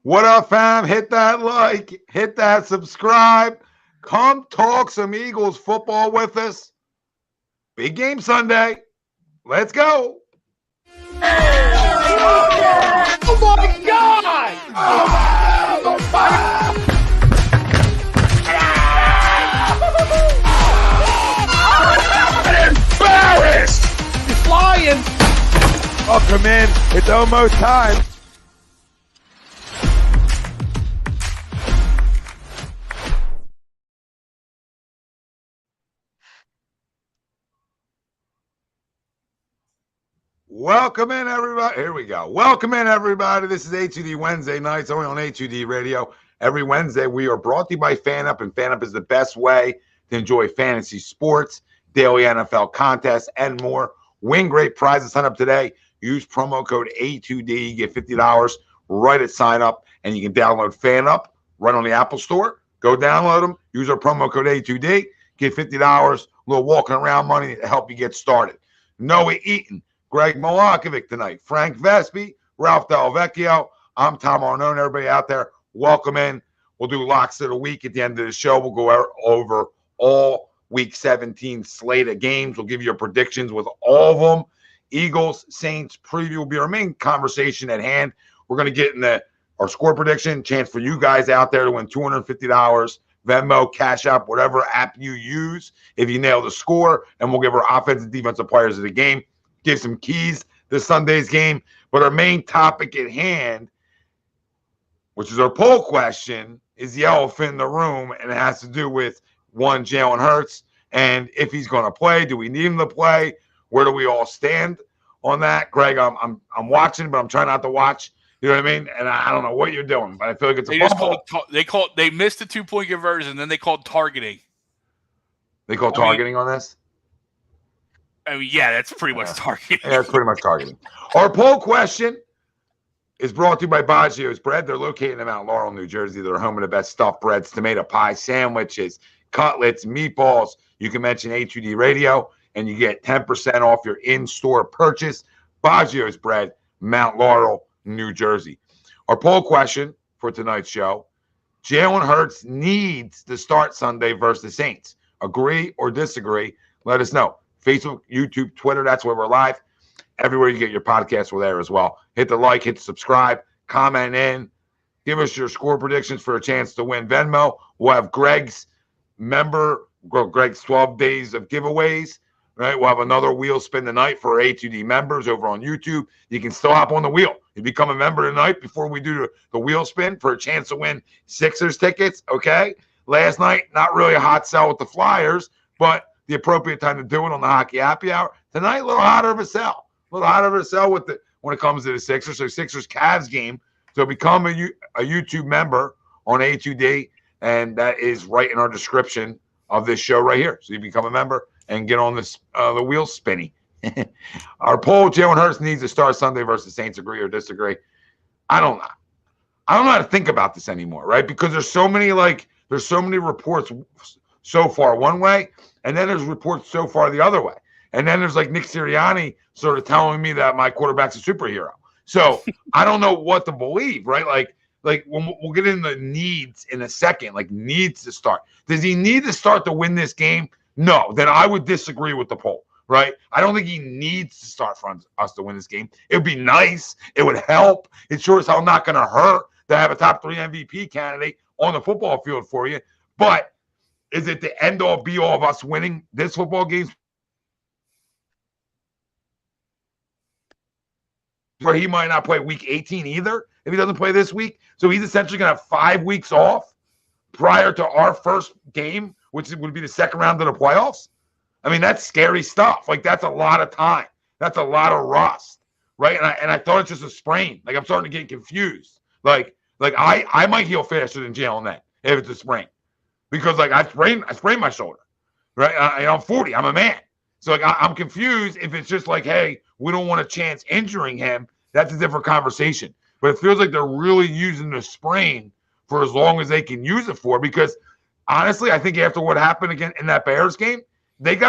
What up, fam? Hit that like, hit that subscribe. Come talk some Eagles football with us. Big game Sunday. Let's go. Oh my God! I'm embarrassed. He's flying. Welcome in. It's almost time. Welcome in, everybody. Here we go. Welcome in, everybody. This is HUD Wednesday nights, only on HUD Radio. Every Wednesday, we are brought to you by FanUp, and FanUp is the best way to enjoy fantasy sports, daily NFL contests, and more. Win great prizes. Sign up today. Use promo code A2D. You get $50 right at sign up, and you can download FanUp right on the Apple Store. Go download them. Use our promo code A2D. Get $50, a little walking around money to help you get started. Noah Eaton, Greg Milakovic tonight, Frank Vespi, Ralph Del Vecchio. I'm Tom Arnone. Everybody out there, welcome in. We'll do locks of the week at the end of the show. We'll go over all Week 17 slate of games. We'll give you your predictions with all of them. Eagles, Saints preview will be our main conversation at hand. We're going to get in our score prediction, chance for you guys out there to win $250, Venmo, Cash App, whatever app you use if you nail the score, and we'll give our offensive and defensive players of the game. Give some keys to Sunday's game. But our main topic at hand, which is our poll question, is the elephant in the room, and it has to do with, one, Jalen Hurts, and if he's going to play, do we need him to play? Where do we all stand on that? Greg, I'm watching, but I'm trying not to watch. You know what I mean? And I don't know what you're doing, but I feel like it's they missed the 2-point conversion, then they called targeting. They call targeting on this? I mean, yeah, that's pretty much targeting. Yeah, that's pretty much targeting. Our poll question is brought to you by Baggio's Bread. They're located in Mount Laurel, New Jersey. They're home of the best stuffed breads, tomato pie, sandwiches, cutlets, meatballs. You can mention HUD Radio, and you get 10% off your in-store purchase. Baggio's Bread, Mount Laurel, New Jersey. Our poll question for tonight's show, Jalen Hurts needs to start Sunday versus the Saints. Agree or disagree? Let us know. Facebook, YouTube, Twitter, that's where we're live. Everywhere you get your podcasts, we're there as well. Hit the like, hit the subscribe, comment in. Give us your score predictions for a chance to win Venmo. We'll have Greg's 12 days of giveaways. Right? We'll have another wheel spin tonight for A2D members over on YouTube. You can still hop on the wheel. You become a member tonight before we do the wheel spin for a chance to win Sixers tickets, okay? Last night, not really a hot sell with the Flyers, but the appropriate time to do it on the Hockey Happy Hour. Tonight, a little hotter of a sell. When it comes to the Sixers. So Sixers-Cavs game. So become a YouTube member on A2D, and that is right in our description of this show right here. So you become a member and get on this the wheel spinny. Our poll, Jalen Hurts needs to start Sunday versus Saints. Agree or disagree? I don't know how to think about this anymore, right? Because there's so many reports so far one way, and then there's reports so far the other way. And then there's like Nick Sirianni sort of telling me that my quarterback's a superhero. So I don't know what to believe, right? Like when we'll get into needs in a second, like needs to start. Does he need to start to win this game? No, then I would disagree with the poll, right? I don't think he needs to start for us to win this game. It would be nice. It would help. It sure as hell not going to hurt to have a top 3 MVP candidate on the football field for you. But is it the end-all, be-all of us winning this football game? Where he might not play week 18 either if he doesn't play this week. So he's essentially going to have 5 weeks off prior to our first game, which would be the second round of the playoffs. I mean, that's scary stuff. Like, that's a lot of time. That's a lot of rust, right? And I thought it's just a sprain. Like, I'm starting to get confused. Like I might heal faster than Jalen then if it's a sprain. Because, like, I sprained my shoulder, right? I'm 40. I'm a man. So, like, I'm confused if it's just like, hey, we don't want a chance injuring him. That's a different conversation. But it feels like they're really using the sprain for as long as they can use it for. Because, honestly, I think after what happened again in that Bears game, I think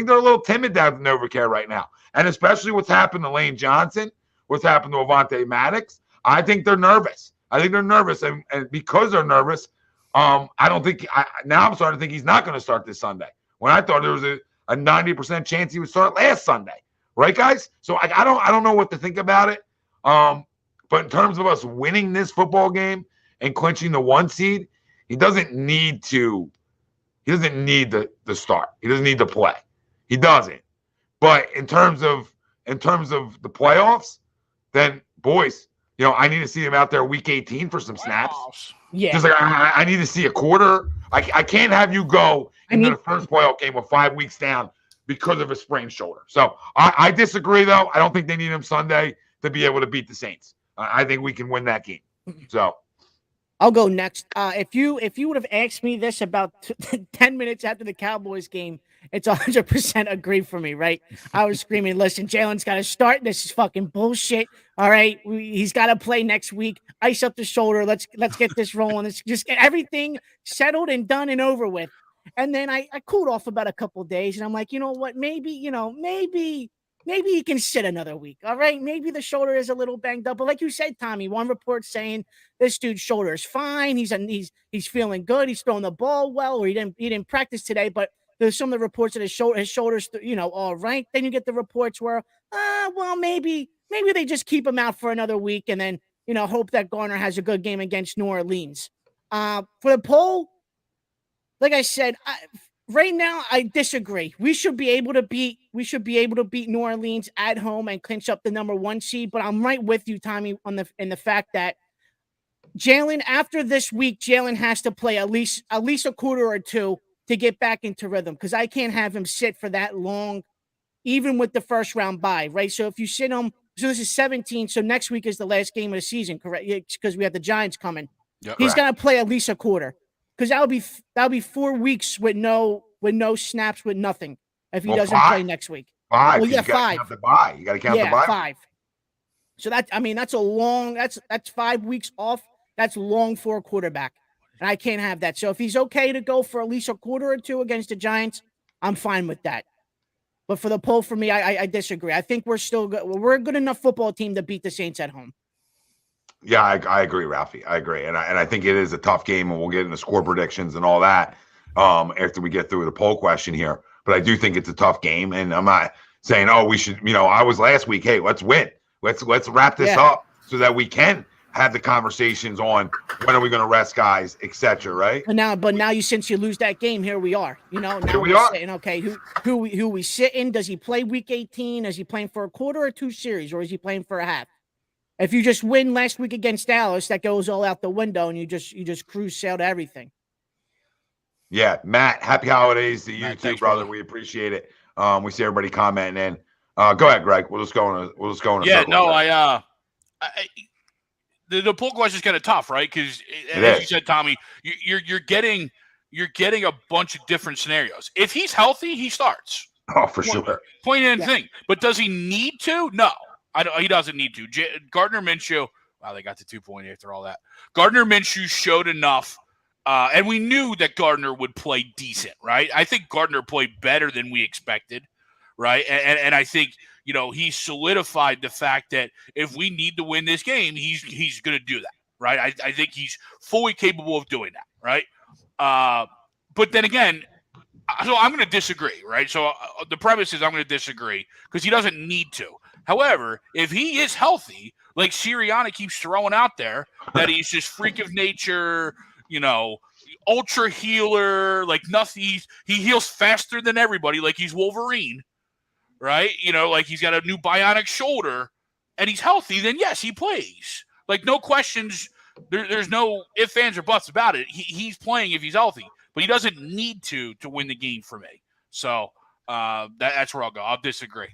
they're a little timid down at NovaCare right now. And especially what's happened to Lane Johnson, what's happened to Avonte Maddox, I think they're nervous. I think they're nervous, and because they're nervous, I don't think now I'm starting to think he's not going to start this Sunday. When I thought there was a 90% chance he would start last Sunday, right, guys? So I don't know what to think about it. But in terms of us winning this football game and clinching the 1 seed, he doesn't need to. He doesn't need the start. He doesn't need to play. He doesn't. But in terms of the playoffs, then boys, I need to see him out there week 18 for some snaps. Yeah. Just like I need to see a quarter. I can't have you go into the first playoff game with 5 weeks down because of a sprained shoulder. So I disagree, though. I don't think they need him Sunday to be able to beat the Saints. I think we can win that game. So I'll go next. If you would have asked me this about 10 minutes after the Cowboys game, it's 100% agree for me, right? I was screaming, listen, Jalen's got to start. This is fucking bullshit. All right. He's got to play next week. Ice up the shoulder. Let's get this rolling. Let's just get everything settled and done and over with. And then I cooled off about a couple of days, and I'm like, you know what? Maybe he can sit another week. All right. Maybe the shoulder is a little banged up. But like you said, Tommy, one report saying this dude's shoulder is fine. He's feeling good. He's throwing the ball well, or he didn't practice today, but there's some of the reports that his shoulders, all right. Then you get the reports where, well, maybe they just keep him out for another week and then, hope that Garner has a good game against New Orleans. For the poll, like I said, right now I disagree. We should be able to beat New Orleans at home and clinch up the number 1 seed. But I'm right with you, Tommy, in the fact that Jalen, after this week, Jalen has to play at least a quarter or two to get back into rhythm, because I can't have him sit for that long, even with the first round bye, right? So if you sit him, so this is 17, so next week is the last game of the season, correct? Because we have the Giants coming. Yep. He's got to play at least a quarter, because that'll be 4 weeks with no snaps, with nothing, if he doesn't play next week. 5. Well, yeah, you 5. Count the bye. You got to count the bye. 5. So that's 5 weeks off. That's long for a quarterback. And I can't have that. So if he's okay to go for at least a quarter or two against the Giants, I'm fine with that. But for the poll, for me, I disagree. I think we're still good. We're a good enough football team to beat the Saints at home. Yeah, I agree, Ralphie. I agree. And I think it is a tough game, and we'll get into score predictions and all that after we get through the poll question here. But I do think it's a tough game, and I'm not saying, we should, I was last week, hey, let's win. Let's wrap this up so that we can have the conversations on when are we going to rest guys, etc. Right? But now since you lose that game, here we are. Now we are saying, okay, who we sitting? Does he play week 18? Is he playing for a quarter or 2 series, or is he playing for a half? If you just win last week against Dallas, that goes all out the window, and you just cruise sail to everything. Yeah, Matt, happy holidays to you Matt, too, thanks, brother. brother. We appreciate it. We see everybody commenting in. Go ahead, Greg. We'll just go in a Yeah, circle. no, the poll question is kind of tough, right? Because as you said, Tommy, you're getting a bunch of different scenarios. If he's healthy, he starts. Oh, for sure. Point in thing. But does he need to? No, he doesn't need to. Gardner Minshew. Wow, they got to 2 point after all that. Gardner Minshew showed enough, and we knew that Gardner would play decent, right? I think Gardner played better than we expected, right? And I think, he solidified the fact that if we need to win this game, he's going to do that, right? I think he's fully capable of doing that, right? But then again, so I'm going to disagree, right? So the premise is I'm going to disagree because he doesn't need to. However, if he is healthy, like Sirianni keeps throwing out there, that he's just freak of nature, ultra healer, like nothing. He heals faster than everybody, like he's Wolverine, right? Like he's got a new bionic shoulder, and he's healthy. Then yes, he plays. Like no questions. There's no ifs, ands, or buts about it. He's playing if he's healthy, but he doesn't need to win the game for me. So that's where I'll go. I'll disagree.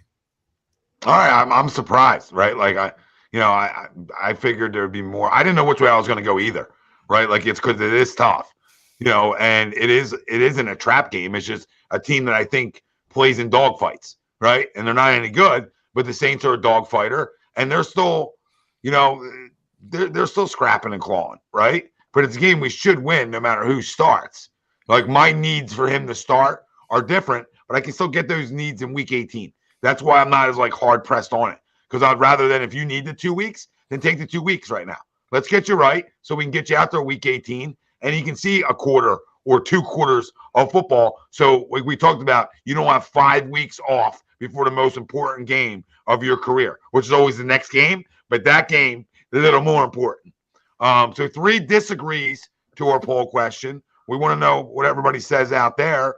All right, I'm surprised, right? Like I figured there'd be more. I didn't know which way I was going to go either, right? Like it's because it is tough, and it isn't a trap game. It's just a team that I think plays in dogfights, right? And they're not any good, but the Saints are a dogfighter, and they're still, they're still scrapping and clawing, right? But it's a game we should win no matter who starts. Like my needs for him to start are different, but I can still get those needs in week 18. That's why I'm not as hard pressed on it, because I'd rather than if you need the 2 weeks, then take the 2 weeks right now. Let's get you right so we can get you out there week 18 and you can see a quarter or 2 quarters of football. So like we talked about, you don't have 5 weeks off before the most important game of your career, which is always the next game. But that game is a little more important. So 3 disagrees to our poll question. We want to know what everybody says out there.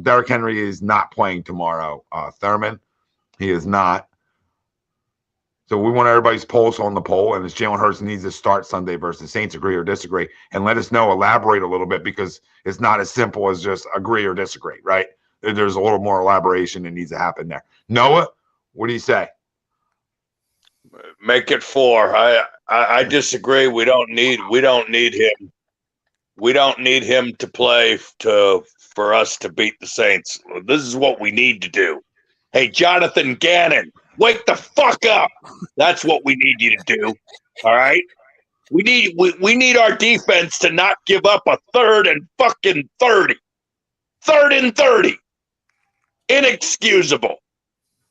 Derrick Henry is not playing tomorrow. Thurman, he is not. So we want everybody's pulse on the poll, and if Jalen Hurts needs to start Sunday versus Saints, agree or disagree, and let us know, elaborate a little bit, because it's not as simple as just agree or disagree, right? There's a little more elaboration that needs to happen there. Noah, what do you say? Make it 4. I disagree. We don't need him. We don't need him to play for us to beat the Saints. This is what we need to do. Hey, Jonathan Gannon, wake the fuck up. That's what we need you to do. All right? We need our defense to not give up a 3rd and fucking 30. 3rd and 30. Inexcusable.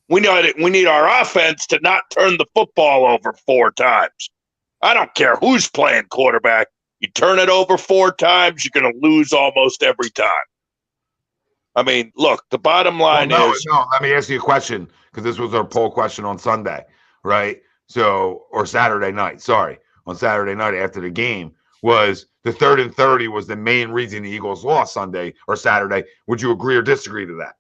We need our offense to not turn the football over 4 times. I don't care who's playing quarterback. You turn it over 4 times, you're going to lose almost every time. I mean, look, the bottom line is... No, let me ask you a question, because this was our poll question on Sunday, right? So, or Saturday night, sorry. On Saturday night after the game, was the 3rd and 30 was the main reason the Eagles lost Sunday or Saturday. Would you agree or disagree to that?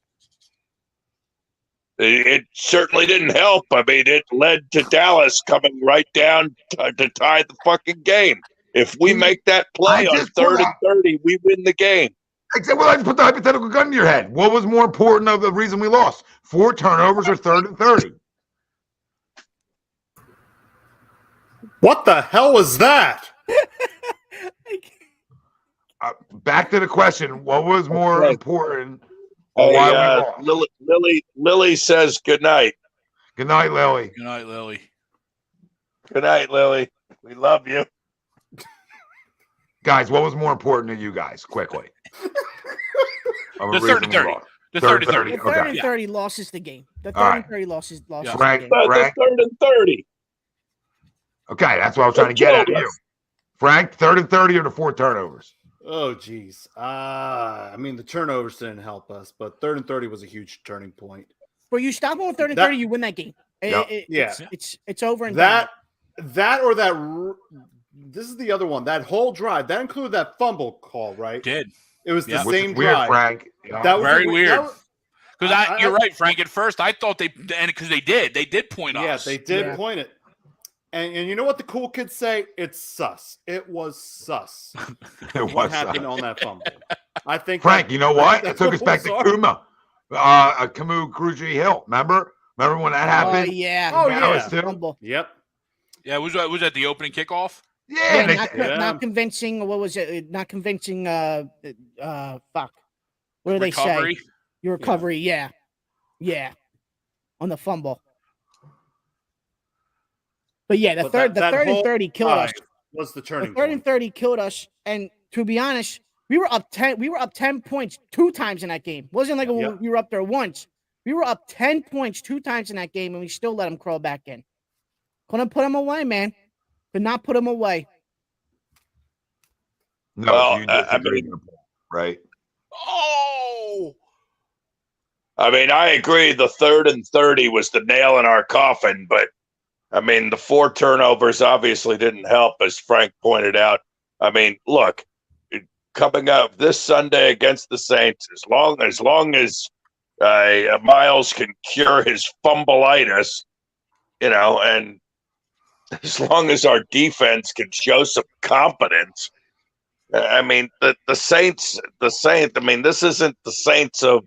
It certainly didn't help. I mean, it led to Dallas coming right down to tie the fucking game. If we make that play on 3rd and 30, we win the game. Except, well, I just put the hypothetical gun in your head. What was more important of the reason we lost? 4 turnovers or 3rd and 30? What the hell was that? Back to the question. What was more important? Hey, Why we lost? Lily says good night. Good night, Lily. Good night, Lily. Good night, Lily. We love you. Guys, what was more important to you guys? Quickly. The 3rd and 30. The 3rd and 30. The 3rd and 30 losses the game. The 3rd All right. and 30 losses the Frank, game. The 3rd and 30. Okay, that's what I was trying to get at you. Frank, 3rd and 30 or the 4 turnovers? Oh, geez. I mean, the turnovers didn't help us, but 3rd and 30 was a huge turning point. Where you stop on 3rd and 30, you win that game. Yeah. It's over and that done. This is the other one. That whole drive, that included that fumble call, right? Did. It was the Yeah. same Weird, drive. Frank. That was Very weird. Because you're I- right, Frank. At first, I thought because they did point us. Yeah, they did Yeah. point it. And you know what the cool kids say? It's sus. It was sus. It What was, happened on that fumble? I think Frank, you know what? It that's took us back to what Kuma. Camus Cruji Hill. Remember when that happened? Yeah. Oh, Dallas yeah. too? Fumble. Yep. Yeah, was that the opening kickoff? Yeah. Yeah, they- not convincing. What was it? Not convincing. Fuck. What do they Recovery? say? Your recovery. Yeah. On the fumble. But yeah, the But third that and whole 30 killed us. drive was the The turning 3rd and point. 30 killed us. And to be honest, we were up 10. We were up 10 points 2 times in that game. It wasn't like Yep. we were up there once. We were up 10 points 2 times in that game, and we still let them crawl back in. Couldn't put them away, man. Could not put them away. No, Well, you I disagree, mean- right? Oh, I mean, I agree the 3rd and 30 was the nail in our coffin, but I mean, the 4 turnovers obviously didn't help, as Frank pointed out. I mean, look, coming up this Sunday against the Saints, as long as Miles can cure his fumbleitis, and as long as our defense can show some competence, I mean, the Saints, I mean, this isn't the Saints of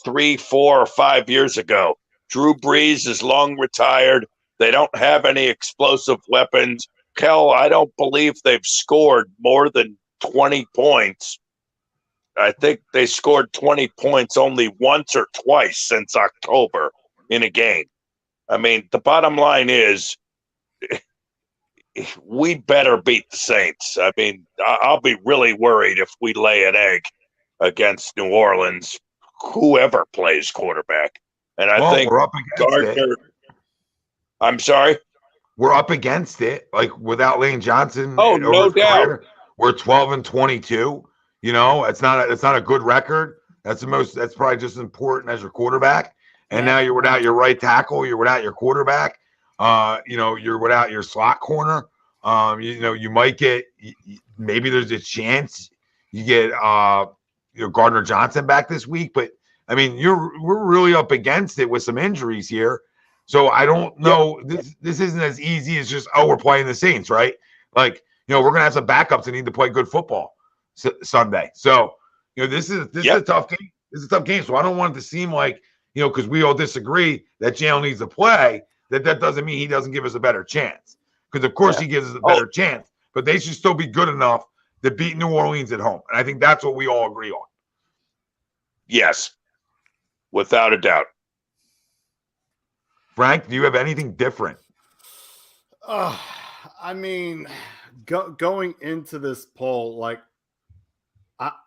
3, 4, or 5 years ago. Drew Brees is long retired. They don't have any explosive weapons. Kel, I don't believe they've scored more than 20 points. I think they scored 20 points only once or twice since October in a game. I mean, the bottom line is we better beat the Saints. I mean, I'll be really worried if we lay an egg against New Orleans, whoever plays quarterback. And I think we're up against it. Gardner. I'm sorry? we're up against it. Like without Lane Johnson, Oh, over no his doubt. career, we're 12-22. You know, it's not a good record. That's probably just as important as your quarterback. And now you're without your right tackle. You're without your quarterback. You're without your slot corner. You might get, maybe there's a chance you get Gardner-Johnson back this week, but I mean, we're really up against it with some injuries here. So I don't know. This isn't as easy as just, we're playing the Saints, right? Like, we're gonna have some backups that need to play good football Sunday. So this is a tough game. This is a tough game. So I don't want it to seem like, because we all disagree that Jalen needs to play, that doesn't mean he doesn't give us a better chance. Because of course he gives us a better chance, but they should still be good enough to beat New Orleans at home. And I think that's what we all agree on. Yes, without a doubt. Frank, do you have anything different? I mean, going into this poll, like,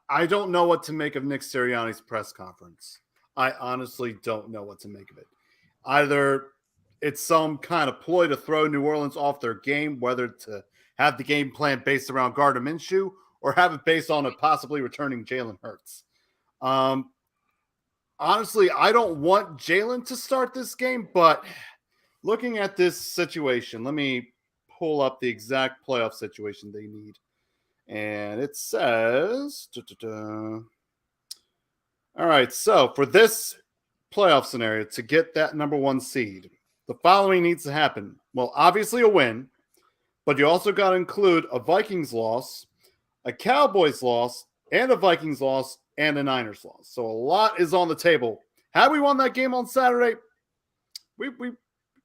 I don't know what to make of Nick Sirianni's press conference. I honestly don't know what to make of it. Either it's some kind of ploy to throw New Orleans off their game, whether to have the game plan based around Gardner Minshew or have it based on a possibly returning Jalen Hurts. Honestly, I don't want Jalen to start this game, but looking at this situation, let me pull up the exact playoff situation they need. And it says, all right, so for this playoff scenario, to get that number 1 seed, the following needs to happen. Well, obviously a win, but you also got to include a Vikings loss, a Cowboys loss, and a Vikings loss, and a Niners loss. So a lot is on the table. Had we won that game on Saturday, we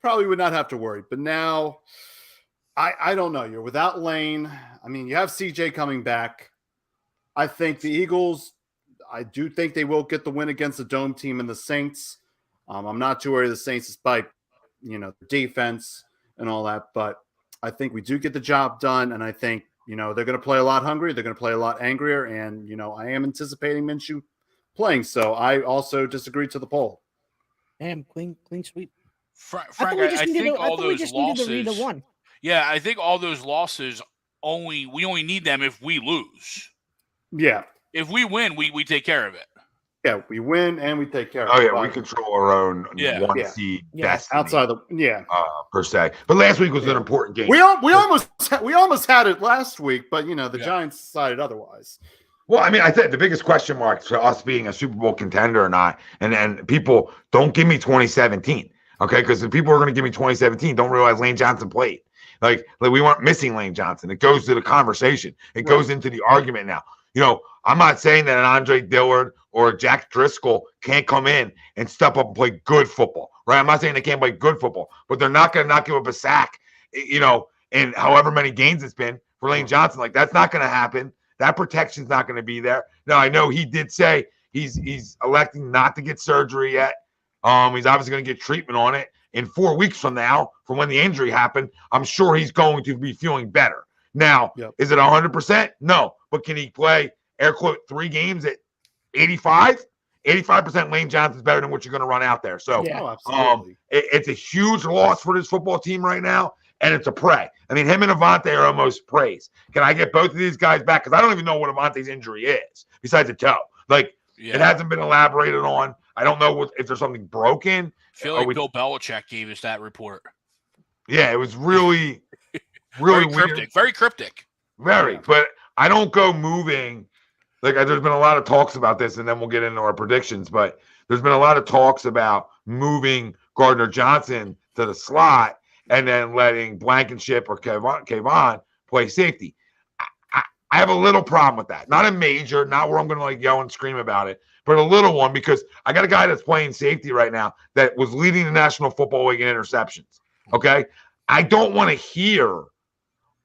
probably would not have to worry. But now, I don't know. You're without Lane. I mean, you have CJ coming back. I think the Eagles, I do think they will get the win against the Dome team and the Saints. I'm not too worried the Saints despite, defense and all that. But I think we do get the job done. And I think, they're going to play a lot hungry. They're going to play a lot angrier. And, I am anticipating Minshew playing. So I also disagree to the poll. Damn, clean sweep. Frank, I think all those losses. Yeah, I think all those losses we only need them if we lose. Yeah. If we win, we take care of it. Yeah, we win and we take care of it. Oh, yeah, we control our own one seed destiny. Outside per se. But last week was an important game. We almost had it last week, but the Giants decided otherwise. Well, I mean, I think the biggest question mark for us being a Super Bowl contender or not, and people don't give me 2017, okay? Because the people who are going to give me 2017 don't realize Lane Johnson played. Like we weren't missing Lane Johnson. It goes to the conversation. It goes into the argument now. I'm not saying that an Andre Dillard or a Jack Driscoll can't come in and step up and play good football, right? I'm not saying they can't play good football, but they're not going to not give up a sack, in however many games it's been for Lane Johnson. Like, that's not going to happen. That protection's not going to be there. Now, I know he did say he's electing not to get surgery yet. He's obviously going to get treatment on it. In 4 weeks from now, from when the injury happened, I'm sure he's going to be feeling better. Now, Is it 100%? No. But can he play, air quote, 3 games at 85? 85% Lane Johnson's better than what you're going to run out there. So absolutely. It's a huge loss for this football team right now, and it's a pray. I mean, him and Avante are almost praise. Can I get both of these guys back? Because I don't even know what Avante's injury is, besides a toe. It hasn't been elaborated on. I don't know if there's something broken. I feel like Bill Belichick gave us that report. Yeah, it was really weird. Cryptic. Very cryptic. Very. But I don't go moving. There's been a lot of talks about this, and then we'll get into our predictions. But there's been a lot of talks about moving Gardner-Johnson to the slot and then letting Blankenship or Kayvon play safety. I have a little problem with that. Not a major, not where I'm going to yell and scream about it, but a little one, because I got a guy that's playing safety right now that was leading the National Football League in interceptions. Okay? I don't want to hear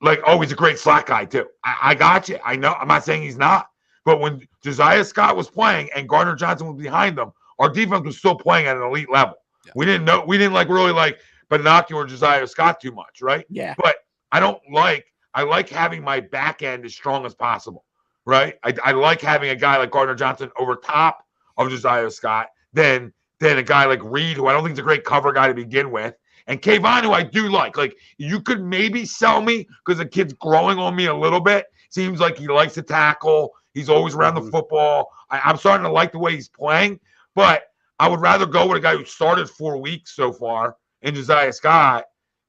he's a great slot guy too. I got you. I know. I'm not saying he's not. But when Josiah Scott was playing and Gardner-Johnson was behind them, our defense was still playing at an elite level. Yeah. We didn't really binocular Josiah Scott too much, right? Yeah. But I like having my back end as strong as possible, right? I like having a guy like Gardner-Johnson over top of Josiah Scott than a guy like Reed, who I don't think is a great cover guy to begin with. And Kayvon, who I do like you could maybe sell me because the kid's growing on me a little bit. Seems like he likes to tackle. He's always around the football. I'm starting to like the way he's playing, but I would rather go with a guy who started 4 weeks so far in Josiah Scott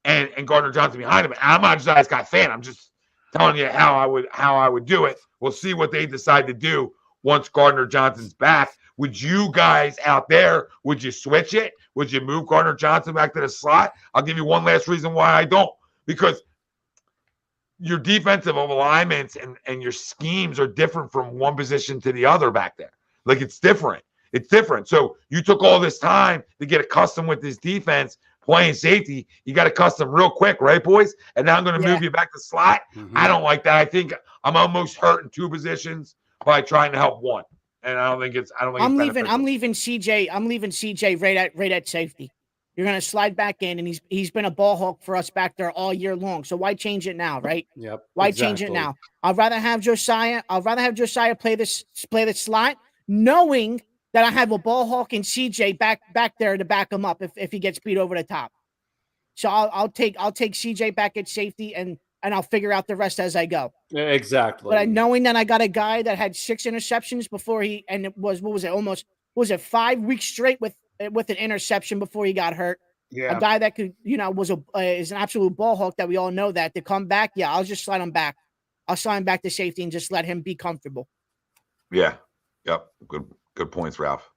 and Gardner-Johnson behind him. And I'm not a Josiah Scott fan. I'm just telling you how I would do it. We'll see what they decide to do once Gardner-Johnson's back. Would you guys out there, would you switch it? Would you move Gardner-Johnson back to the slot? I'll give you one last reason why I don't. Because your defensive alignments and your schemes are different from one position to the other back there. Like, it's different. It's different. So you took all this time to get accustomed with this defense playing safety. You got accustomed real quick, right, boys? And now I'm going to move you back to slot. I don't like that. I think I'm almost hurt in two positions by trying to help one. And I don't think it's. I'm leaving CJ. I'm leaving CJ right at safety. You're gonna slide back in, and he's been a ball hawk for us back there all year long. So why change it now, right? Yep. Why change it now? I'd rather have Josiah. Play this slot, knowing that I have a ball hawk and CJ back there to back him up if he gets beat over the top. So I'll take CJ back at safety and I'll figure out the rest as I go. Exactly. But knowing that I got a guy that had 6 interceptions before it was 5 weeks straight with an interception before he got hurt. Yeah. A guy that could, is an absolute ball hawk that we all know that to come back. Yeah, I'll just slide him back. I'll slide him back to safety and just let him be comfortable. Yeah. Yep. Good points, Ralph.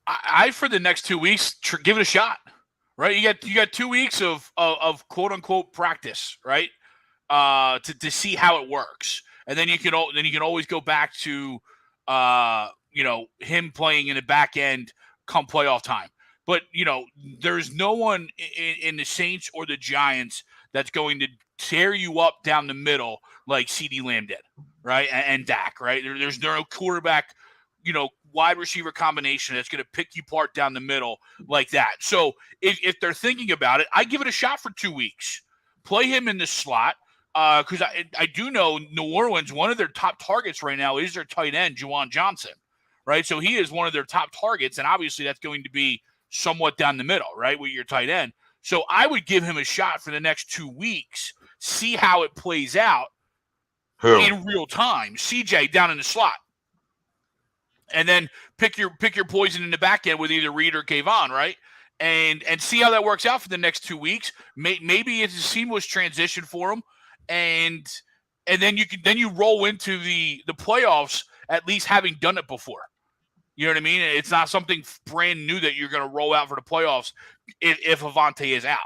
I for the next 2 weeks, give it a shot. Right? You got 2 weeks of quote unquote practice, right? To see how it works, and then you can always go back to him playing in the back end come playoff time. But there's no one in the Saints or the Giants that's going to tear you up down the middle like CeeDee Lamb did, right? And Dak, right? There's no quarterback, wide receiver combination that's going to pick you apart down the middle like that. So if they're thinking about it, I give it a shot for 2 weeks. Play him in the slot. Because I do know New Orleans, one of their top targets right now is their tight end, Juwan Johnson, right? So he is one of their top targets, and obviously that's going to be somewhat down the middle, right, with your tight end. So I would give him a shot for the next 2 weeks, see how it plays out in real time. CJ down in the slot. And then pick your poison in the back end with either Reed or Kayvon, right? And see how that works out for the next 2 weeks. Maybe it's a seamless transition for him. And then you roll into the playoffs at least having done it before. You know what I mean? It's not something brand new that you're going to roll out for the playoffs if Avonte is out.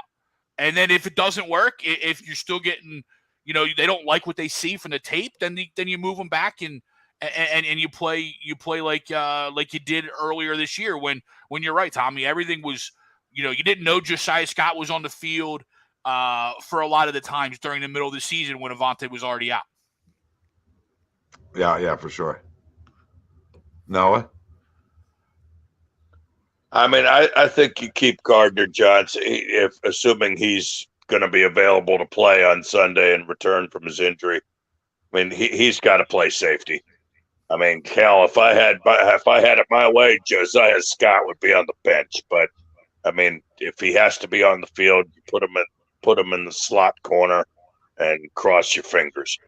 And then if it doesn't work, if you're still getting, they don't like what they see from the tape, then you move them back and you play like you did earlier this year when you're right, Tommy. Everything was, you didn't know Josiah Scott was on the field for a lot of the times during the middle of the season when Avonte was already out. Yeah, for sure. Noah? I mean, I think you keep Gardner-Johnson, assuming he's going to be available to play on Sunday and return from his injury. I mean, he's got to play safety. I mean, Cal, if I had it my way, Josiah Scott would be on the bench. But I mean, if he has to be on the field, you put him in the slot corner and cross your fingers.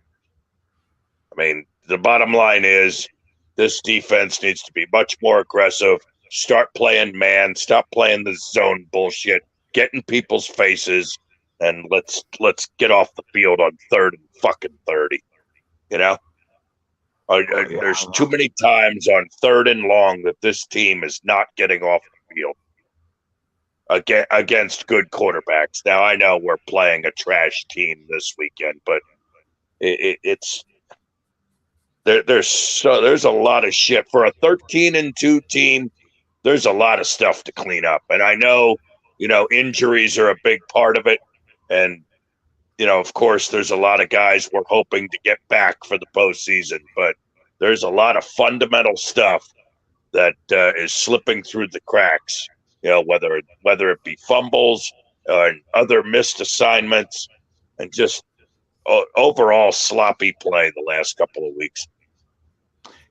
I mean, the bottom line is this defense needs to be much more aggressive. Start playing man. Stop playing the zone bullshit. Get in people's faces, and let's get off the field on 3rd and fucking 30. There's too many times on 3rd and long that this team is not getting off the field against good quarterbacks. Now I know we're playing a trash team this weekend, but there's a lot of shit for a 13-2 team. There's a lot of stuff to clean up, and I know injuries are a big part of it, and of course there's a lot of guys we're hoping to get back for the postseason, but there's a lot of fundamental stuff that is slipping through the cracks. Whether it be fumbles and other missed assignments and just overall sloppy play the last couple of weeks.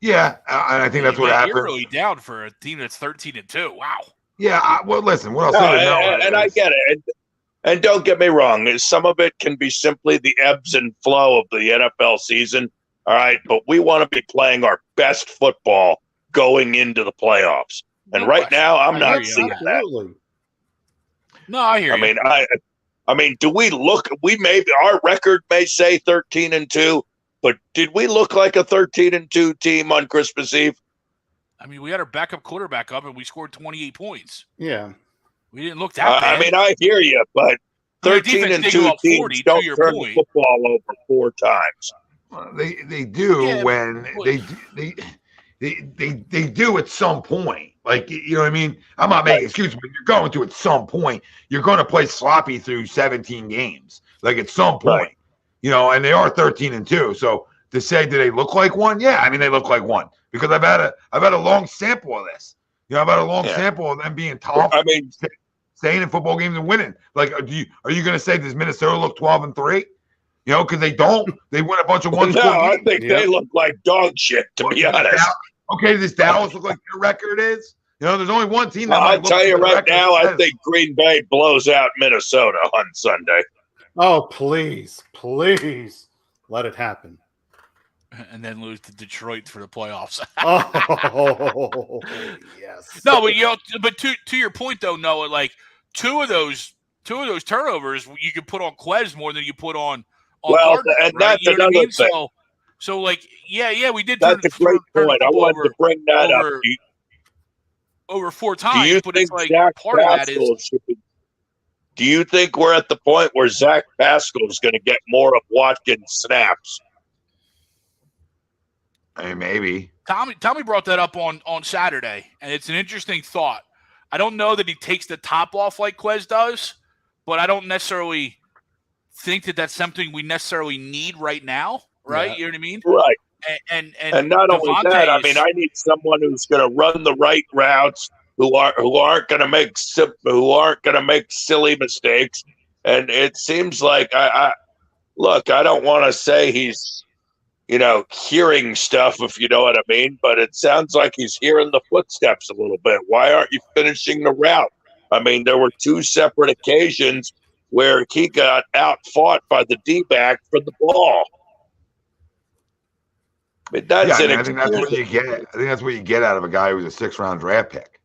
Yeah, and I think that's what happened. You're really down for a team that's 13-2. Wow. Yeah, well, listen, what else? And I get it. And don't get me wrong, some of it can be simply the ebbs and flow of the NFL season. All right, but we want to be playing our best football going into the playoffs. And No right question. now, I'm I not hear you. seeing Absolutely. that. No, I hear you. I mean, do we look? Our record may say 13-2, but did we look like a 13-2 team on Christmas Eve? I mean, we had our backup quarterback up, and we scored 28 points. Yeah. We didn't look that bad. I mean, I hear you, but 13-2 teams don't turn the football over 4 times. They do when they do at some point. Like, you know what I mean? I'm not making excuses, but you're going to at some point. You're going to play sloppy through 17 games. Like at some point, you know, and they are 13-2. So to say, do they look like one? Yeah, I mean, they look like one because I've had a long sample of this. You know, I've had a long sample of them being tough. I mean, staying in football games and winning. Like, are you going to say does Minnesota look 12-3? You know, because they don't. They win a bunch of one. No, I think they look like dog shit, to be honest. Okay, does Dallas look like their record is? You know, there's only one team that I'll tell you right now, I think Green Bay blows out Minnesota on Sunday. Oh, please let it happen. And then lose to Detroit for the playoffs. Oh, yes. No, but to your point though, Noah, like two of those turnovers you could put on Quez more than you put on Gardner, and right? that's another thing. So like, yeah, we did. That's a great point. I wanted to bring that up. Over 4 times, do you but think it's like Zach part of that is. Do you think we're at the point where Zach Pascal is going to get more of Watkins snaps? I mean, maybe. Tommy brought that up on Saturday, and it's an interesting thought. I don't know that he takes the top off like Quez does, but I don't necessarily think that that's something we necessarily need right now, right? Yeah. You know what I mean? Right. And not only that, I mean, I need someone who's going to run the right routes, who aren't going to make silly mistakes. And it seems like I don't want to say he's, you know, hearing stuff, if you know what I mean, but it sounds like he's hearing the footsteps a little bit. Why aren't you finishing the route? I mean, there were 2 separate occasions where he got out-fought by the D-back for the ball. I mean, I think that's what you get. I think that's what you get out of a guy who's a 6th-round draft pick.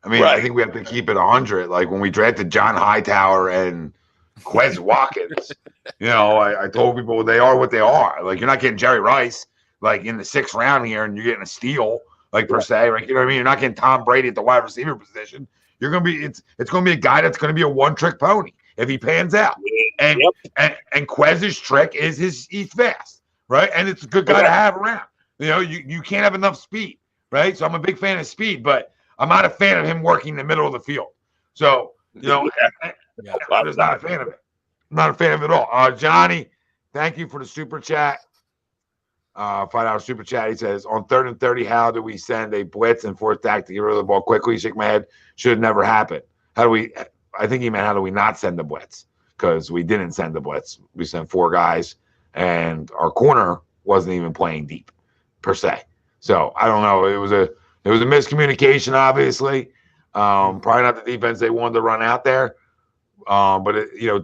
I mean, I think we have to keep it 100. Like when we drafted John Hightower and Quez Watkins, you know, I told people they are what they are. Like you're not getting Jerry Rice like in the 6th round here, and you're getting a steal like per se. Like you know what I mean? You're not getting Tom Brady at the wide receiver position. You're gonna be it's gonna be a guy that's gonna be a one-trick pony if he pans out. And Quez's trick is he's fast. Right, and it's a good guy to have around. You know, you can't have enough speed, right? So I'm a big fan of speed, but I'm not a fan of him working the middle of the field. So, you know, I'm just not a fan of it. I'm not a fan of it at all. Johnny, thank you for the super chat. $5 super chat. He says, on 3rd and 30, how do we send a blitz and 4th down to get rid of the ball quickly? Shake my head. Should never happen. I think he meant how do we not send the blitz? Because we didn't send the blitz. We sent 4 guys. And our corner wasn't even playing deep, per se. So I don't know. It was a miscommunication, obviously. Probably not the defense they wanted to run out there. But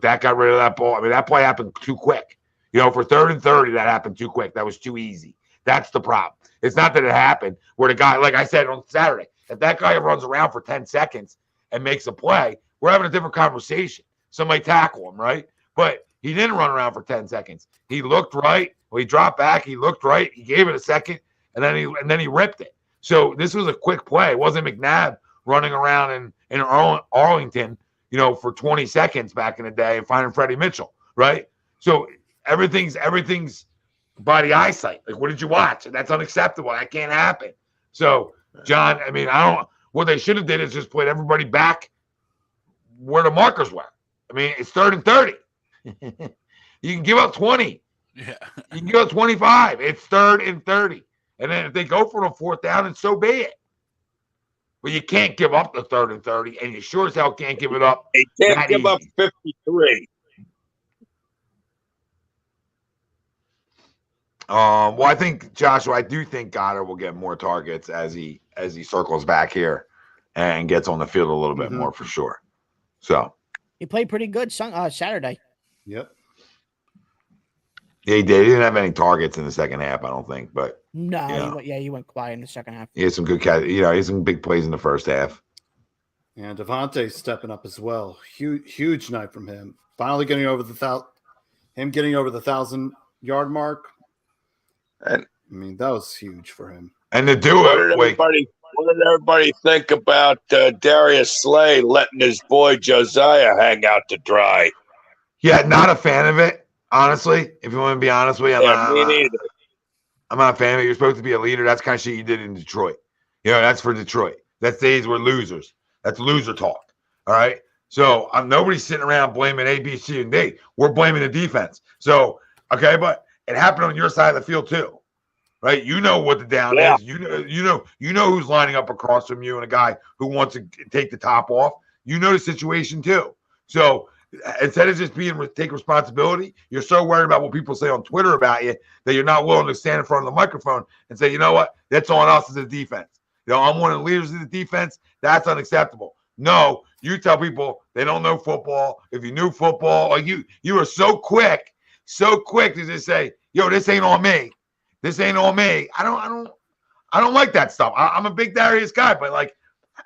that got rid of that ball. I mean, that play happened too quick. You know, for 3rd and 30, that happened too quick. That was too easy. That's the problem. It's not that it happened where the guy, like I said on Saturday, if that guy runs around for 10 seconds and makes a play, we're having a different conversation. Somebody tackle him, right? But he didn't run around for 10 seconds. He looked right. Well, he dropped back. He looked right. He gave it a second, and then he ripped it. So this was a quick play. It wasn't McNabb running around in Arlington, you know, for 20 seconds back in the day and finding Freddie Mitchell, right? So everything's by the eyesight. Like, what did you watch? That's unacceptable. That can't happen. So, John, I mean, what they should have did is just put everybody back where the markers were. I mean, it's 3rd and 30. You can give up 20. Yeah. You can give up 25. It's 3rd and 30. And then if they go for the 4th down, and so be it. But you can't give up the 3rd and 30, and you sure as hell can't give it up. You can't give up 53. Well, I think, Joshua, I do think Goddard will get more targets as he circles back here and gets on the field a little bit more for sure. So He played pretty good Saturday. Yep. Yeah, he did. He didn't have any targets in the second half, I don't think. But No, he went quiet in the second half. he had some good he had some big plays in the first half. And Devontae's stepping up as well. Huge night from him. Finally getting over the 1,000-yard mark. And I mean, that was huge for him. And to do what it, did everybody think about Darius Slay letting his boy Josiah hang out to dry? Yeah, not a fan of it, honestly. If you want to be honest with you, Me neither. I'm not a fan of it. You're supposed to be a leader. That's kind of shit you did in Detroit. That's for Detroit. That's days we're losers. That's loser talk. All right. So nobody's sitting around blaming A, B, C, and D. We're blaming the defense. So, okay, but it happened on your side of the field too. Right? You know what the down is. You know who's lining up across from you and a guy who wants to take the top off. You know the situation too. So instead of just take responsibility, you're so worried about what people say on Twitter about you that you're not willing to stand in front of the microphone and say, you know what? That's on us as a defense. I'm one of the leaders of the defense. That's unacceptable. No, you tell people they don't know football. If you knew football, like you are so quick to just say, yo, this ain't on me. This ain't on me. I don't like that stuff. I'm a big Darius guy, but like,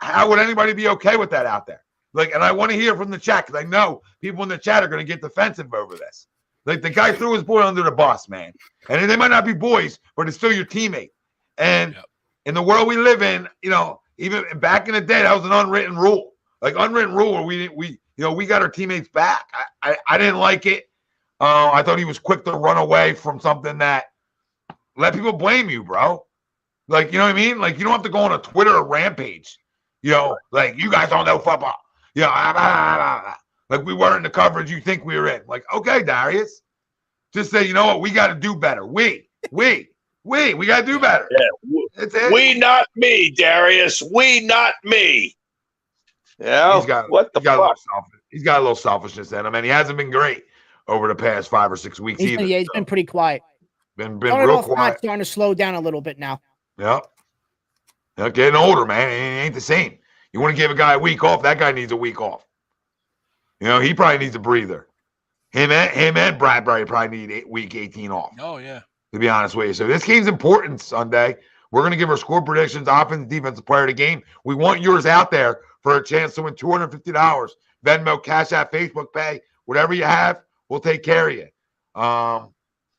how would anybody be okay with that out there? Like, and I want to hear from the chat because I know people in the chat are going to get defensive over this. Like, the guy threw his boy under the bus, man. And they might not be boys, but it's still your teammate. And in the world we live in, even back in the day, that was an unwritten rule. Like, unwritten rule where we got our teammates back. I didn't like it. I thought he was quick to run away from something that let people blame you, bro. Like, you know what I mean? Like, you don't have to go on a Twitter rampage. Like, you guys don't know football. Like we weren't in the coverage you think we were in. Like, okay, Darius, just say, you know what, we got to do better. We got to do better. Yeah. That's it. We, not me, Darius. We, not me. Yeah. He's got a little selfishness in him, and he hasn't been great over the past 5 or 6 weeks either. He's been pretty quiet. Been real quiet. Starting to slow down a little bit now. Yep. Getting older, man. It ain't the same. You want to give a guy a week off, that guy needs a week off. He probably needs a breather. Him and Bradbury probably need week 18 off. Oh, yeah. To be honest with you. So this game's important Sunday. We're going to give our score predictions, offense, defensive player of the game. We want yours out there for a chance to win $250. Venmo, Cash App, Facebook Pay, whatever you have, we'll take care of you.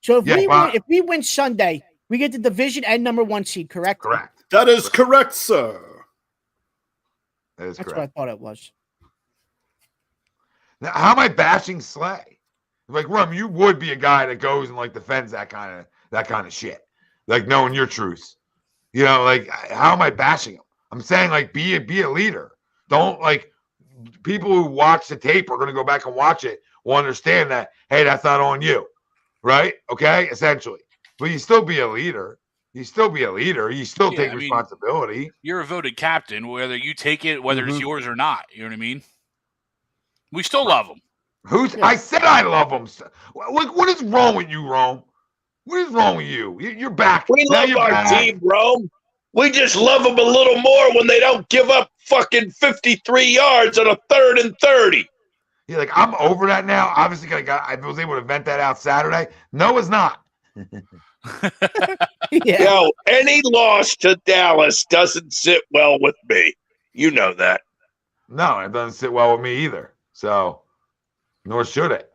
So if we win Sunday, we get the division and number 1 seed, correct? Correct. That is correct, sir. That's correct. What I thought it was. Now, how am I bashing Slay? Like, Rum, you would be a guy that goes and like defends that kind of shit. Like knowing your truths. Like, how am I bashing him? I'm saying, like, be a leader. Don't, like, people who watch the tape are going to go back and watch it will understand that, hey, that's not on you. Right? Okay? Essentially. But you still be a leader. You still take responsibility. You're a voted captain, whether you take it, whether it's yours or not. You know what I mean? We still love him. I said I love him. What is wrong with you, Rome? What is wrong with you? You're back. We love our team, Rome. We just love them a little more when they don't give up fucking 53 yards on a 3rd and 30. Yeah, like, I'm over that now. Obviously, I was able to vent that out Saturday. No, it's not. Yeah. No, any loss to Dallas doesn't sit well with me. You know that. No, it doesn't sit well with me either. So, nor should it.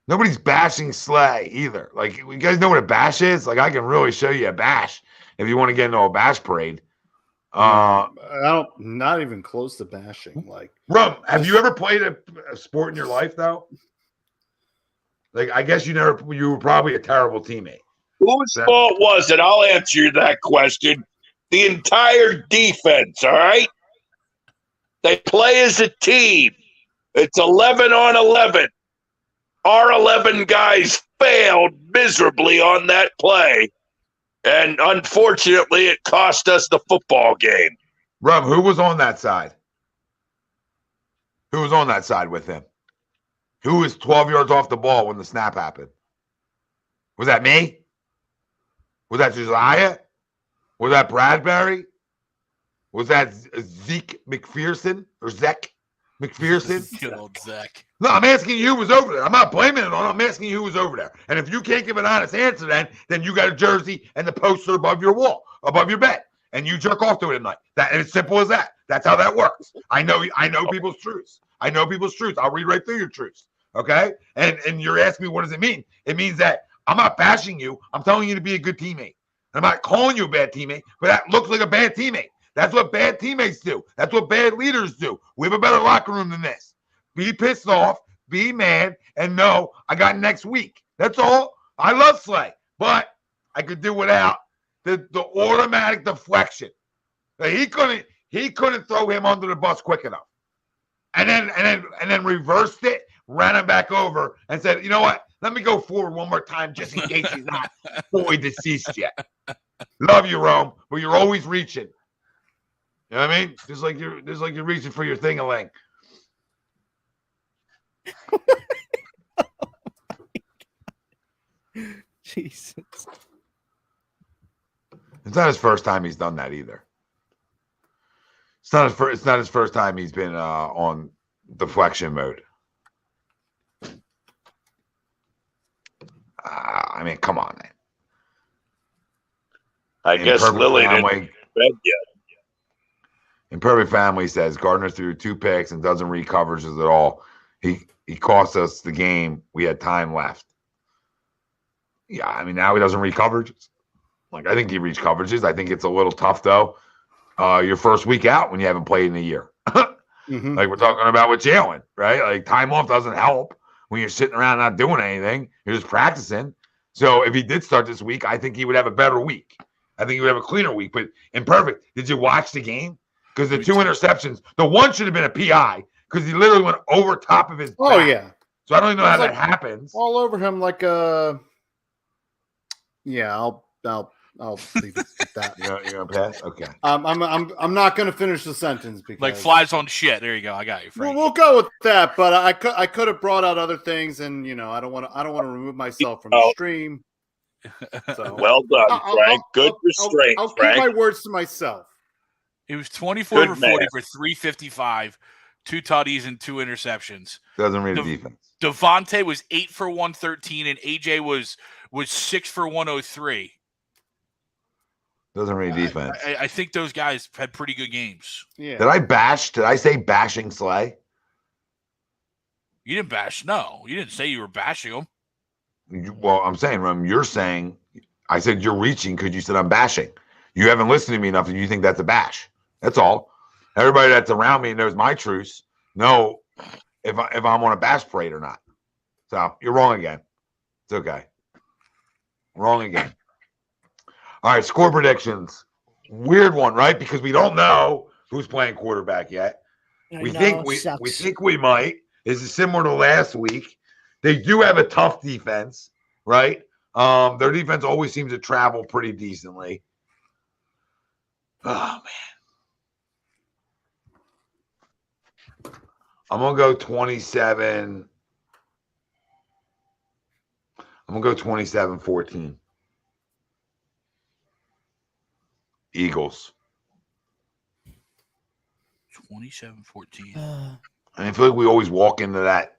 Nobody's bashing Slay either. Like, you guys know what a bash is? Like, I can really show you a bash if you want to get into a bash parade. Not even close to bashing. Like, Rum, have you ever played a sport in your life though? Like, I guess you were probably a terrible teammate. Whose fault was it? I'll answer you that question. The entire defense, all right? They play as a team. It's 11 on 11. Our 11 guys failed miserably on that play. And unfortunately, it cost us the football game. Rum, who was on that side? Who was on that side with him? Who was 12 yards off the ball when the snap happened? Was that me? Was that Josiah? Was that Bradbury? Was that Zeke McPherson or Zek McPherson? Good old Zach. No, I'm asking you who was over there. I'm not blaming it on him. I'm asking you who was over there. And if you can't give an honest answer, then you got a jersey and the poster above your wall, above your bed, and you jerk off to it at night. That and it's simple as that. That's how that works. I know people's truths. I know people's truths. I'll read right through your truths. Okay? And you're asking me, what does it mean? It means that I'm not bashing you. I'm telling you to be a good teammate. I'm not calling you a bad teammate, but that looks like a bad teammate. That's what bad teammates do. That's what bad leaders do. We have a better locker room than this. Be pissed off, be mad, and know I got next week. That's all. I love Slay, but I could do without the automatic deflection. He couldn't throw him under the bus quick enough. And then reversed it, ran him back over, and said, you know what? Let me go forward one more time just in case he's not fully deceased yet. Love you, Rome, but you're always reaching. You know what I mean? Just like you're reaching for your thing-a-ling. Jesus. It's not his first time he's done that either. It's not his first time he's been on deflection mode. I mean, come on, man. I guess Lily didn't get bed yet. In Perfect Family says Gardner threw 2 picks and doesn't read coverages at all. He cost us the game. We had time left. Yeah, I mean, now he doesn't read coverages. Like, I think he reads coverages. I think it's a little tough, though. Your first week out when you haven't played in a year. Mm-hmm. Like we're talking about with Jalen, right? Like, time off doesn't help when you're sitting around not doing anything. You're just practicing. So if he did start this week, I think he would have a better week. I think he would have a cleaner week. But in Perfect, did you watch the game? Because the 2 interceptions, the one should have been a PI because he literally went over top of his back. Oh, yeah. So I don't even know how like that happens. All over him like a. Yeah, I'll leave it at that. You're gonna pass? Okay. I'm not gonna finish the sentence because Like flies on shit. There you go. I got you, Frank. we'll go with that. But I could have brought out other things, and I don't want to remove myself from the stream. So Well done, Frank. Good restraint, I'll keep Frank. my words to myself. It was 24 Good for 40 man. for 355, 2 tutties and 2 interceptions. Doesn't read the defense. Devontae was 8 for 113, and AJ was 6 for 103. Doesn't read defense. I think those guys had pretty good games. Yeah. Did I say bashing Slay? You didn't bash. No, you didn't say you were bashing them. Well, I'm saying, Rum, you're saying, I said you're reaching because you said I'm bashing. You haven't listened to me enough and you think that's a bash. That's all. Everybody that's around me knows my truths. Know if I'm on a bash parade or not. So you're wrong again. It's okay. Wrong again. All right, score predictions. Weird one, right? Because we don't know who's playing quarterback yet. We think we might. This is similar to last week. They do have a tough defense, right? Their defense always seems to travel pretty decently. Oh man. I'm gonna go 27. I'm gonna go 27-14. Eagles. 27-14. I feel like we always walk into that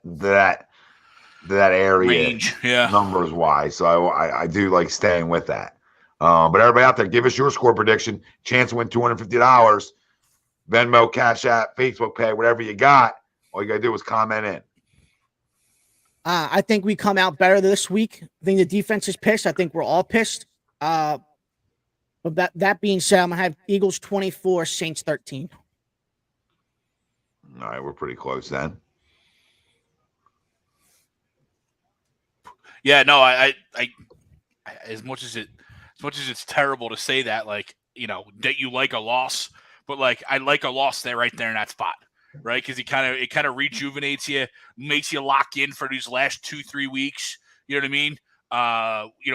area Range, yeah. numbers wise. So I do like staying with that. But everybody out there, give us your score prediction. Chance to win $250. Venmo, Cash App, Facebook Pay, whatever you got. All you gotta do is comment in. I think we come out better this week. I think the defense is pissed. I think we're all pissed. But that being said, I'm gonna have Eagles 24, Saints 13. All right, we're pretty close then. Yeah, no, I as much as it's terrible to say that, like, that you like a loss, but like I like a loss right there in that spot, right? Because it kind of rejuvenates you, makes you lock in for these last 2-3 weeks. You know what I mean?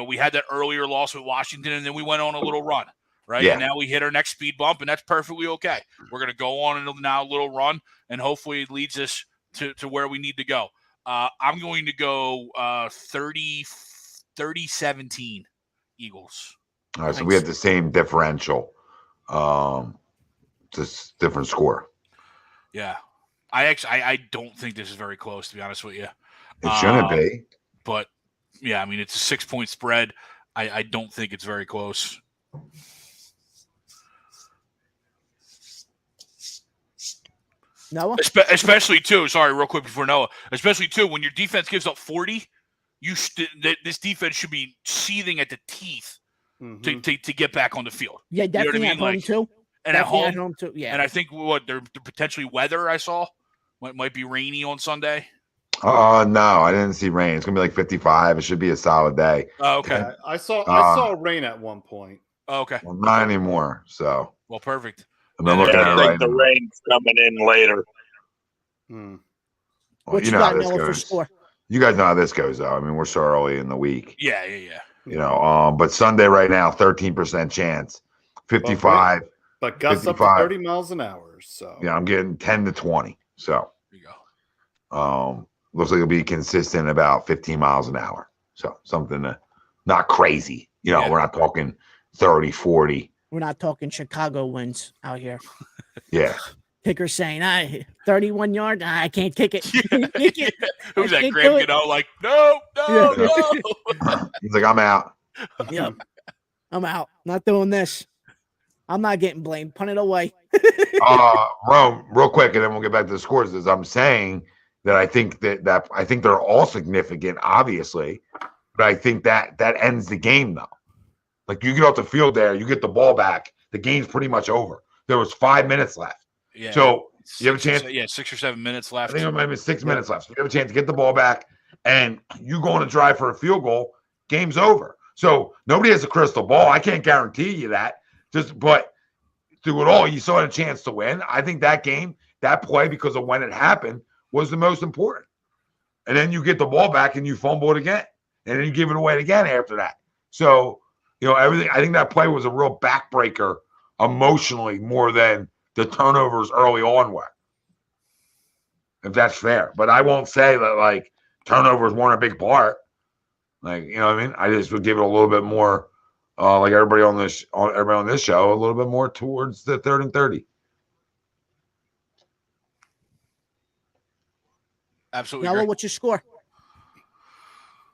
We had that earlier loss with Washington, and then we went on a little run, right? Yeah. And now we hit our next speed bump, and that's perfectly okay. We're gonna go on now a little run, and hopefully it leads us to where we need to go. I'm going to go 30-17 Eagles. All right, so we have the same differential. So It's a different score. Yeah. I don't think this is very close, to be honest with you. It shouldn't be. But, yeah, I mean, it's a 6-point spread. I don't think it's very close. Noah? Especially, too, sorry, real quick before Noah, especially, too, when your defense gives up 40, this defense should be seething at the teeth to get back on the field. Yeah, definitely you know what I mean? at home, too. And definitely at home too, yeah. And I think they're potentially weather I saw might be rainy on Sunday. No, I didn't see rain. It's gonna be like 55. It should be a solid day. Oh, okay. Yeah, I saw rain at one point. Oh, okay. Well, not anymore. So Well, perfect. I'm looking at I it think right the now. rain's coming in later. Well, What you you know how got, this Noah, for goes. score? You guys know how this goes, though. I mean, we're so early in the week. Yeah. You know, but Sunday right now, 13% chance, 55. But gusts up to 55. 30 miles an hour. So Yeah, I'm getting 10 to 20. So There you go. looks like it'll be consistent about 15 miles an hour. So something not crazy. You know, Yeah. we're not talking 30, 40. We're not talking Chicago wins out here. Yeah. Kicker saying, 31 yards, I can't kick it. Who's I that? can't Graham do it. Gano like, no. He's like, I'm out. Yep. I'm out. Not doing this. I'm not getting blamed. Punt it away. Rome, real quick, and then we'll get back to the scores. As I'm saying that I think that I think they're all significant, obviously, but I think that ends the game though. Like you get off the field there, you get the ball back, the game's pretty much over. There was 5 minutes left. Yeah. So you have a chance. 6 or 7 minutes I left. think it might be 6 minutes left. So you have a chance to get the ball back, and you go on a drive for a field goal. Game's over. So nobody has a crystal ball. I can't guarantee you that. But through it all, you still had a chance to win. I think that game, that play, because of when it happened, was the most important. And then you get the ball back and you fumble it again, and then you give it away again after that. So everything. I think that play was a real backbreaker emotionally more than the turnovers early on were, if that's fair. But I won't say that like turnovers weren't a big part. Like, you know what I mean? I just would give it a little bit more, like everybody on this show, a little bit more towards the 3rd and 30. Absolutely. Noah, Agree. what's your score?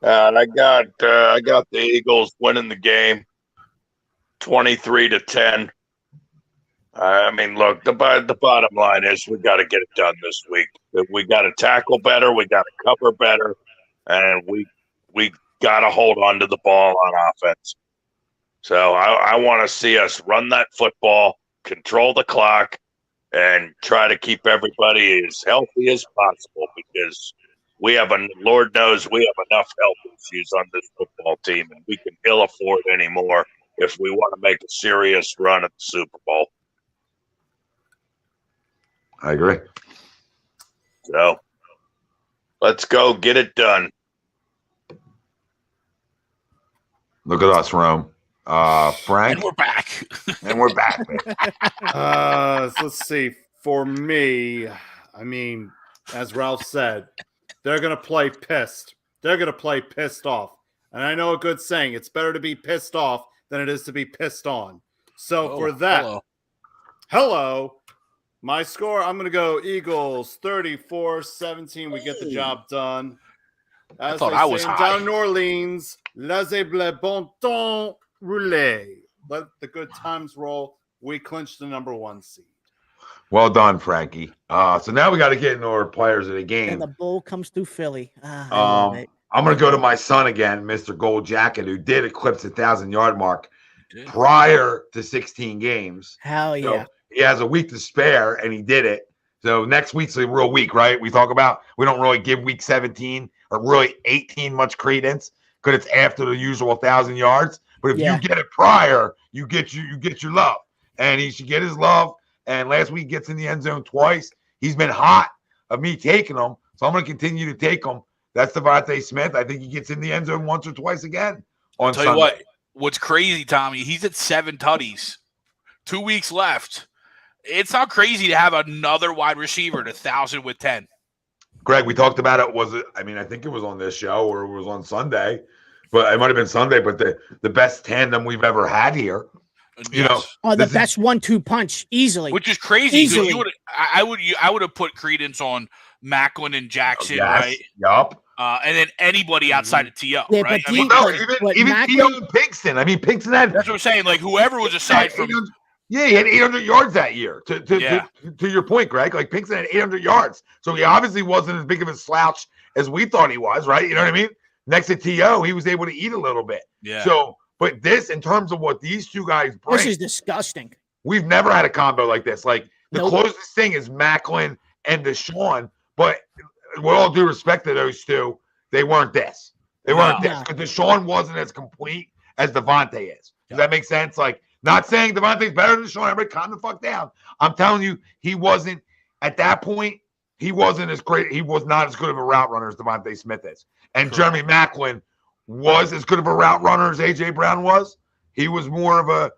I got the Eagles winning the game, 23-10. I mean, look, the bottom line is we got to get it done this week. We got to tackle better, we got to cover better, and we got to hold on to the ball on offense. So I want to see us run that football, control the clock, and try to keep everybody as healthy as possible, because Lord knows we have enough health issues on this football team, and we can ill afford any more if we want to make a serious run at the Super Bowl. I agree. So let's go get it done. Look at us, Rome. Frank. And we're back. And we're back. Let's see. For me, I mean, as Ralph said, they're going to play pissed. They're going to play pissed off. And I know a good saying, it's better to be pissed off than it is to be pissed on. So for that, hello, my score, I'm going to go Eagles 34-17. We get the job done. As I thought they I was say in high. down in New Orleans, laissez le bon temps rouler. Let the good times roll. We clinched the number 1 seed. Well done, Frankie. So now we got to get into our players of the game. And the bull comes through Philly. I love it. I'm going to go to my son again, Mr. Gold Jacket, who did eclipse the 1,000-yard mark prior to 16 games. Hell yeah. So he has a week to spare, and he did it. So next week's a real week, right? We don't really give week 17 or really 18 much credence because it's after the usual 1,000 yards. But if you get it prior, you get your love, and he should get his love. And last week gets in the end zone twice. He's been hot of me taking him, so I'm going to continue to take him. That's Devontae Smith. I think he gets in the end zone once or twice again on Sunday. Tell you what's crazy, Tommy, he's at 7 tutties. 2 weeks left. It's not crazy to have another wide receiver at 1,000 with 10. Greg, we talked about it. I think it was on this show or it was on Sunday, but it might have been Sunday, but the best tandem we've ever had here. You know, the best 1-2 punch easily, which is crazy. Easily. I would have put credence on Macklin and Jackson, right? Yup. And then anybody outside of T.O., Yeah, right? but even T.O. and Pinkston. I mean, Pinkston had. That's what I'm saying. Like whoever was aside from. Yeah, he had 800 yards that year. To your point, Greg, like Pinkston had 800 yards, so he obviously wasn't as big of a slouch as we thought he was, right? You know what I mean? Next to T.O., he was able to eat a little bit. Yeah. So, but this, in terms of what these two guys bring, this is disgusting. We've never had a combo like this. Like the Nope. closest thing is Macklin and Deshaun, but with all due respect to those two, they weren't this. They weren't this. Because Deshaun wasn't as complete as Devontae is. Does that make sense? Like, not saying Devontae's better than Deshaun. Everybody calm the fuck down. I'm telling you, he wasn't, at that point, he wasn't as great. He was not as good of a route runner as Devontae Smith is. And Jeremy Macklin was as good of a route runner as A.J. Brown was. He was more of a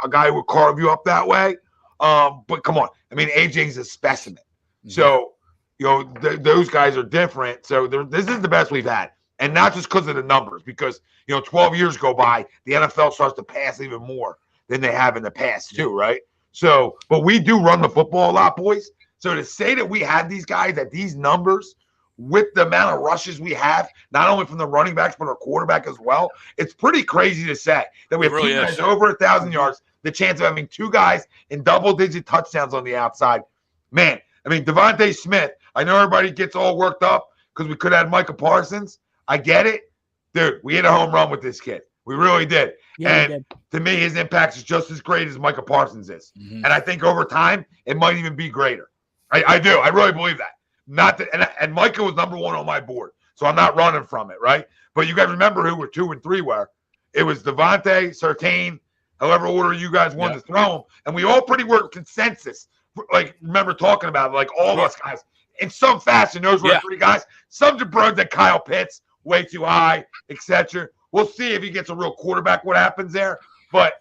guy who would carve you up that way. But come on. I mean, A.J.'s a specimen. Mm-hmm. So, you know, those guys are different. So this is the best we've had. And not just because of the numbers, because, 12 years go by, the NFL starts to pass even more than they have in the past too, right? So, but we do run the football a lot, boys. So to say that we have these guys at these numbers with the amount of rushes we have, not only from the running backs, but our quarterback as well, it's pretty crazy to say that we have two guys over 1,000 yards, the chance of having two guys in double-digit touchdowns on the outside. Man, I mean, Devontae Smith, I know everybody gets all worked up because we could have had Micah Parsons. I get it. Dude, we hit a home run with this kid. We really did. Yeah, and to me, his impact is just as great as Micah Parsons is. Mm-hmm. And I think over time, it might even be greater. I do. I really believe that. Not that, and Micah was number one on my board, so I'm not running from it, right? But you guys remember who were 2 and 3 were. It was Devontae, Surtain, however order you guys wanted to throw them. And we all pretty were consensus. Like, remember talking about it, like all of us guys. In some fashion, those were 3 guys. Some jabrones that Kyle Pitts, way too high, etc. We'll see if he gets a real quarterback, what happens there. But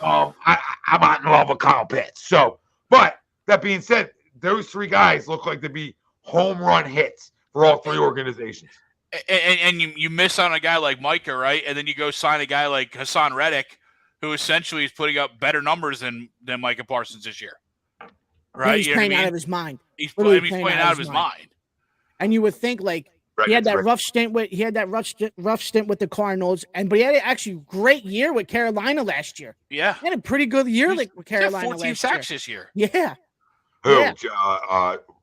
I'm not in love with Kyle Pitts. So, but that being said, those 3 guys look like to be home run hits for all 3 organizations. And you miss on a guy like Micah, right? And then you go sign a guy like Hassan Reddick, who essentially is putting up better numbers than Micah Parsons this year. Right? He's playing out of his mind. He's playing out of his mind. And you would think, like, he had that rough stint with the Cardinals, but he had an actually great year with Carolina last year. Yeah, he had a pretty good year with Carolina. 14 sacks this year. Yeah. Who? Yeah.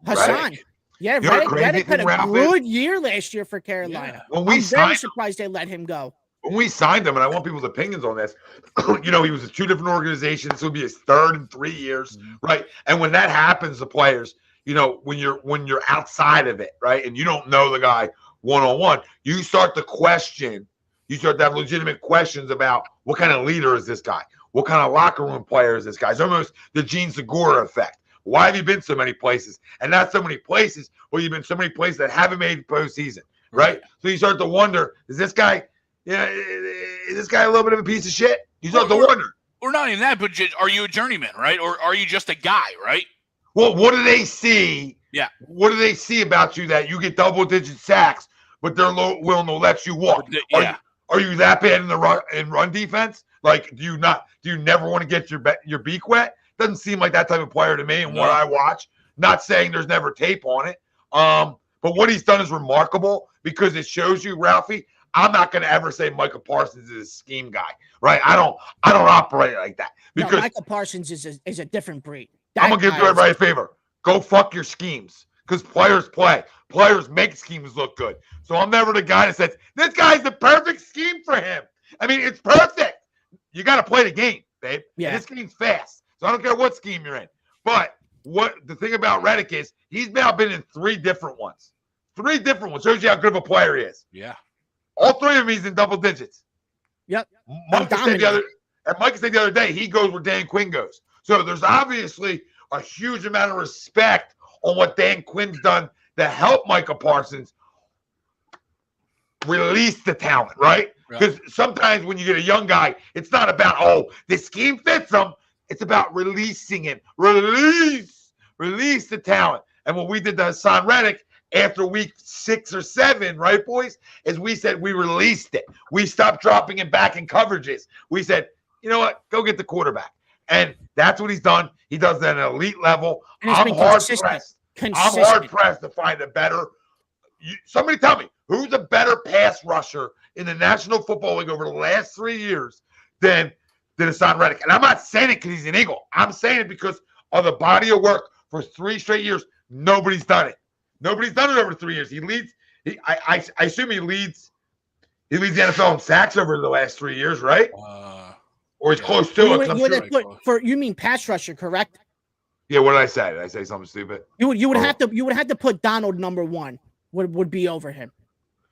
Hassan. Yeah, Reddick had a good year last year for Carolina. Yeah. I'm very surprised they let him go. When we signed him, and I want people's opinions on this, he was at 2 different organizations. This would be his 3rd in 3 years, right? And when that happens to players, when you're outside of it, right, and you don't know the guy one-on-one, you start to question. You start to have legitimate questions about what kind of leader is this guy? What kind of locker room player is this guy? It's almost the Gene Segura effect. Why have you been so many places? And not so many places, well, you've been so many places that haven't made postseason, right? So you start to wonder, is this guy a little bit of a piece of shit? You start to wonder. Or not even that, but are you a journeyman, right? Or are you just a guy, right? Well, what do they see? Yeah. What do they see about you that you get double-digit sacks, but they're willing to let you walk? Are you that bad in the run defense? Like, do you never want to get your beak wet? Doesn't seem like that type of player to me and what I watch. Not saying there's never tape on it. But what he's done is remarkable because it shows you, Ralphie, I'm not going to ever say Micah Parsons is a scheme guy, right? I don't operate like that. Because Micah Parsons is a different breed. I'm going to give everybody a favor. Go fuck your schemes because players play. Players make schemes look good. So I'm never the guy that says, this guy's the perfect scheme for him. I mean, it's perfect. You got to play the game, babe. Yeah. And this game's fast. So I don't care what scheme you're in. But what the thing about Reddick is he's now been in 3 different ones. 3 different ones. Shows you how good of a player he is. Yeah. All 3 of them he's in double digits. Yep. Micah said the other day he goes where Dan Quinn goes. So there's obviously a huge amount of respect on what Dan Quinn's done to help Micah Parsons release the talent, right? Because sometimes when you get a young guy, it's not about, this scheme fits him. It's about releasing it. Release the talent. And what we did to Hassan Reddick after week 6 or 7, right, boys, is we said we released it. We stopped dropping it back in coverages. We said, you know what? Go get the quarterback. And that's what he's done. He does that at an elite level. And it's I'm been hard consistent. pressed. I'm Consistent. hard pressed to find a better. Somebody tell me who's a better pass rusher in the National Football League over the last 3 years than Hassan Reddick. And I'm not saying it because he's an Eagle. I'm saying it because of the body of work for 3 straight years. Nobody's done it. Nobody's done it over 3 years. He leads. I assume he leads. He leads the NFL in sacks over the last 3 years, right? Or he's close to it. You mean pass rusher, correct? Yeah. What did I say? Did I say something stupid? You would have to put Donald number 1. Would be over him.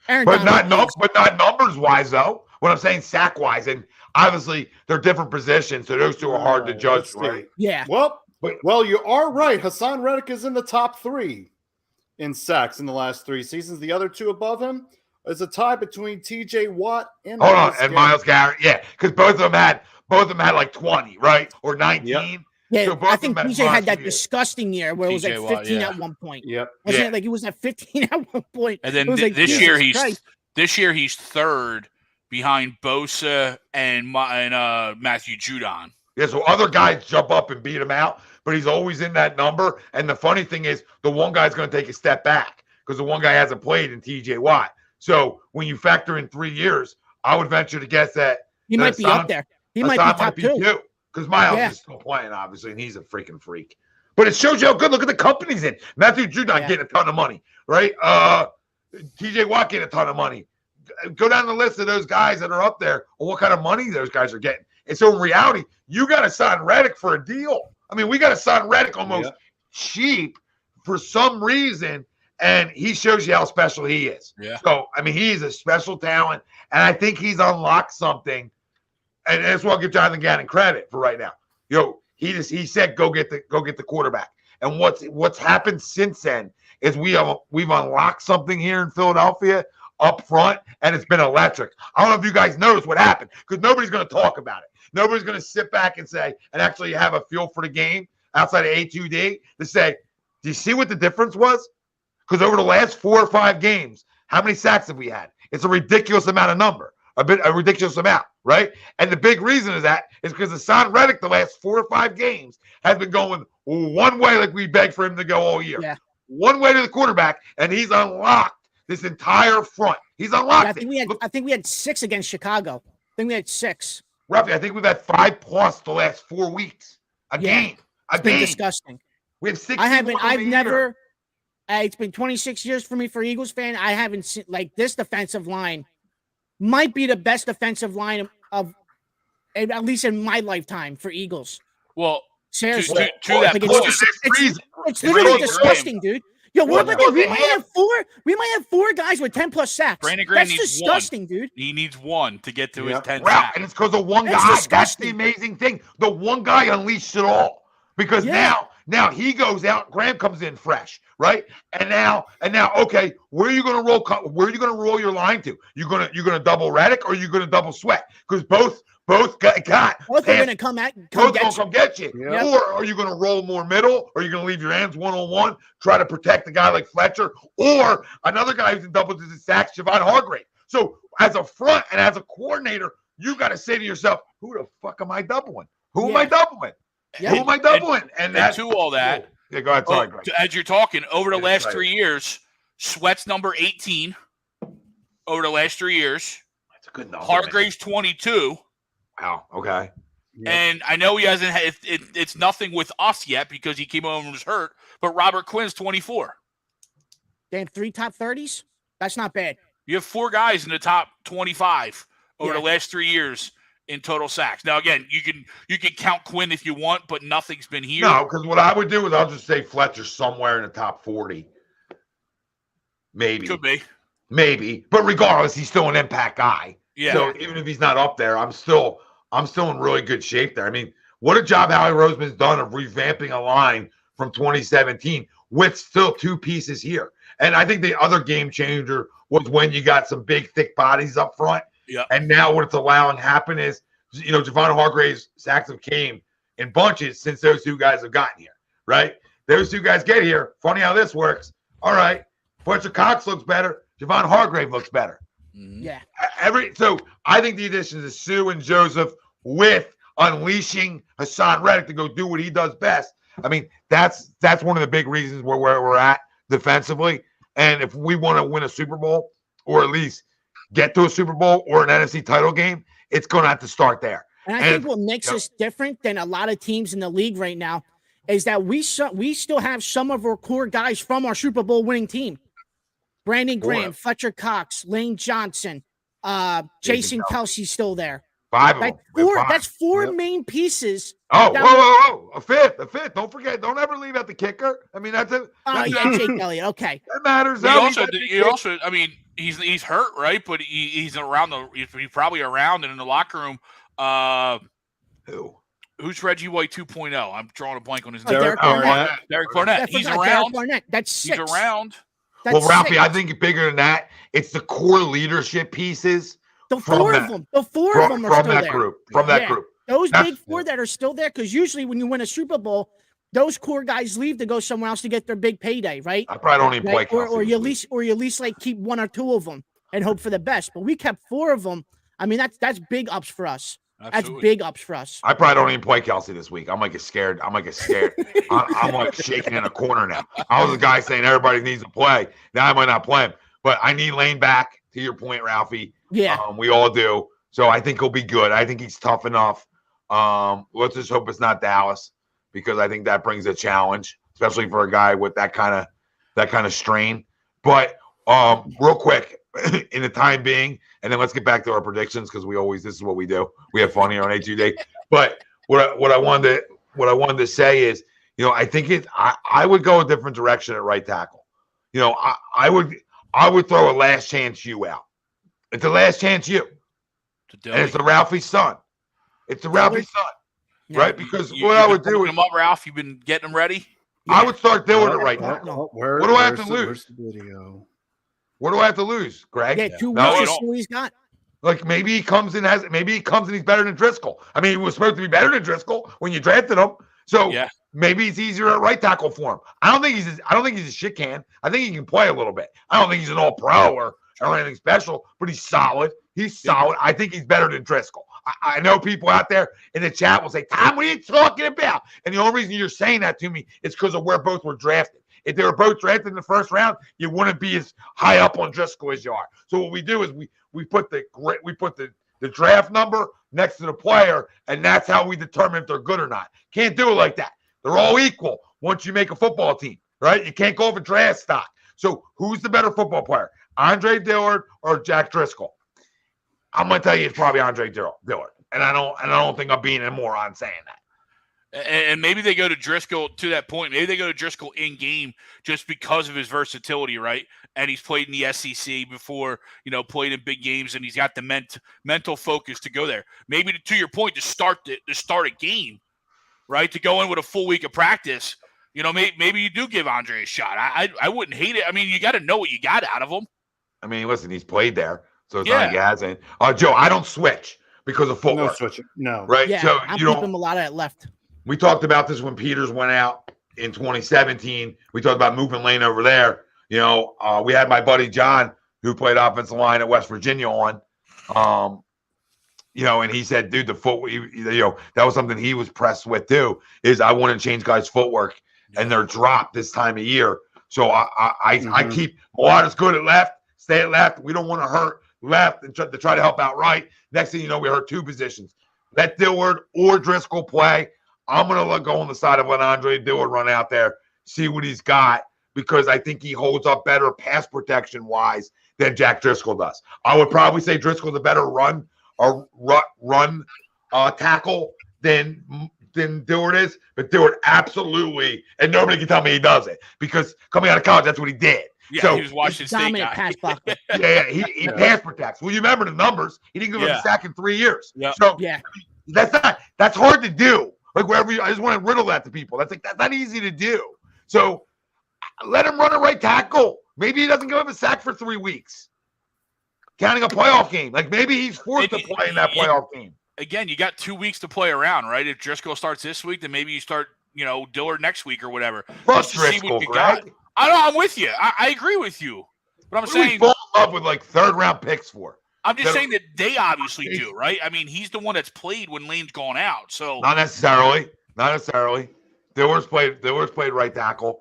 But not numbers wise though. What I'm saying sack wise, and obviously they're different positions, so those two are hard to judge, right? Yeah. Well, you are right. Hassan Reddick is in the top 3 in sacks in the last 3 seasons. The other 2 above him is a tie between T.J. Watt and Myles Garrett. Yeah, because both of them had like 20, right, or 19. Yep. Yeah, so I think TJ had that disgusting year where it was like 15 at one point. Yep. Wasn't it like he was at 15 at one point? And then like, this year he's third behind Bosa and Matthew Judon. Yeah, so other guys jump up and beat him out, but he's always in that number. And the funny thing is, the one guy's going to take a step back because the one guy hasn't played in T.J. Watt. So when you factor in 3 years, I would venture to guess that he might be up there. He might be top 2. Because Myles is still playing, obviously, and he's a freaking freak. But it shows you how good. Look at the companies in. Matthew Judon getting a ton of money, right? T.J. Watt getting a ton of money. Go down the list of those guys that are up there, or what kind of money those guys are getting. And so in reality, you got to sign Reddick for a deal. I mean, we got to sign Reddick almost cheap for some reason, and he shows you how special he is. Yeah. So, I mean, he's a special talent, and I think he's unlocked something. And that's why I'll give Jonathan Gannon credit for right now. He said go get the quarterback. And what's happened since then is we've unlocked something here in Philadelphia up front, and it's been electric. I don't know if you guys noticed what happened because nobody's going to talk about it. Nobody's going to sit back and say and actually have a feel for the game outside of A2D to say, do you see what the difference was? Because over the last 4 or 5 games, how many sacks have we had? It's a ridiculous amount of number. A ridiculous amount, right? And the big reason is because Hassan Reddick the last 4 or 5 games has been going one way like we begged for him to go all year. Yeah. One way to the quarterback, and he's unlocked this entire front. He's unlocked I think we had 6 against Chicago. I think we had 6. Roughly, I think we've had 5+ the last 4 weeks. A game. It's been disgusting. We have 6. It's been 26 years for me for Eagles fan. I haven't seen like this defensive line. Might be the best defensive line of at least in my lifetime for Eagles. Well, seriously, to that point, it's literally disgusting, dude. Yo, what about that? We might have 4 guys with 10+ sacks. Brandon Graham That's disgusting, dude. He needs 1 to get to his 10 sacks. And it's because of one guy. Disgusting. That's the amazing thing. The one guy unleashed it all. Because now he goes out. Graham comes in fresh, right? And now, okay, where are you going to roll? Where are you going to roll your line to? You're gonna double Reddick or you're going to double Sweat? Because both got both are going to come get you. Yep. Or are you going to roll more middle? Or are you going to leave your hands 1-on-1, try to protect a guy like Fletcher, or another guy who's in double-digit sacks, Javon Hargrave? So as a front and as a coordinator, you got to say to yourself, who the fuck am I doubling? Who am I doubling? Yeah. Who am I doubling? And to all that, go ahead. Sorry, Greg. As you're talking, over the last 3 years, Sweat's number 18 over the last 3 years. That's a good number. Hargrave's 22. Wow. Okay. Yeah. And I know he hasn't had it's nothing with us yet because he came over and was hurt, but Robert Quinn's 24. They have 3 top 30s? That's not bad. You have 4 guys in the top 25 over the last 3 years in total sacks. Now, again, you can count Quinn if you want, but nothing's been here. No, because what I would do is I'll just say Fletcher's somewhere in the top 40. Maybe. Could be. Maybe. But regardless, he's still an impact guy. Yeah. So even if he's not up there, I'm still in really good shape there. I mean, what a job Howie Roseman's done of revamping a line from 2017 with still 2 pieces here. And I think the other game changer was when you got some big, thick bodies up front. Yeah. And now what it's allowing happen is, Javon Hargrave's sacks have came in bunches since those 2 guys have gotten here, right? Those 2 guys get here. Funny how this works. All right. Fletcher Cox looks better. Javon Hargrave looks better. Yeah. So I think the additions of Sue and Joseph with unleashing Hassan Reddick to go do what he does best. I mean, that's one of the big reasons where we're at defensively. And if we want to win a Super Bowl or at least get to a Super Bowl or an NFC title game, it's going to have to start there. And I think what makes us different than a lot of teams in the league right now is that we still have some of our core guys from our Super Bowl winning team. Brandon Graham, Fletcher Cox, Lane Johnson, Jason Kelsey's still there. That's four main pieces. Oh, a fifth. Don't forget. Don't ever leave out the kicker. I mean, that's it. Jake Elliott. Okay, that matters. He also, I mean, he's hurt, right? But he's around he's probably around and in the locker room. Who's Reggie White 2.0? I'm drawing a blank on his name. Derek Barnett. Derek Barnett. He's around. That's six. He's around. Well, Ralphie, I think bigger than that. It's the core leadership pieces. The four of them are still there. From that group. Those big four that are still there, because usually when you win a Super Bowl, those core guys leave to go somewhere else to get their big payday, right? I probably don't even play. Or you at least like keep one or two of them and hope for the best. But we kept four of them. I mean, that's big ups for us. Absolutely. That's big ups for us. I probably don't even play Kelsey this week. I might get scared. I'm like shaking in a corner now. I was the guy saying everybody needs to play. Now I might not play him, but I need Lane back. To your point, Ralphie. Yeah, we all do. So I think he'll be good. I think he's tough enough. Let's just hope it's not Dallas, because I think that brings a challenge, especially for a guy with that kind of strain. But real quick, in the time being, and then let's get back to our predictions, because this is what we do. We have fun here on A2D. But what I wanted to say is, I think I would go a different direction at right tackle. I would throw a last chance you out. It's a last chance you. And it's the Ralphie son. It's the Ralphie son. Right? Because what I would do is. Him up, Ralph. You've been getting him ready? I would start doing it right now. What do I have to lose? Where's the video? What do I have to lose, Greg? Yeah, 2 weeks is all he's got. Like maybe he comes and he's better than Driscoll. I mean, he was supposed to be better than Driscoll when you drafted him. So maybe it's easier at right tackle for him. I don't think he's a shit can. I think he can play a little bit. I don't think he's an all pro or anything special, but he's solid. He's solid. I think he's better than Driscoll. I know people out there in the chat will say, Tom, what are you talking about? And the only reason you're saying that to me is because of where both were drafted. If they were both drafted in the first round, you wouldn't be as high up on Driscoll as you are. So what we do is we put the draft number next to the player, and that's how we determine if they're good or not. Can't do it like that. They're all equal once you make a football team, right? You can't go over draft stock. So who's the better football player, Andre Dillard or Jack Driscoll? I'm gonna tell you, it's probably Andre Dillard, and I don't think I'm being a moron saying that. And maybe they go to Driscoll to that point. Maybe they go to Driscoll in game just because of his versatility, right? And he's played in the SEC before, played in big games, and he's got the mental focus to go there. Maybe to your point, to start a game, right? To go in with a full week of practice, maybe you do give Andre a shot. I wouldn't hate it. I mean, you got to know what you got out of him. I mean, listen, he's played there, so it's not like he hasn't. Joe, I don't switch because of footwork. No switching. No. Right? Yeah, so I'm keeping a lot of it left. We talked about this when Peters went out in 2017. We talked about moving Lane over there. We had my buddy John, who played offensive line at West Virginia on, and he said, dude, the footwork, that was something he was pressed with too, is I want to change guys' footwork and their drop this time of year. So I keep Malata's good at left, stay at left. We don't want to hurt left and try to help out right. Next thing you know, we hurt two positions. Let Dillard or Driscoll play. I'm going to go on the side of let Andre Dillard run out there, see what he's got, because I think he holds up better pass protection-wise than Jack Driscoll does. I would probably say Driscoll's a better run tackle than Dillard is, but Dillard absolutely, and nobody can tell me he doesn't, because coming out of college, that's what he did. Yeah, so, he was Washington State guy. Pass blocker. He pass protects. Well, you remember the numbers. He didn't give him a sack in 3 years. Yeah. So that's hard to do. Like I just want to riddle that to people. That's not easy to do. So let him run a right tackle. Maybe he doesn't give him a sack for 3 weeks. Counting a playoff game. Like maybe he's forced to play in that playoff game. Again, you got 2 weeks to play around, right? If Driscoll starts this week, then maybe you start, Dillard next week or whatever. Fuck Driscoll, Greg. I know, I'm with you. I agree with you. But I'm saying, we fall in love with like third round picks for. I'm just saying that they obviously do, right? I mean, he's the one that's played when Lane's gone out. So not necessarily. Dillard's played right tackle.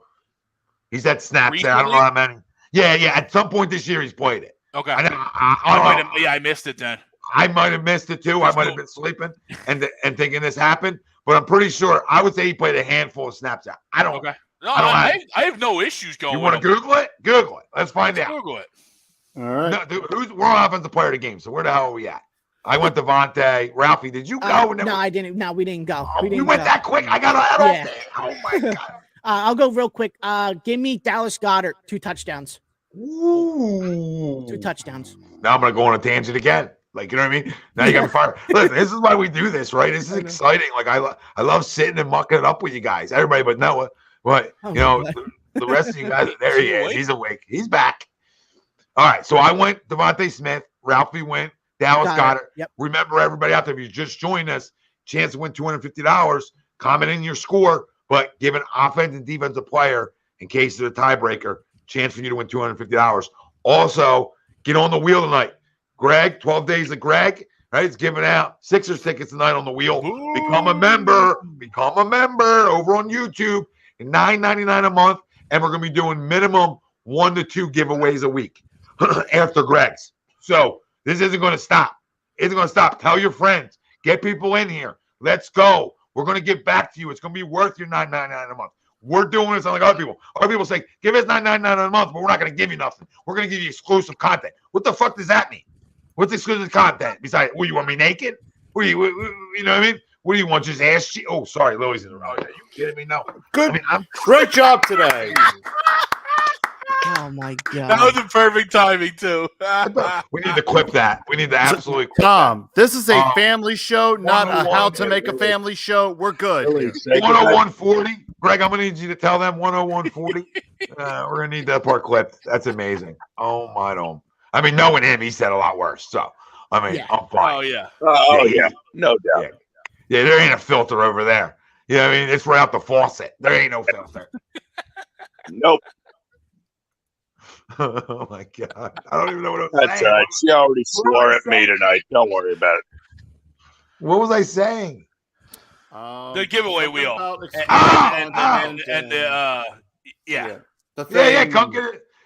He's had snaps there. I don't know how many. Yeah. At some point this year, he's played it. Okay. I missed it then. I might have missed it too. I might have been sleeping and thinking this happened, but I'm pretty sure. I would say he played a handful of snaps out. I don't. Okay. No, I have no issues going. You want to Google it? Google it. Let's find out. Google it. All right. No, dude, we're on offensive player of the game. So where the hell are we at? I went Devontae. Ralphie, did you go? No, I didn't. No, we didn't go. We went that quick. I got out all day. Oh my god. I'll go real quick. Give me Dallas Goedert 2 touchdowns. Ooh. 2 touchdowns. Now I'm gonna go on a tangent again. Like, you know what I mean? Now you got me fired. Listen, this is why we do this, right? This is exciting. Like I love sitting and mucking it up with you guys. Everybody but Noah. What? The rest of you guys, there he is. He's awake. He's back. All right. So I went Devontae Smith. Ralphie went Dallas Goedert. Yep. Remember, everybody out there, if you just joined us, chance to win $250. Comment in your score, but give an offensive and defensive player in case of a tiebreaker. Chance for you to win $250. Also, get on the wheel tonight. Greg, 12 Days of Greg, right? It's giving out Sixers tickets tonight on the wheel. Ooh. Become a member over on YouTube. $9.99 a month, and we're going to be doing minimum 1 to 2 giveaways a week after Greg's. So this isn't going to stop. Tell your friends. Get people in here. Let's go. We're going to get back to you. It's going to be worth your $9.99 a month. We're doing this unlike other people. Other people say, give us $9.99 a month, but we're not going to give you nothing. We're going to give you exclusive content. What the fuck does that mean? What's exclusive content? Besides, you want me naked? You know what I mean? What do you want? Just ass cheek? Oh, sorry, Lily's in the room. Are you kidding me? No. Good. Great job today. Oh my god. That was a perfect timing too. We need to clip that. We need to absolutely clip Tom, this is a family show, not a how to make a family show. We're good. 101.40. Greg, I'm gonna need you to tell them 101.40. We're gonna need that part clipped. That's amazing. Oh my god. I mean, knowing him, he said a lot worse. So I mean, I'm fine. Oh yeah. No doubt. Yeah, there ain't a filter over there. You know what I mean? It's right out the faucet. There ain't no filter. Nope. Oh my god. I don't even know what I was That's saying. all right. She already swore at me tonight. Don't worry about it. What was I saying? The giveaway wheel. Yeah.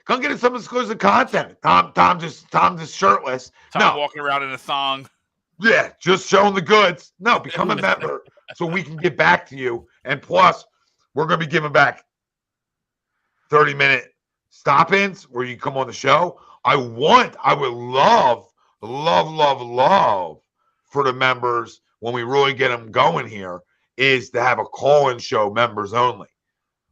Come get some exclusive content. Tom just shirtless. Tom walking around in a thong. Yeah, just showing the goods. No, become a member so we can get back to you. And plus, we're going to be giving back 30-minute stop-ins where you come on the show. I would love for the members, when we really get them going here, is to have a call-in show, members only,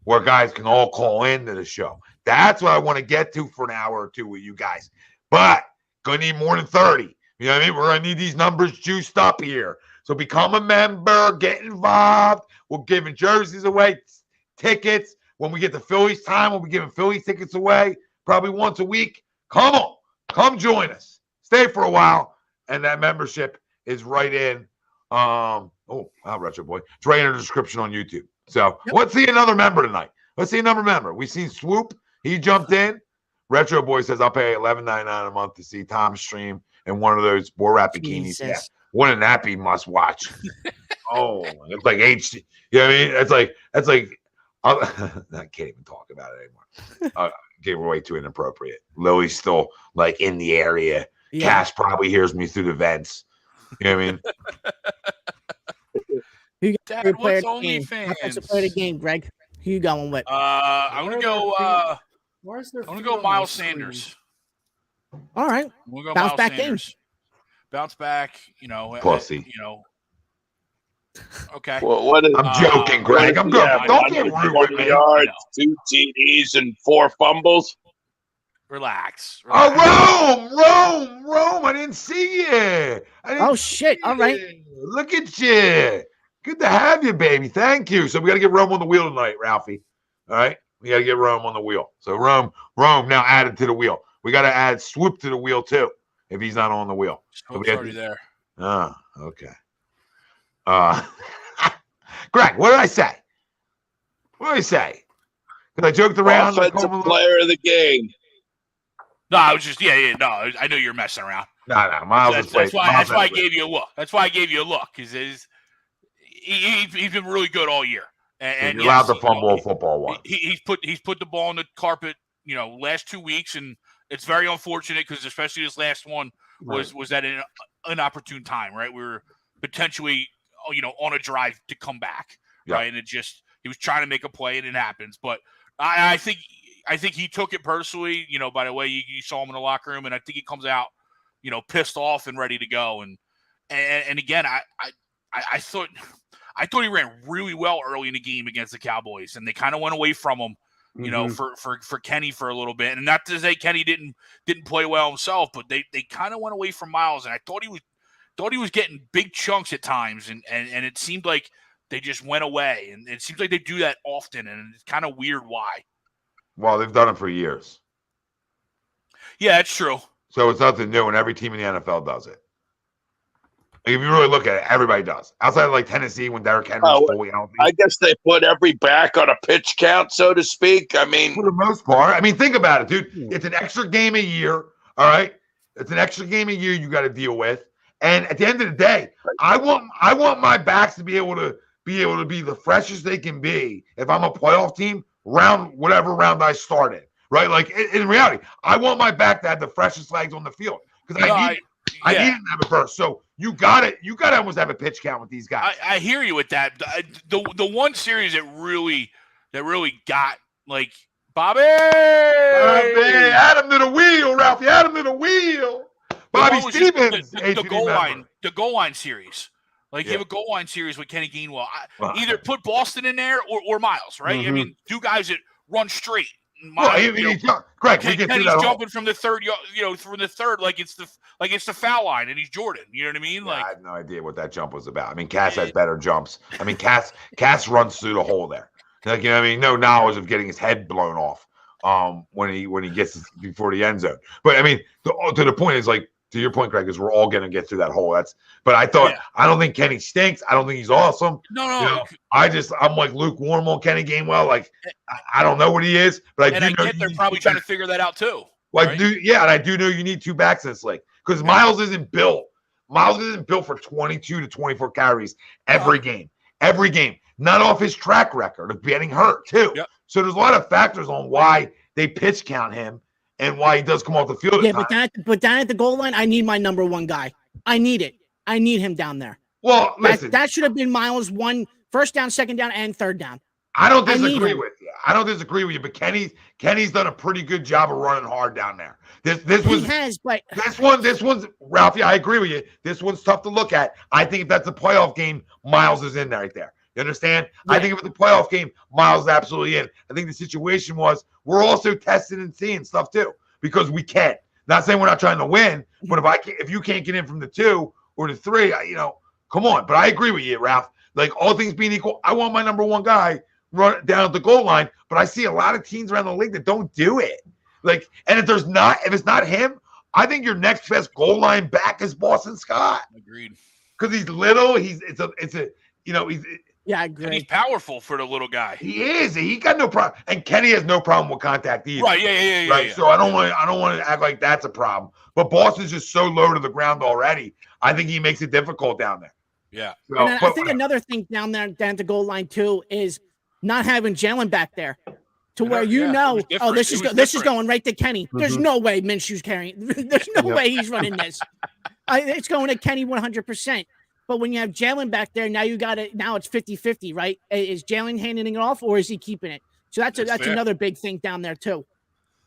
where guys can all call into the show. That's what I want to get to for an hour or two with you guys. But going to need more than 30. You know what I mean? We're going to need these numbers juiced up here. So become a member, get involved. We're giving jerseys away, tickets. When we get to Phillies time, we'll be giving Phillies tickets away probably once a week. Come on. Come join us. Stay for a while. And that membership is right in. Retro Boy. It's right in the description on YouTube. So Let's see another member tonight. We've seen Swoop. He jumped in. Retro Boy says, I'll pay $11.99 a month to see Tom stream in one of those Borat bikinis. Yeah. Wouldn't that be must watch? It's like HD. You know what I mean? It's like I can't even talk about it anymore. Gave away too inappropriate. Lily's still like in the area. Yeah. Cash probably hears me through the vents. You know what I mean? Who Dad, got what's OnlyFans? Offensive player of the game, Greg. Who you going with? I'm gonna go. I'm gonna go Miles Sanders. All right. We'll go Bounce Miles back Sanders. game. Bounce back. Pussy. Okay. Well, what is, I'm joking, Greg. I'm good. Don't get rude with me. Yards, 2 TDs, and 4 fumbles. Relax. Oh, Rome. I didn't see you. Shit. All right. Look at you. Good to have you, baby. Thank you. So we got to get Rome on the wheel tonight, Ralphie. All right. We got to get Rome on the wheel. So Rome now added to the wheel. We got to add Swoop to the wheel too, if he's not on the wheel. Swoop's already there. Okay. Greg, what did I say? Because I joked around. Offensive player of the game. No, I was just no. I knew you were messing around. No, Miles has played. That's why I gave you a look. That's why I gave you a look, because he's been really good all year. And you're allowed to fumble a football once. He's put the ball on the carpet, last 2 weeks, and it's very unfortunate because especially this last one was at an inopportune time, right? We were potentially, on a drive to come back, right? And he was trying to make a play, and it happens. But I think he took it personally, by the way you saw him in the locker room, and I think he comes out, pissed off and ready to go. And again, I thought he ran really well early in the game against the Cowboys, and they kind of went away from him, for Kenny for a little bit. And not to say Kenny didn't play well himself, but they kind of went away from Miles, and I thought he was getting big chunks at times, and it seemed like they just went away, and it seems like they do that often, and it's kind of weird why. Well, they've done it for years. Yeah, it's true. So it's nothing new, and every team in the NFL does it. Like, if you really look at it, everybody does. Outside of Tennessee, when Derrick Henry's fully healthy. I guess they put every back on a pitch count, so to speak. I mean, for the most part. Think about it, dude. It's an extra game a year. All right, it's an extra game a year you got to deal with. And at the end of the day, I want my backs to be able to be the freshest they can be. If I'm a playoff team, whatever round I started, right? In reality, I want my back to have the freshest legs on the field because I need him to have a burst. So you got to almost have a pitch count with these guys. I hear you with that. The one series that really got Bobby, add him to the wheel, Ralphie. Add him to the wheel. Bobby Stevens, the goal line series. You have a goal line series with Kenny Gainwell. Either put Boston in there or Miles, right? Mm-hmm. Two guys that run straight. Correct. Kenny's jumping from the third, from the third, it's the foul line, and he's Jordan. You know what I mean? I have no idea what that jump was about. Cass has better jumps. Cass runs through the hole there. No knowledge of getting his head blown off when he gets before the end zone. But to the point is to your point, Greg, is we're all gonna get through that hole. But I don't think Kenny stinks. I don't think he's awesome. No. I'm lukewarm on Kenny Gainwell. I don't know what he is, but I do know they're probably trying to figure that out too. And I do know you need two backs in this league because Miles isn't built. Miles isn't built for 22 to 24 carries every game. Every game. Not off his track record of getting hurt too. Yep. So there's a lot of factors on why they pitch count him and why he does come off the field. Yeah, but down at the goal line, I need my number one guy. I need it. I need him down there. Well, listen. That should have been Miles' first down, second down, and third down. I don't disagree with you. But Kenny's done a pretty good job of running hard down there. This one's Ralphie, I agree with you. This one's tough to look at. I think if that's a playoff game, Miles is in there right there. You understand? Yeah. I think if it's a playoff game, Miles is absolutely in. I think the situation was we're also testing and seeing stuff too because we can. Not saying we're not trying to win, but if you can't get in from the 2 or the 3, come on. But I agree with you, Ralph. All things being equal, I want my number one guy run down at the goal line. But I see a lot of teams around the league that don't do it. And if it's not him, I think your next best goal line back is Boston Scott. Agreed. Because he's little. Yeah, I agree. And he's powerful for the little guy. He is. He got no problem, and Kenny has no problem with contact either. Right? Yeah. Right. So I don't want to act like that's a problem. But Boston's just so low to the ground already. I think he makes it difficult down there. Yeah. So, and I think another thing down at the goal line too is not having Jalen back there, to where this is going right to Kenny. Mm-hmm. There's no way Minshew's carrying. There's no way he's running this. It's going to Kenny 100%. But when you have Jalen back there, now you got it. Now it's 50-50, right? Is Jalen handing it off or is he keeping it? So that's another big thing down there too.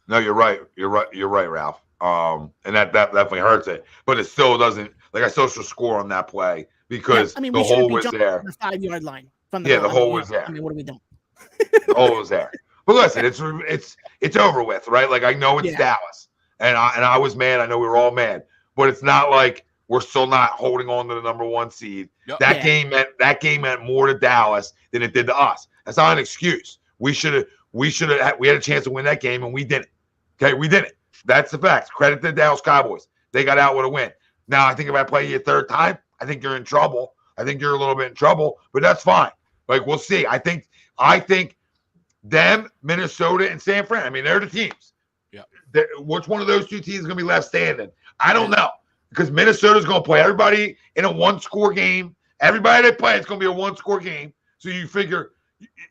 No, you're right. You're right, Ralph. And that definitely hurts it. But it still doesn't. I still should score on that play because the hole was there. The 5-yard line from the hole was there. What are we doing? The hole was there. But listen, it's over with, right? I know it's Dallas, and I was mad. I know we were all mad, but it's not like we're still not holding on to the number 1 seed. Yep. That game meant more to Dallas than it did to us. That's not an excuse. We had a chance to win that game and we didn't. Okay, we didn't. That's the facts. Credit to the Dallas Cowboys. They got out with a win. Now I think if I play you a third time, I think you're in trouble. I think you're a little bit in trouble, but that's fine. We'll see. I think them, Minnesota, and San Fran. They're the teams. Yeah. Which one of those 2 teams is going to be left standing? I don't know. because Minnesota's going to play everybody in a one-score game. Everybody they play, it's going to be a one-score game. So you figure,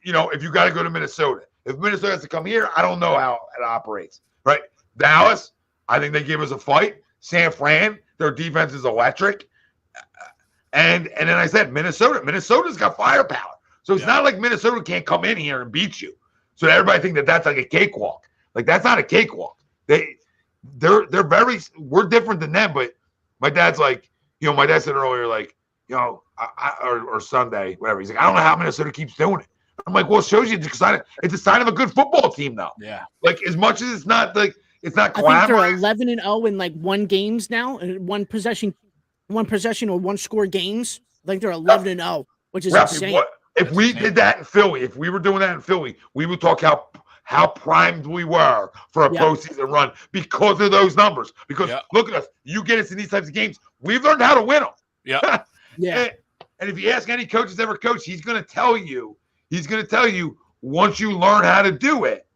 if you got to go to Minnesota. If Minnesota has to come here, I don't know how it operates, right? Dallas, I think they give us a fight. San Fran, their defense is electric. And then I said Minnesota's got firepower. So it's not like Minnesota can't come in here and beat you. So everybody think that that's like a cakewalk. Like, that's not a cakewalk. We're different than them, but my dad's like, my dad said earlier, like, or Sunday, whatever. He's like, I don't know how Minnesota keeps doing it. I'm like, well, it shows you it's a sign of a good football team, though. Yeah. Like, as much as it's not like it's not glamorous. I think they're 11-0 in like one games now, one possession or one score games. Like they're 11-0, which is insane. If we did that in Philly, if we were doing that in Philly, we would talk how primed we were for a postseason run because of those numbers. Because look at us, you get us in these types of games, we've learned how to win them. Yeah. Yeah. And if you ask any coach that's ever coached, he's going to tell you once you learn how to do it,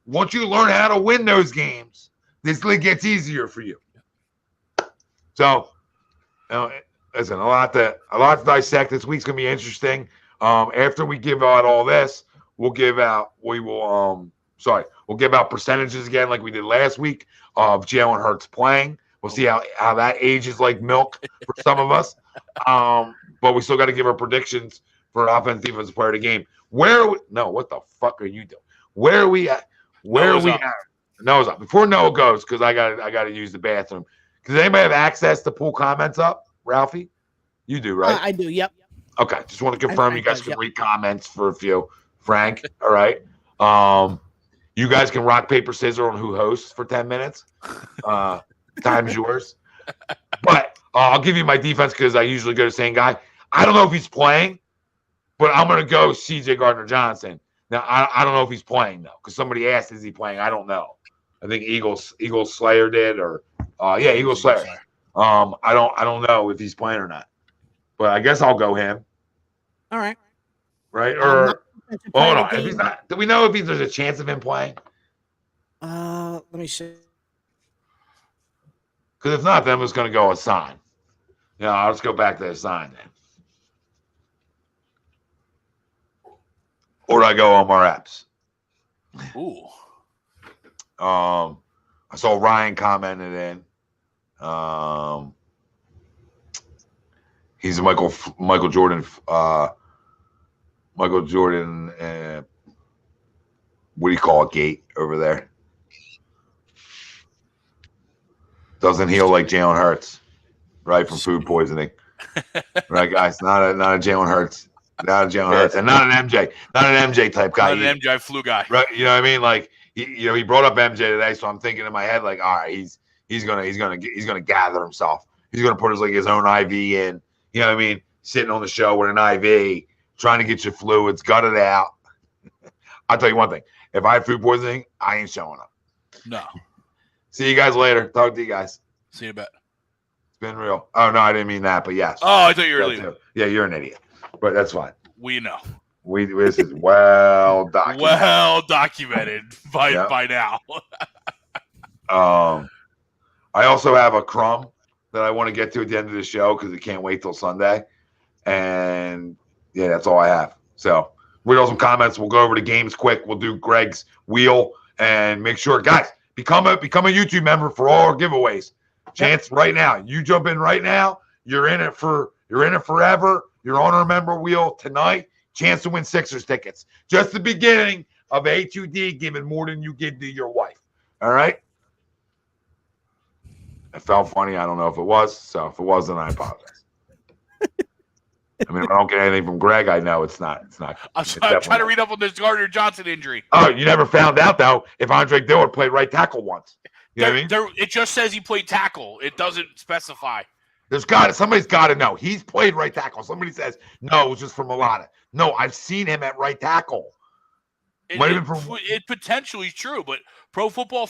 once you learn how to win those games, this league gets easier for you. So, listen, a lot to dissect. This week's going to be interesting. After we give out all this, we'll give out percentages again like we did last week of Jalen Hurts playing. We'll see how that ages like milk for some of us. But we still got to give our predictions for offense, defense, player of the game. What the fuck are you doing? Where are we at? Noah's up. Before Noah goes, because I got to use the bathroom. Does anybody have access to pull comments up, Ralphie? You do, right? I do. Yep. Okay, just want to confirm you guys can read comments for a few. Frank, all right. You guys can rock, paper, scissors on who hosts for 10 minutes. Time's yours. But I'll give you my defense because I usually go to the same guy. I don't know if he's playing, but I'm going to go CJ Gardner-Johnson. Now, I don't know if he's playing, though, because somebody asked, is he playing? I don't know. I think Eagles Slayer did, or Eagles Slayer. I don't know if he's playing or not. But I guess I'll go him. All right. Right? Or hold on. If he's not, do we know if there's a chance of him playing? Let me see. Because if not, then I'm just going to go Hassan. I'll just go back to Hassan then. Or do I go Omar Epps? Ooh. I saw Ryan commented in. He's a Michael Jordan. Michael Jordan. What do you call it? Gate over there. Doesn't heal like Jalen Hurts, right? From food poisoning, right, guys? Not a Jalen Hurts. Not a Jalen Hurts, and not an MJ type guy. Not an MJ flu guy, right? You know what I mean? Like he brought up MJ today, so I'm thinking in my head like, all right, he's gonna gather himself. He's gonna put his own IV in. You know what I mean? Sitting on the show with an IV, trying to get your fluids, gut it out. I'll tell you one thing: if I have food poisoning, I ain't showing up. No. See you guys later. Talk to you guys. See you in a bit. It's been real. Oh no, I didn't mean that, but yes. Oh, I thought you were leaving. Yeah, you're an idiot. But that's fine. We know. This is well documented. Well documented by now. I also have a crumb that I want to get to at the end of the show because I can't wait till Sunday. And yeah, that's all I have. So read all some comments. We'll go over the games quick. We'll do Greg's wheel and make sure, guys, become a YouTube member for all our giveaways. Chance right now. You jump in right now. You're in it forever. You're on our member wheel tonight. Chance to win Sixers tickets. Just the beginning of A2D giving more than you give to your wife. All right? It felt funny. I don't know if it was. So if it wasn't, I apologize. I mean, if I don't get anything from Greg, I know it's not. I'm trying to read up on this Gardner-Johnson injury. Oh, you never found out, though, if Andre Dillard played right tackle once. You know what I mean? It just says he played tackle. It doesn't specify. Somebody's got to know. He's played right tackle. Somebody says, no, it was just for Mulata. No, I've seen him at right tackle. It potentially is true, but Pro Football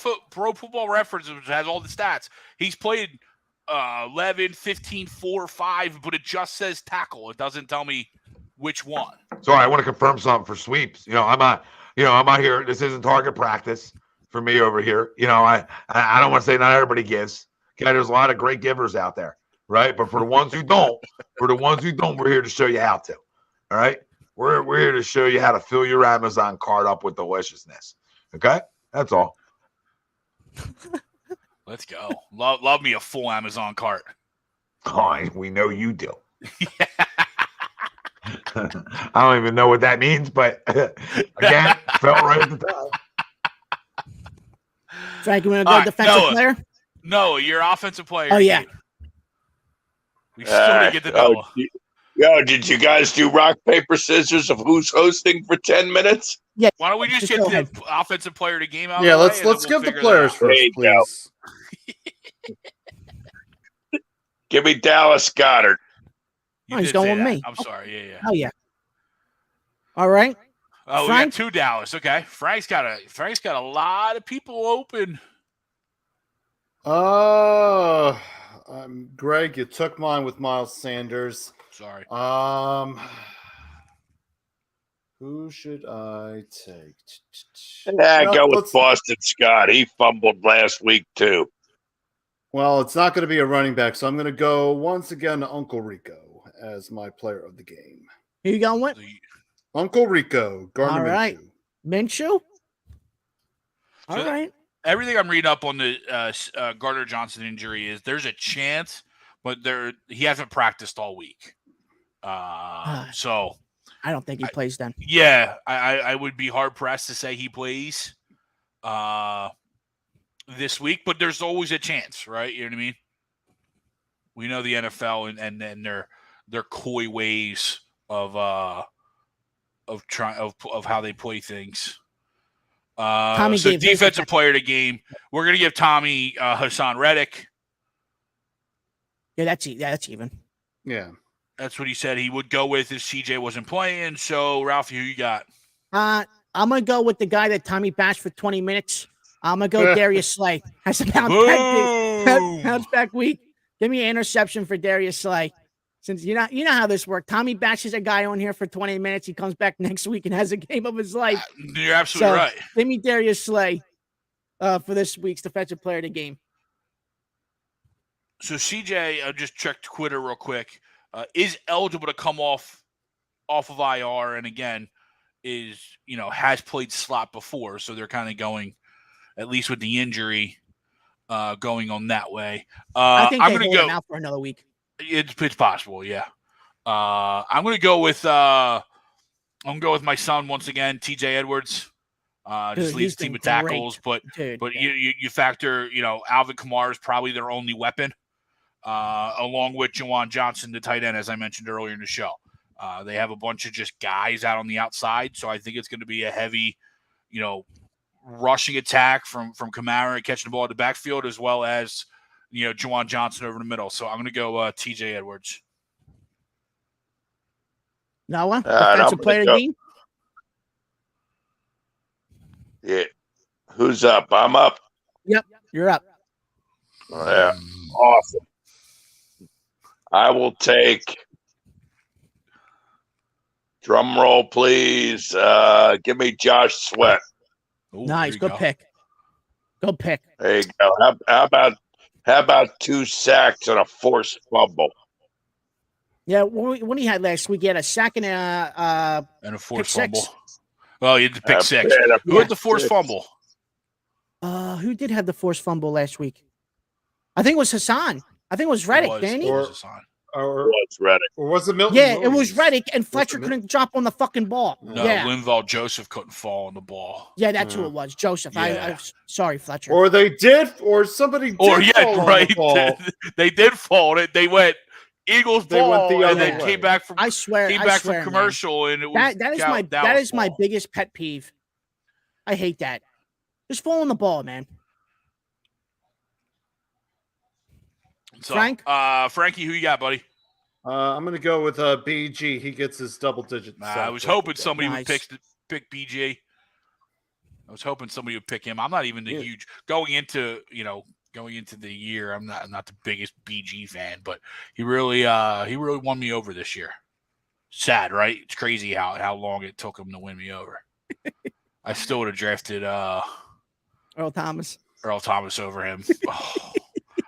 Reference has all the stats. He's played 11, 15, 4, 5, but it just says tackle. It doesn't tell me which one. Sorry, I want to confirm something for sweeps. I'm out here. This isn't target practice for me over here. I don't want to say not everybody gives. Okay, there's a lot of great givers out there, right? But for the ones who don't, we're here to show you how to. All right, we're here to show you how to fill your Amazon cart up with deliciousness. Okay, that's all. Let's go. Love me a full Amazon cart. Oh, we know you do. I don't even know what that means, but again, felt right at the time. Frank, you want to go defensive player? No, your offensive player. Oh, yeah. We still didn't get to Noah. Did you guys do rock, paper, scissors of who's hosting for 10 minutes? Yeah. Why don't we just get the offensive player of the game out? Yeah, of the let's way, give the players first, please. Give me Dallas Goddard. He's going with me. I'm sorry. Yeah. Oh, yeah. All right. Oh, Frank? we got 2 Dallas. Okay. Frank's got a lot of people open. Greg, you took mine with Miles Sanders. Sorry. Who should I take? Go with Boston Scott. He fumbled last week too. Well, it's not going to be a running back, so I'm going to go once again to Uncle Rico as my player of the game. Who you going with? Uncle Rico, Gardner All right. Minshew. All right. Everything I'm reading up on the Gardner-Johnson injury is there's a chance, but he hasn't practiced all week. So I don't think he plays then. Yeah, I would be hard pressed to say he plays this week, but there's always a chance, right? You know what I mean? We know the NFL and their coy ways of how they play things. Tommy so defensive player of the game, we're gonna give Tommy Hassan Reddick. Yeah, that's even. Yeah, that's what he said he would go with if CJ wasn't playing. So Ralphie, who you got? I'm gonna go with the guy that Tommy bashed for 20 minutes. I'm gonna go Darius Slay. Has a bounce back week. Give me an interception for Darius Slay. Since you know how this works. Tommy bashes a guy on here for 20 minutes. He comes back next week and has a game of his life. You're absolutely right. Give me Darius Slay for this week's defensive player of the game. So CJ, I just checked Twitter real quick. Is eligible to come off of IR, and again, has played slot before, so they're kind of going, at least with the injury, going on that way. I think I'm going to go out for another week. It's possible, yeah. I'm going to go with my son once again, TJ Edwards. Just leads the team with tackles, but you factor, Alvin Kamara is probably their only weapon, along with Juwan Johnson, the tight end, as I mentioned earlier in the show. They have a bunch of just guys out on the outside, so I think it's going to be a heavy, rushing attack from Kamara catching the ball at the backfield, as well as Juwan Johnson over the middle. So I'm going to go TJ Edwards. Noah, defensive player of the game? Yeah. Who's up? I'm up. Yep, you're up. Yeah. Awesome. I will take, drum roll, please. Give me Josh Sweat. Ooh, nice. Good pick. Good pick. There you go. How about 2 sacks and a forced fumble? Yeah, what he had last week, he had a sack and a forced fumble. Well, he had the pick 6. Who had the forced fumble? Who did have the forced fumble last week? I think it was Hassan. I think it was Reddick, didn't he? Or was Reddick. Or was it Milton? Yeah, it was Reddick, and Fletcher couldn't drop on the fucking ball. No, yeah. Linval Joseph couldn't fall on the ball. Yeah, that's who it was. Joseph. Yeah. I'm sorry, Fletcher. Or they did, or somebody did fall on the ball. They did fall. They went Eagles ball, went the and then way. came back from commercial, man. And it was that is my biggest pet peeve. I hate that. Just fall on the ball, man. So, Frank? Frankie, who you got, buddy? I'm going to go with BG. He gets his double digit. I was hoping somebody would pick BG. I was hoping somebody would pick him. I'm not even the huge going into the year. I'm not the biggest BG fan, but he really won me over this year. Sad, right? It's crazy how long it took him to win me over. I still would have drafted Earl Thomas over him. Oh.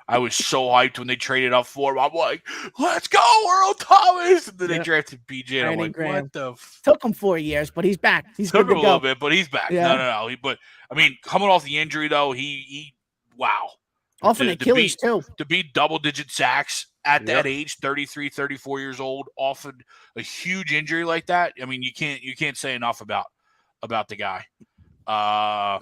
I was so hyped when they traded up for him. I'm like, let's go, Earl Thomas. And then they drafted BJ. And I'm like, what the Took him 4 years, but he's back. He's Took good him to a go. little bit, but he's back. Yeah. No. But I mean, coming off the injury though, he wow. Off an Achilles too. To beat double-digit sacks at that age, 33, 34 years old, off a huge injury like that. I mean, you can't say enough about the guy. All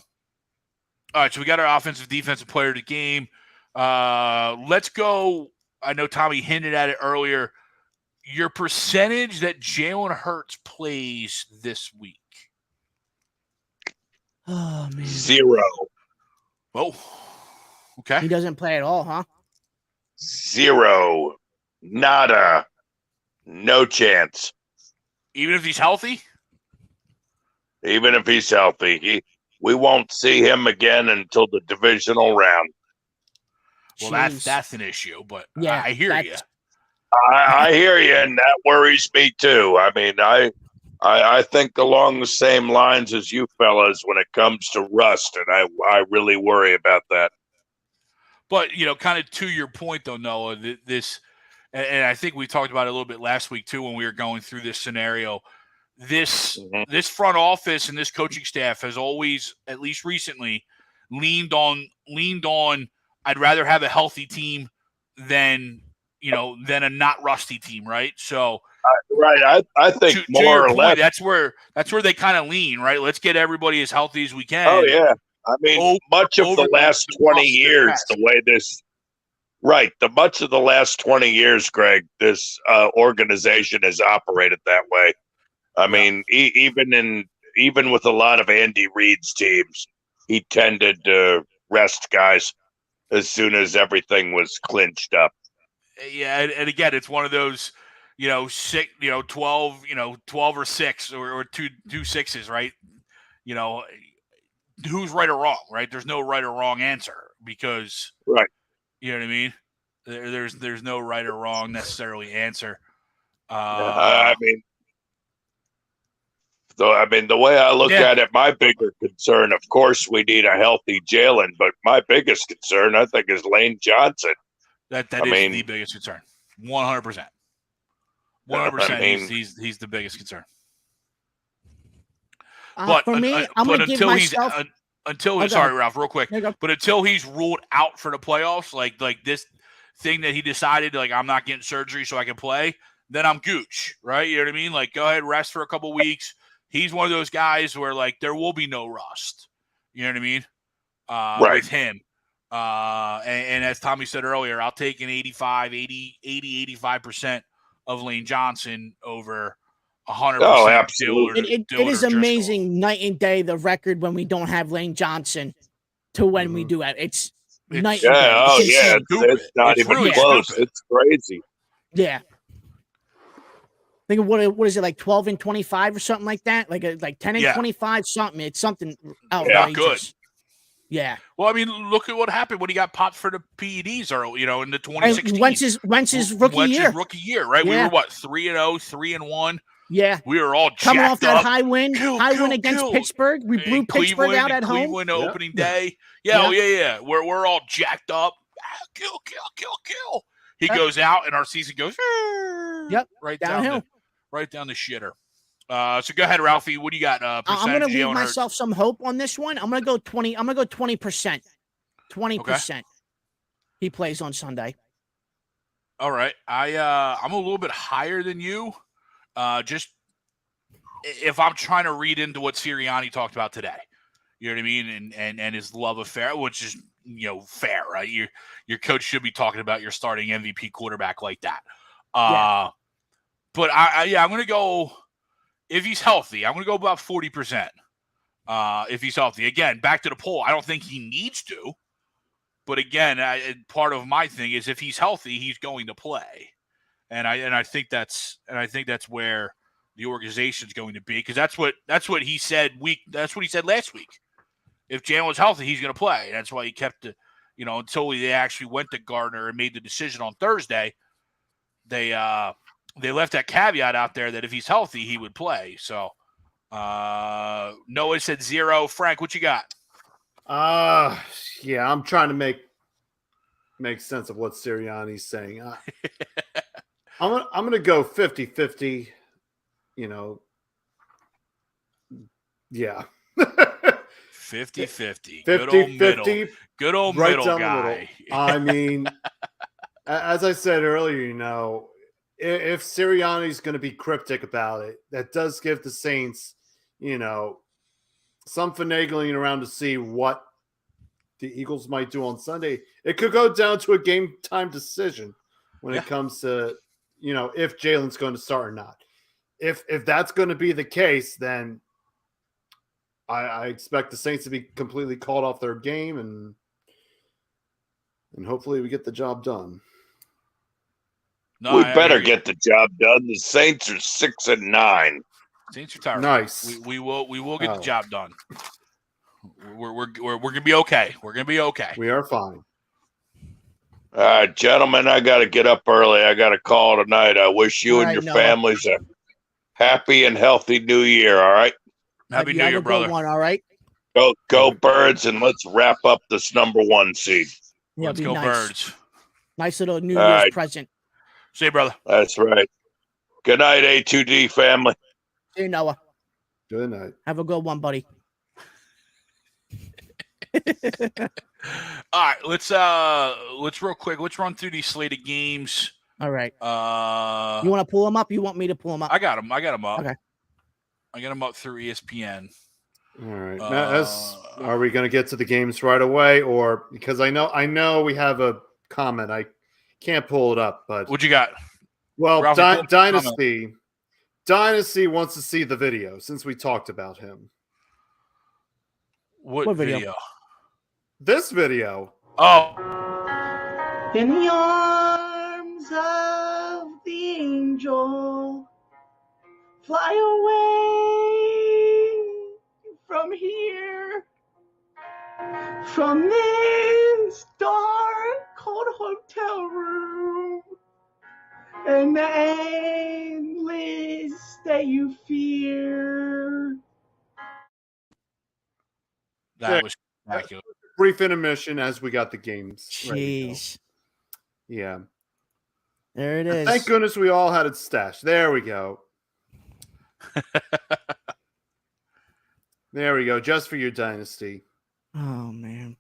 right, so we got our offensive defensive player of the game. Let's go. I know Tommy hinted at it earlier. Your percentage that Jalen Hurts plays this week. Oh man. 0. Oh, okay. He doesn't play at all, huh? 0. Nada. No chance. Even if he's healthy? Even if he's healthy. We won't see him again until the divisional round. Well, Jeez. that's an issue, but Yeah, I hear you. I hear you, and that worries me too. I mean, I think along the same lines as you fellas when it comes to rust, and I really worry about that. But, kind of to your point, though, Noah, this, and I think we talked about it a little bit last week, too, when we were going through this scenario. This front office and this coaching staff has always, at least recently, leaned on I'd rather have a healthy team than a not rusty team, right? So right, I think to more your or point, less that's where they kind of lean, right? Let's get everybody as healthy as we can. Oh yeah, I mean, much of the last 20 years, much of the last 20 years, Greg, this organization has operated that way. I mean, even with a lot of Andy Reid's teams, he tended to rest guys as soon as everything was clinched up. Yeah, and again, it's one of those, 6, 12, 12 or 6 or two sixes, right? Who's right or wrong, right? There's no right or wrong answer because, right? You know what I mean? There's no right or wrong necessarily answer. I mean, the way I look at it, my bigger concern, of course, we need a healthy Jalen, but my biggest concern, I think, is Lane Johnson. That is the biggest concern. 100%. 100%. He's the biggest concern. But for me, I'm going to give myself. Sorry, Ralph, real quick. But until he's ruled out for the playoffs, like this thing that he decided, like I'm not getting surgery so I can play, then I'm gooch, right? You know what I mean? Like go ahead, rest for a couple weeks. He's one of those guys where like there will be no rust. You know what I mean? Right. With him. And as Tommy said earlier, I'll take an 85% of Lane Johnson over 100%. Oh, absolutely. It is amazing night and day, the record when we don't have Lane Johnson to when we do have. It's night and day. Oh, yeah. It's not even really close. Stupid. It's crazy. Yeah. Think of what is it, like 12 and 25 or something like that? Like 10 and 25 something. It's something outrageous. Yeah, good. Yeah. Well, I mean, look at what happened when he got popped for the PEDs, or in the 2016. Wentz's rookie year, right? Yeah. We were 3-0, 3-1. Yeah, we were all coming jacked off that up. high win against Pittsburgh. We blew Pittsburgh out at home. Cleveland opening day. Yeah. We're all jacked up. Kill. He goes out, and our season goes. Right downhill. Right down the shitter. So go ahead, Ralphie. What do you got? I'm going to leave myself some hope on this one. I'm going to go 20. I'm going to go 20%. 20%. He plays on Sunday. All right. I'm a little bit higher than you. Just if I'm trying to read into what Sirianni talked about today, you know what I mean, and his love affair, which is fair, right? Your coach should be talking about your starting MVP quarterback like that. But I'm going to go. If he's healthy, I'm going to go about 40%. If he's healthy, again, back to the poll. I don't think he needs to, but again, part of my thing is if he's healthy, he's going to play, and I think that's where the organization's going to be, because that's what he said. That's what he said last week. If Jalen's healthy, he's going to play. That's why he kept it, until they actually went to Gardner and made the decision on Thursday. They left that caveat out there that if he's healthy, he would play. So Noah said 0. Frank, what you got? Yeah, I'm trying to make make sense of what Sirianni's saying. I'm gonna go 50-50. You know, yeah. 50-50. 50-50. Good old Right middle down guy. the middle. I mean, as I said earlier, you know, if Sirianni's going to be cryptic about it, that does give the Saints, you know, some finagling around to see what the Eagles might do on Sunday. It could go down to a game time decision when it comes to, you know, if Jalen's going to start or not. If that's going to be the case, then I expect the Saints to be completely caught off their game, and hopefully we get the job done. No, We better get the job done. The Saints are 6-9. Saints are tired. Nice. We will get the job done. We're gonna be okay. We're gonna be okay. We are fine. All right, gentlemen, I got to get up early. I got a call tonight. I wish you and your families a happy and healthy new year. All right. Happy New Year, brother. One, all right. Go Birds, and let's wrap up this number 1 seed. Yeah, Let's go, Birds. Nice little New Year's present. See you, brother. That's right. Good night, A2D family. See you, Noah. Good night. Have a good one, buddy. All right, let's real quick. Let's run through these slated games. All right. You want to pull them up? You want me to pull them up? I got them up. Okay. I got them up through ESPN. All right. Now, are we going to get to the games right away, or because I know we have a comment. I can't pull it up, but what you got? Well, Dynasty wants to see the video since we talked about him. What video? This video. Oh. In the arms of the angel, fly away from here, from this dark, cold hotel room, and the endless that you fear. That was spectacular. Brief intermission as we got the games. Jeez. Yeah. There it is. And thank goodness we all had it stashed. There we go. There we go. Just for your dynasty. Oh man.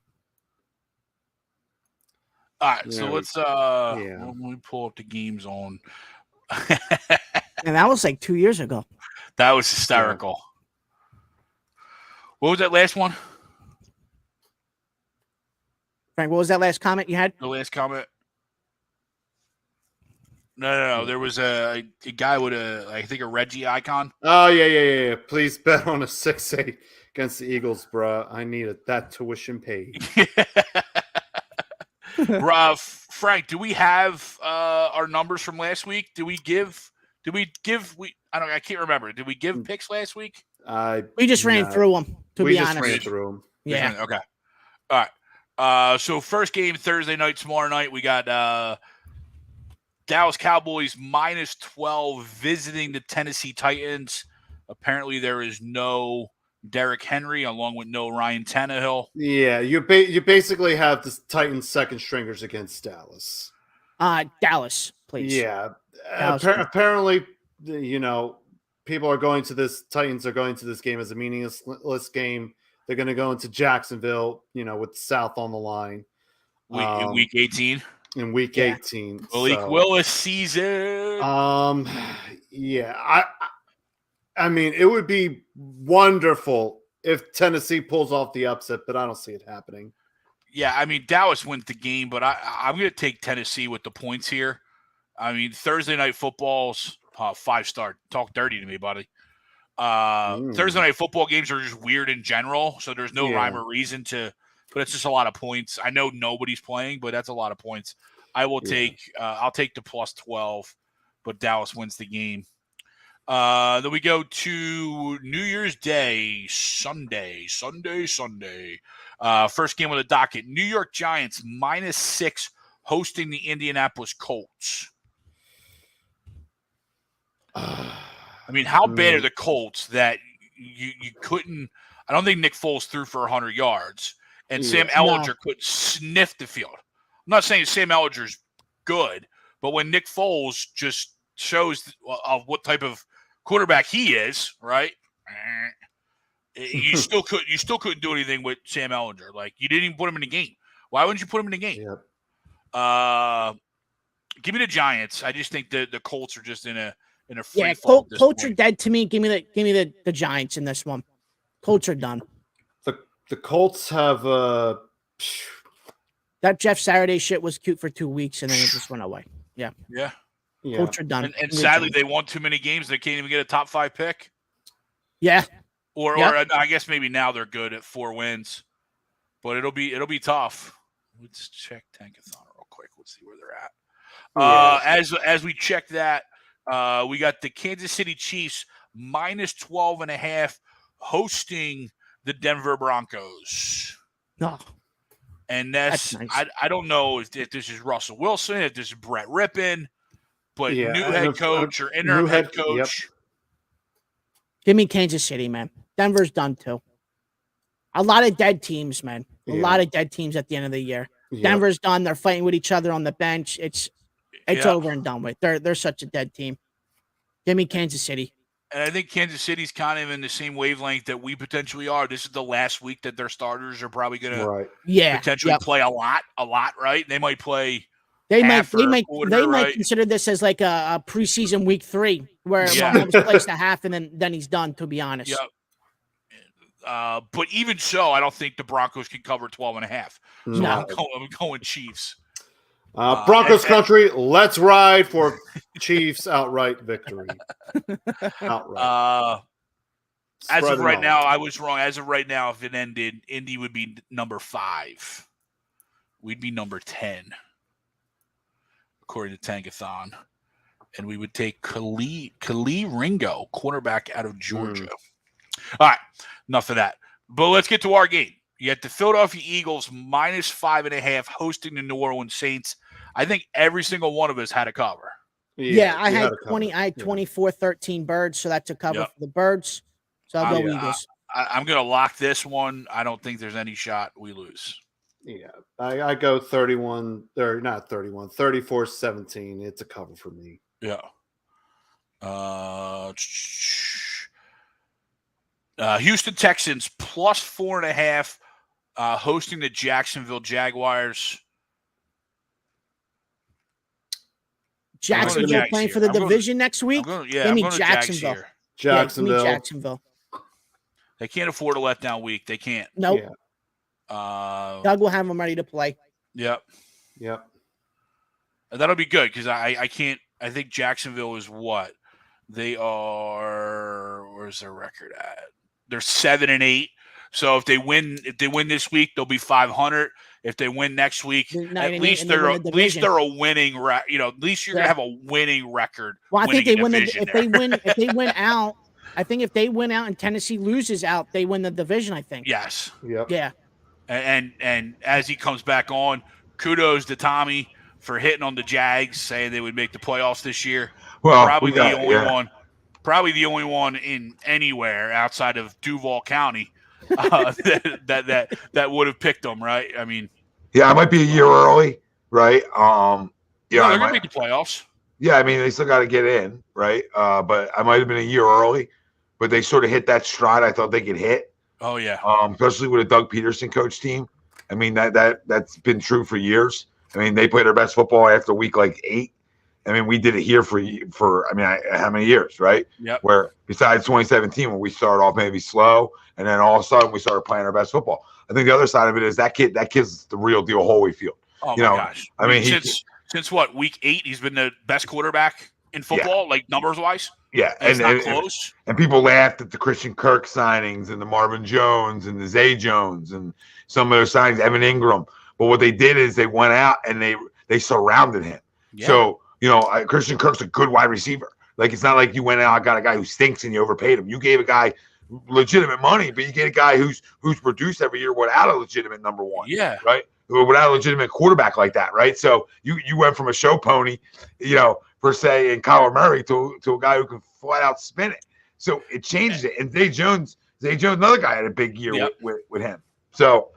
All right, so let's let me pull up the games on. And that was like 2 years ago. That was hysterical. Yeah. What was that last one? Frank, what was that last comment you had? The last comment? No. There was a guy with I think a Reggie icon. Oh, yeah. Please bet on a 6-8 against the Eagles, bruh. I need that tuition paid. Frank, do we have our numbers from last week? I can't remember. Did we give picks last week? We just ran through them, we just ran through them. Yeah. Okay. All right. So first game Thursday night, tomorrow night, we got Dallas Cowboys -12 visiting the Tennessee Titans. Apparently there is no Derrick Henry along with no Ryan Tannehill. Yeah, you basically have the Titans second stringers against Dallas. Dallas, please. Yeah. Apparently, you know, people are going to this. Titans are going to this game as a meaningless game. They're going to go into Jacksonville, you know, with the South on the line. Week 18. In week 18. Malik Willis season. Yeah. I mean, it would be wonderful if Tennessee pulls off the upset, but I don't see it happening. Yeah, I mean, Dallas wins the game, but I'm going to take Tennessee with the points here. I mean, Thursday night football's 5-star. Talk dirty to me, buddy. Thursday night football games are just weird in general, so there's no rhyme or reason to, but it's just a lot of points. I know nobody's playing, but that's a lot of points. I will take, I'll take the +12, but Dallas wins the game. Then we go to New Year's Day, Sunday. First game on the docket, New York Giants -6 hosting the Indianapolis Colts. I mean, how bad are the Colts that you couldn't – I don't think Nick Foles threw for 100 yards, and Sam Ellinger couldn't sniff the field. not saying Sam Ellinger's good, but when Nick Foles just shows of what type of quarterback he is, right? You still couldn't do anything with Sam Ellinger. Like, you didn't even put him in the game. Why wouldn't you put him in the game? Yep. Give me the Giants. I just think the Colts are just in a free fall. Colts are dead to me. Give me the Giants in this one. Colts are done. The Colts have that Jeff Saturday shit was cute for 2 weeks and then it just went away. Yeah. Colts are done. And sadly, they won too many games. They can't even get a top 5 pick. Yeah. Or I guess maybe now they're good at 4 wins, but it'll be tough. Let's check Tankathon real quick. Let's see where they're at. As we check that, we got the Kansas City Chiefs minus 12.5 hosting the Denver Broncos. No. And that's nice. I don't know if this is Russell Wilson, if this is Brett Rippon, but new head coach or interim head coach. Yep. Give me Kansas City, man. Denver's done too. A lot of dead teams, man. A lot of dead teams at the end of the year. Yep. Denver's done. They're fighting with each other on the bench. It's over and done with. They're such a dead team. Give me Kansas City. And I think Kansas City's kind of in the same wavelength that we potentially are. This is the last week that their starters are probably going to potentially play a lot, right? They might play. They might consider this as like a preseason week 3 where Mahomes plays the half and then he's done, to be honest. Yep. But even so, I don't think the Broncos can cover 12.5. So I'm going Chiefs. Broncos country, let's ride for Chiefs outright victory. Outright. As of right now, I was wrong. As of right now, if it ended, Indy would be number 5. We'd be number 10, according to Tankathon. And we would take Khalil Ringo, cornerback out of Georgia. All right, enough of that. But let's get to our game. You got the Philadelphia Eagles minus 5.5 hosting the New Orleans Saints. I think every single one of us had a cover. Yeah, I had 24-13 Birds, so that's a cover for the Birds. So I'll go Eagles. I'm going to lock this one. I don't think there's any shot we lose. Yeah, I go 34-17. It's a cover for me. Yeah. Houston Texans plus 4.5 hosting the Jacksonville Jaguars. Jacksonville playing for the division next week? Give me Jacksonville. Jacksonville. Give me Jacksonville. They can't afford a letdown week. They can't. Nope. Yeah. Doug will have them ready to play. Yep. And that'll be good because I can't. I think Jacksonville is what? They are. Where's their record at? They're 7-8. So if they win this week, they'll be 500. If they win next week, at least they're a winning. At least you're gonna have a winning record. Well, I think they win if they win out. I think if they win out and Tennessee loses out, they win the division. I think. Yes. Yep. Yeah. And as he comes back on, kudos to Tommy for hitting on the Jags, saying they would make the playoffs this year. Well, probably the only one in anywhere outside of Duval County that would have picked them, right? I mean, I might be a year early, right? They're gonna make the playoffs. Yeah, I mean they still got to get in, right? But I might have been a year early, but they sort of hit that stride I thought they could hit. Oh yeah. Especially with a Doug Peterson coach team. I mean that's been true for years. I mean they played their best football after week like 8. I mean we did it here for how many years, right? Yeah. Where besides 2017 when we started off maybe slow and then all of a sudden we started playing our best football. I think the other side of it is that kid's the real deal Holyfield. Oh my gosh. I mean since what, week 8 he's been the best quarterback in football, like numbers wise. Yeah, and it's not close. And people laughed at the Christian Kirk signings and the Marvin Jones and the Zay Jones and some of those signings, Evan Ingram. But what they did is they went out and they surrounded him. Yeah. So, Christian Kirk's a good wide receiver. Like, it's not like you went out and got a guy who stinks and you overpaid him. You gave a guy legitimate money, but you get a guy who's produced every year without a legitimate number one. Yeah. Right? Without a legitimate quarterback like that, right? So you went from a show pony, per se, in Kyler Murray to a guy who can flat out spin it. So it changed it. And Zay Jones, another guy had a big year with him. So,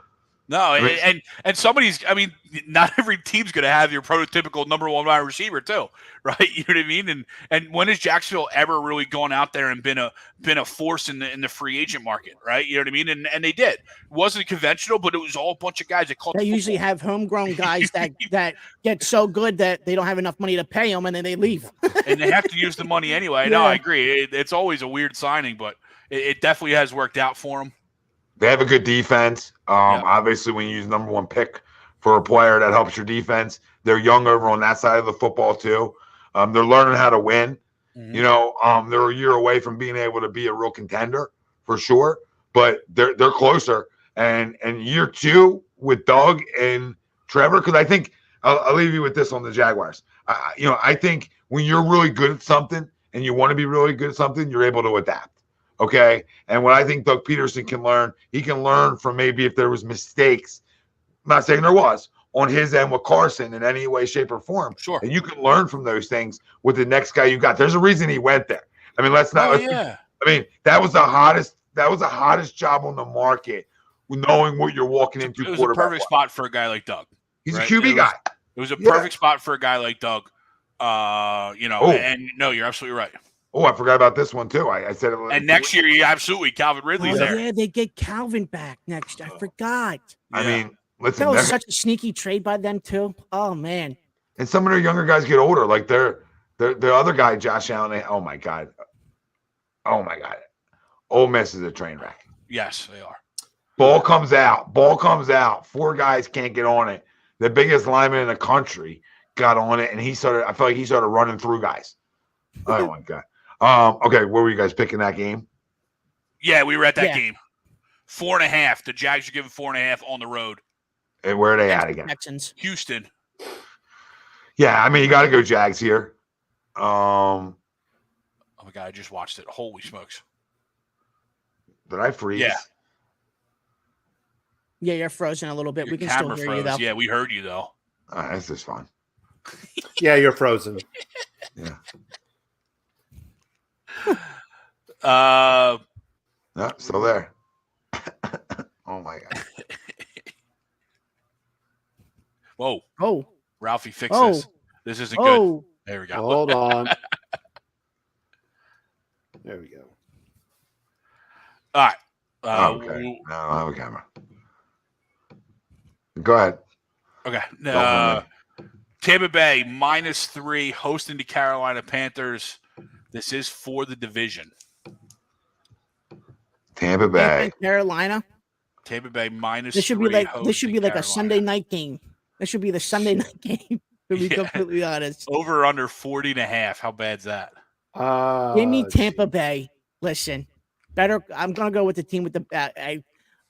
No, I mean, and somebody's. I mean, not every team's going to have your prototypical number one wide receiver too, right? You know what I mean? And when has Jacksonville ever really gone out there and been a force in the free agent market, right? You know what I mean? And they did. It wasn't conventional, but it was all a bunch of guys that caught. They usually have homegrown guys that get so good that they don't have enough money to pay them, and then they leave. And they have to use the money anyway. Yeah. No, I agree. It's always a weird signing, but it definitely has worked out for them. They have a good defense. Obviously, when you use number one pick for a player, that helps your defense. They're young over on that side of the football too. They're learning how to win. Mm-hmm. You know, they're a year away from being able to be a real contender for sure, but they're closer. And year two with Doug and Trevor, because I think I'll leave you with this on the Jaguars. I think when you're really good at something and you want to be really good at something, you're able to adapt. Okay. And what I think Doug Peterson can learn, he can learn from maybe if there was mistakes. I'm not saying there was on his end with Carson in any way, shape, or form. Sure. And you can learn from those things with the next guy you got. There's a reason he went there. I mean, that was the hottest job on the market, knowing what you're walking into. It was a perfect spot for a guy like Doug. He's a QB guy. It was a perfect spot for a guy like Doug. And no, you're absolutely right. Oh, I forgot about this one too. I said it. And next year, absolutely, Calvin Ridley's there. Yeah, they get Calvin back next. I forgot. I mean, listen, that was such a sneaky trade by them too. Oh man. And some of their younger guys get older. Like the other guy, Josh Allen. Oh my god. Ole Miss is a train wreck. Yes, they are. Ball comes out. Four guys can't get on it. The biggest lineman in the country got on it, and I feel like he started running through guys. Oh my god. Okay, where were you guys picking that game? Yeah, we were at that game. 4.5. The Jags are giving 4.5 on the road. And where are they at again? Texans. Houston. Yeah, I mean you got to go Jags here. Oh my god, I just watched it. Holy smokes! Did I freeze? Yeah. Yeah, you're frozen a little bit. Your we can still hear froze. you though. Yeah, we heard you though. That's just fun. Yeah, you're frozen. Yeah. No, still there. Oh my god. Whoa. Oh. Ralphie, fix this. This isn't good. There we go. Hold on. There we go. All right. Okay. No, I have a camera. Go ahead. Okay. Tampa Bay -3 hosting the Carolina Panthers. This is for the division. Tampa Bay, Carolina. Tampa Bay -3. This should be like a Sunday night game. This should be the Sunday night game. To be completely honest. Over under 40.5. How bad's that? Give me Tampa Bay. Listen, better. I'm gonna go with the team with the.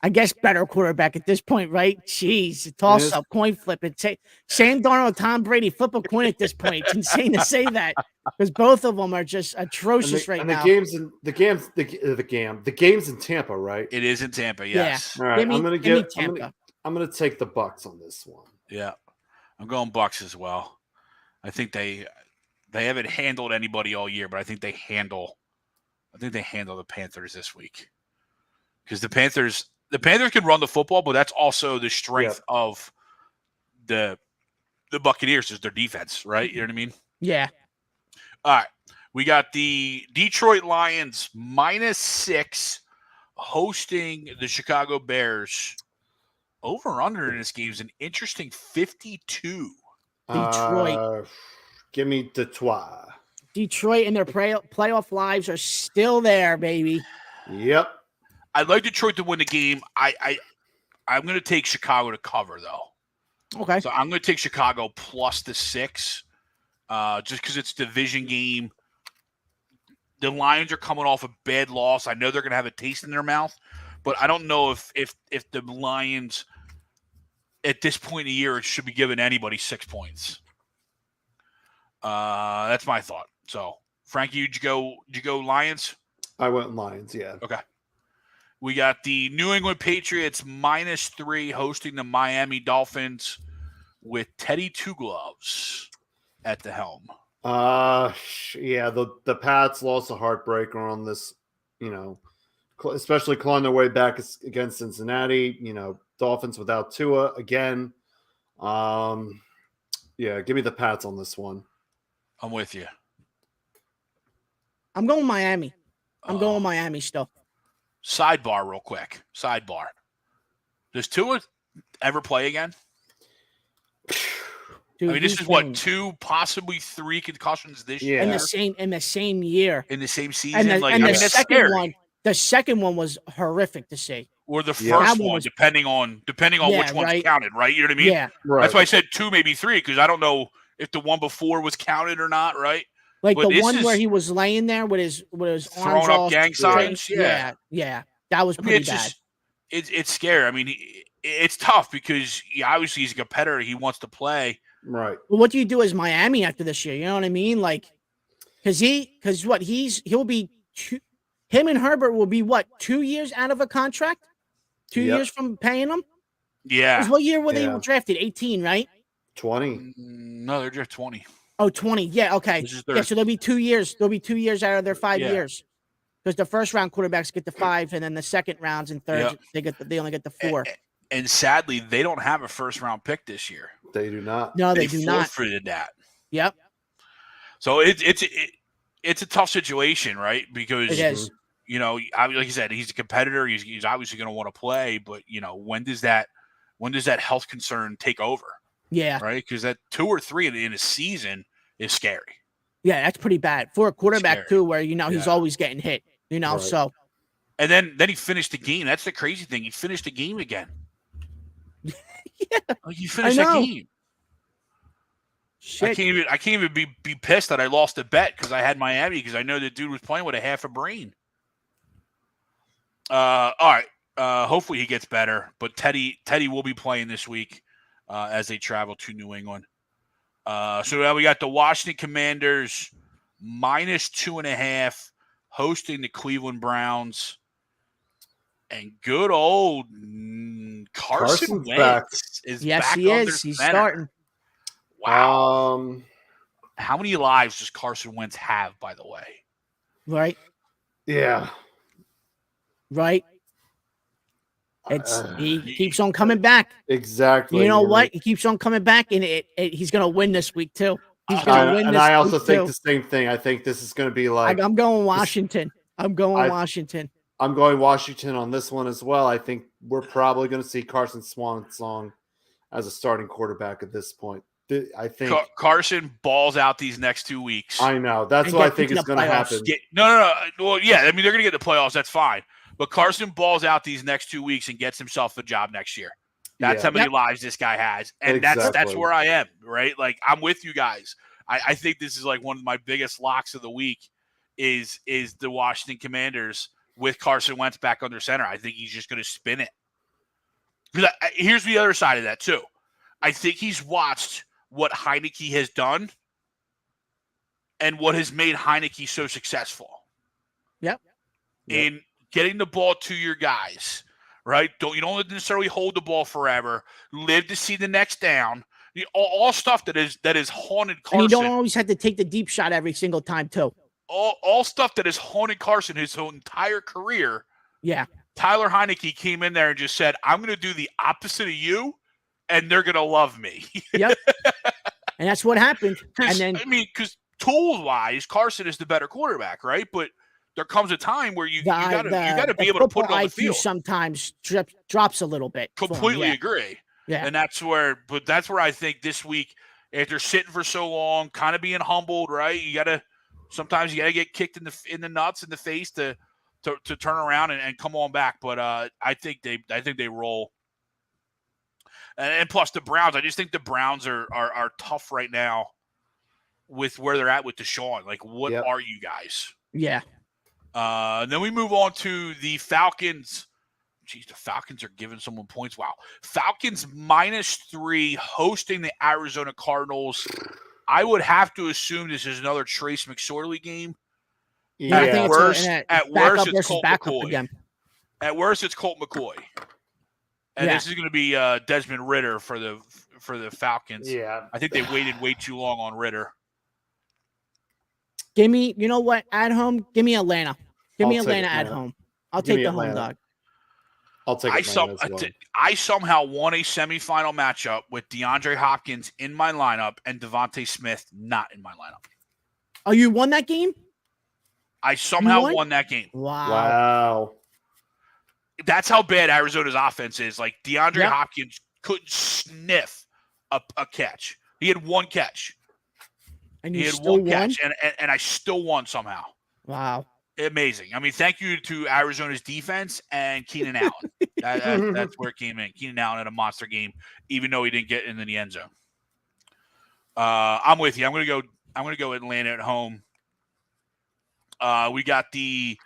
I guess better quarterback at this point, right? Jeez, toss up, coin flip. It's Sam Darnold, Tom Brady, flip a coin at this point. It's insane to say that because both of them are just atrocious right now. The game's in Tampa, right? It is in Tampa, yes. Yeah. All right, I'm gonna take the Bucs on this one. Yeah, I'm going Bucs as well. I think they haven't handled anybody all year, but I think they handle the Panthers this week because the Panthers can run the football, but that's also the strength of the Buccaneers is their defense, right? You know what I mean? Yeah. All right. We got the Detroit Lions -6 hosting the Chicago Bears. Over under in this game is an interesting 52. Detroit. Give me Detroit. Detroit and their playoff lives are still there, baby. Yep. I'd like Detroit to win the game. I'm going to take Chicago to cover, though. Okay. So I'm going to take Chicago plus the 6, just because it's a division game. The Lions are coming off a bad loss. I know they're going to have a taste in their mouth, but I don't know if the Lions at this point in the year should be giving anybody 6 points. That's my thought. So, Frankie, did you go Lions? I went Lions, yeah. Okay. We got the New England Patriots -3 hosting the Miami Dolphins with Teddy Two Gloves at the helm. Yeah, the Pats lost a heartbreaker on this, especially clawing their way back against Cincinnati. Dolphins without Tua again. Yeah, give me the Pats on this one. I'm with you. I'm going Miami. I'm going Miami still. Sidebar real quick. Sidebar. Does Tua ever play again? Dude, I mean, this is what, 2, possibly 3 concussions this year in the same year, in the same season. And the that's scary. The second one was horrific to see. Or the first one, depending on which one's counted, right? You know what I mean? Yeah, right. That's why I said 2, maybe 3, because I don't know if the one before was counted or not, right? Like but the one where he was laying there with his throwing arms up gang signs. Yeah, that was pretty bad. It's scary. I mean, it's tough because obviously he's a competitor. He wants to play. Right. Well, what do you do as Miami after this year? You know what I mean? Like, he'll be him and Herbert will be 2 years out of a contract? 2 years from paying them? Yeah. What year were they drafted? 18, right? 20. No, they're just 20. Oh, 20. Yeah, okay. Yeah, so there'll be 2 years. There'll be 2 years out of their 5 years. Because the first round quarterbacks get the 5, and then the second rounds and thirds they only get the 4. And sadly, they don't have a first round pick this year. They do not. No, they do not. Forfeited that. Yep. So it's a tough situation, right? Because it is. Like you said, he's a competitor. He's obviously going to want to play, but when does that health concern take over? Yeah. Right. Because that 2 or 3 in a season is scary. Yeah, that's pretty bad for a quarterback too, where he's always getting hit. Right. So. And then he finished the game. That's the crazy thing. He finished the game again. Yeah. You finished the game. Shit. I can't even be pissed that I lost a bet because I had Miami because I know the dude was playing with a half a brain. All right. Hopefully he gets better. But Teddy will be playing this week as they travel to New England. So now we got the Washington Commanders -2.5 hosting the Cleveland Browns. And good old Carson Wentz is back he under is. He's center. Starting. Wow. How many lives does Carson Wentz have, by the way? Right. Yeah. Right. He keeps on coming back. Exactly. You know what? He keeps on coming back, and he's going to win this week too. He's going to win. And I also think the same thing. I think this is going to be like I'm going Washington. I'm going Washington. I'm going Washington on this one as well. I think we're probably going to see Carson Swansong as a starting quarterback at this point. I think Carson balls out these next 2 weeks. I know. That's what I think is going to happen. No. Well, yeah. I mean, they're going to get the playoffs. That's fine. But Carson balls out these next 2 weeks and gets himself a job next year. That's how many lives this guy has. And that's where I am, right? Like, I'm with you guys. I think this is like one of my biggest locks of the week is the Washington Commanders with Carson Wentz back under center. I think he's just going to spin it. Because here's the other side of that, too. I think he's watched what Heineke has done and what has made Heineke so successful. Yep. In getting the ball to your guys, right? You don't necessarily hold the ball forever. Live to see the next down. All stuff that is haunted Carson. And you don't always have to take the deep shot every single time, too. All stuff that has haunted Carson his whole entire career. Yeah. Tyler Heineke came in there and just said, I'm going to do the opposite of you, and they're going to love me. Yep. And that's what happened. And then, because tool-wise, Carson is the better quarterback, right? But there comes a time where you got to be able to put it on the field. Sometimes drops a little bit. Completely agree. Yeah. And that's where I think this week, after sitting for so long, kind of being humbled, right? Sometimes you got to get kicked in the nuts, in the face to turn around and come on back. But I think they roll. And plus the Browns, I just think the Browns are tough right now with where they're at with Deshaun. Like, what are you guys? Yeah. Then we move on to the Falcons. Jeez, the Falcons are giving someone points. Wow. Falcons -3 hosting the Arizona Cardinals. I would have to assume this is another Trace McSorley game. Yeah. At worst, it's Colt McCoy. Again. At worst, it's Colt McCoy. And this is going to be Desmond Ridder for the Falcons. Yeah. I think they waited way too long on Ridder. Give me, you know what? At home, give me Atlanta. Give me Atlanta at home. I'll take the home dog. I'll take Atlanta as well. I somehow won a semifinal matchup with DeAndre Hopkins in my lineup and Devontae Smith not in my lineup. Oh, you won that game? I somehow won that game. Wow. That's how bad Arizona's offense is. Like, DeAndre Hopkins couldn't sniff a catch. He had one catch. And he had one catch, and I still won somehow. Wow. Amazing. I mean, thank you to Arizona's defense and Keenan Allen. That's where it came in. Keenan Allen had a monster game, even though he didn't get into the end zone. I'm with you. I'm gonna go Atlanta at home. We got the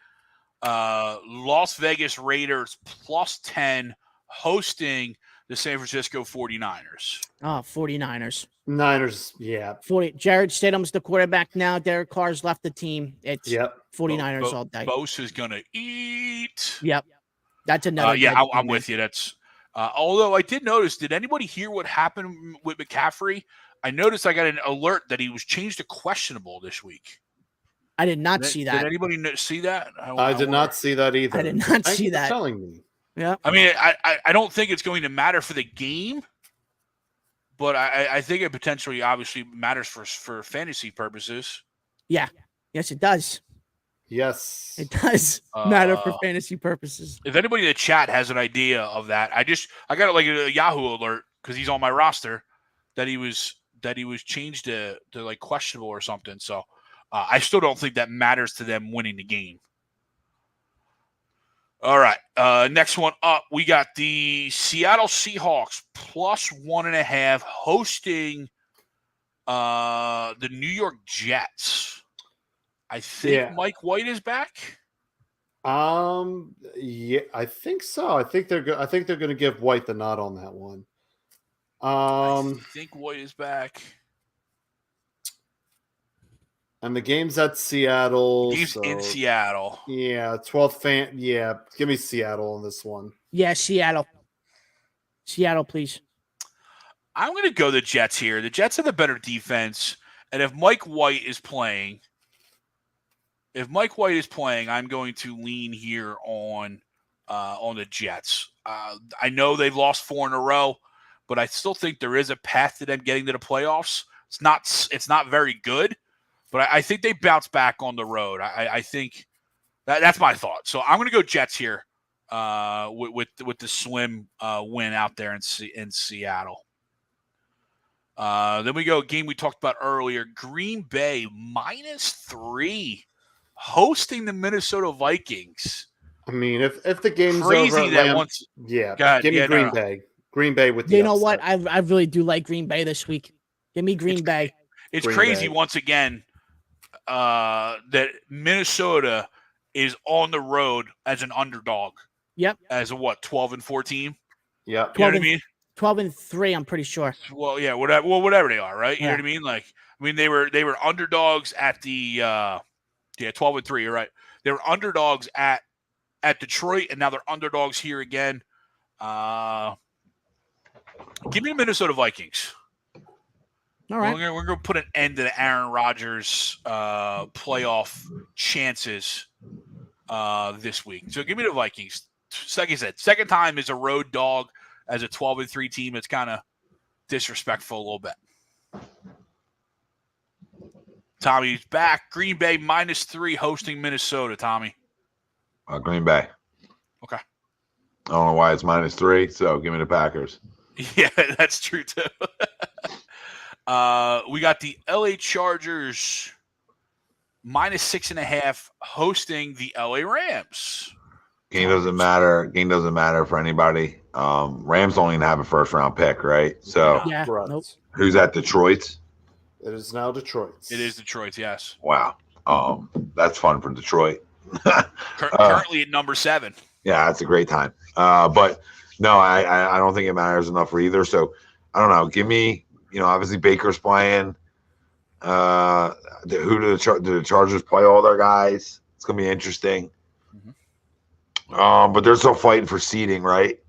Las Vegas Raiders +10 hosting the San Francisco 49ers. Oh, 49ers. Niners, yeah. Jared Stidham's the quarterback now. Derek Carr's left the team. It's 49ers all day. Bose is going to eat. Yep. That's another. I'm with you. That's although I did notice, did anybody hear what happened with McCaffrey? I noticed I got an alert that he was changed to questionable this week. I did not see that. Did anybody see that? I did not see that either. I did not see that. Telling me. Yeah. I mean, I don't think it's going to matter for the game, but I think it potentially obviously matters for fantasy purposes. Yeah. Yes, it does. Yes. It does matter for fantasy purposes. If anybody in the chat has an idea of that, I got like a Yahoo alert because he's on my roster that he was changed to like questionable or something. So I still don't think that matters to them winning the game. All right. Next one up, we got the Seattle Seahawks +1.5 hosting the New York Jets. I think Mike White is back. Yeah, I think so. I think they're going to give White the nod on that one. I think White is back. And the game's at Seattle. Game's in Seattle. Yeah, 12th fan. Yeah, give me Seattle on this one. Yeah, Seattle. Seattle, please. I'm going to go the Jets here. The Jets have the better defense, and if Mike White is playing, I'm going to lean here on the Jets. I know they've lost 4 in a row, but I still think there is a path to them getting to the playoffs. It's not very good. But I think they bounce back on the road. I think that's my thought. So I'm going to go Jets here with the slim win out there in Seattle. Then we go a game we talked about earlier. Green Bay -3 hosting the Minnesota Vikings. I mean, if the game's crazy over, give me Green Bay. Green Bay with the You know upset. what? I really do like Green Bay this week. Give me Green Bay. It's crazy once again. That Minnesota is on the road as an underdog. Yep. As a 12-4 team. Yep. You know what I mean? 12-3, I'm pretty sure. Well, yeah, whatever they are, right? You know what I mean? Like, I mean, they were underdogs at the 12-3. You're right. They were underdogs at Detroit, and now they're underdogs here again. Give me the Minnesota Vikings. All right. We're going to put an end to the Aaron Rodgers playoff chances this week. So give me the Vikings. Like I said, second time is a road dog as a 12-3 team. It's kind of disrespectful a little bit. Tommy's back. Green Bay -3 hosting Minnesota, Tommy. Green Bay. Okay. I don't know why it's -3, so give me the Packers. Yeah, that's true too. We got the LA Chargers -6.5 hosting the LA Rams. Game doesn't matter. Game doesn't matter for anybody. Rams don't even have a first-round pick, right? So Yeah. Nope. who's at Detroit? It is now Detroit. It is Detroit, yes. Wow. That's fun for Detroit. Currently at number 7. Yeah, that's a great time. But no, I don't think it matters enough for either. So I don't know. Give me, obviously Baker's playing. Do the Chargers play all their guys? It's gonna be interesting. But they're still fighting for seeding, right?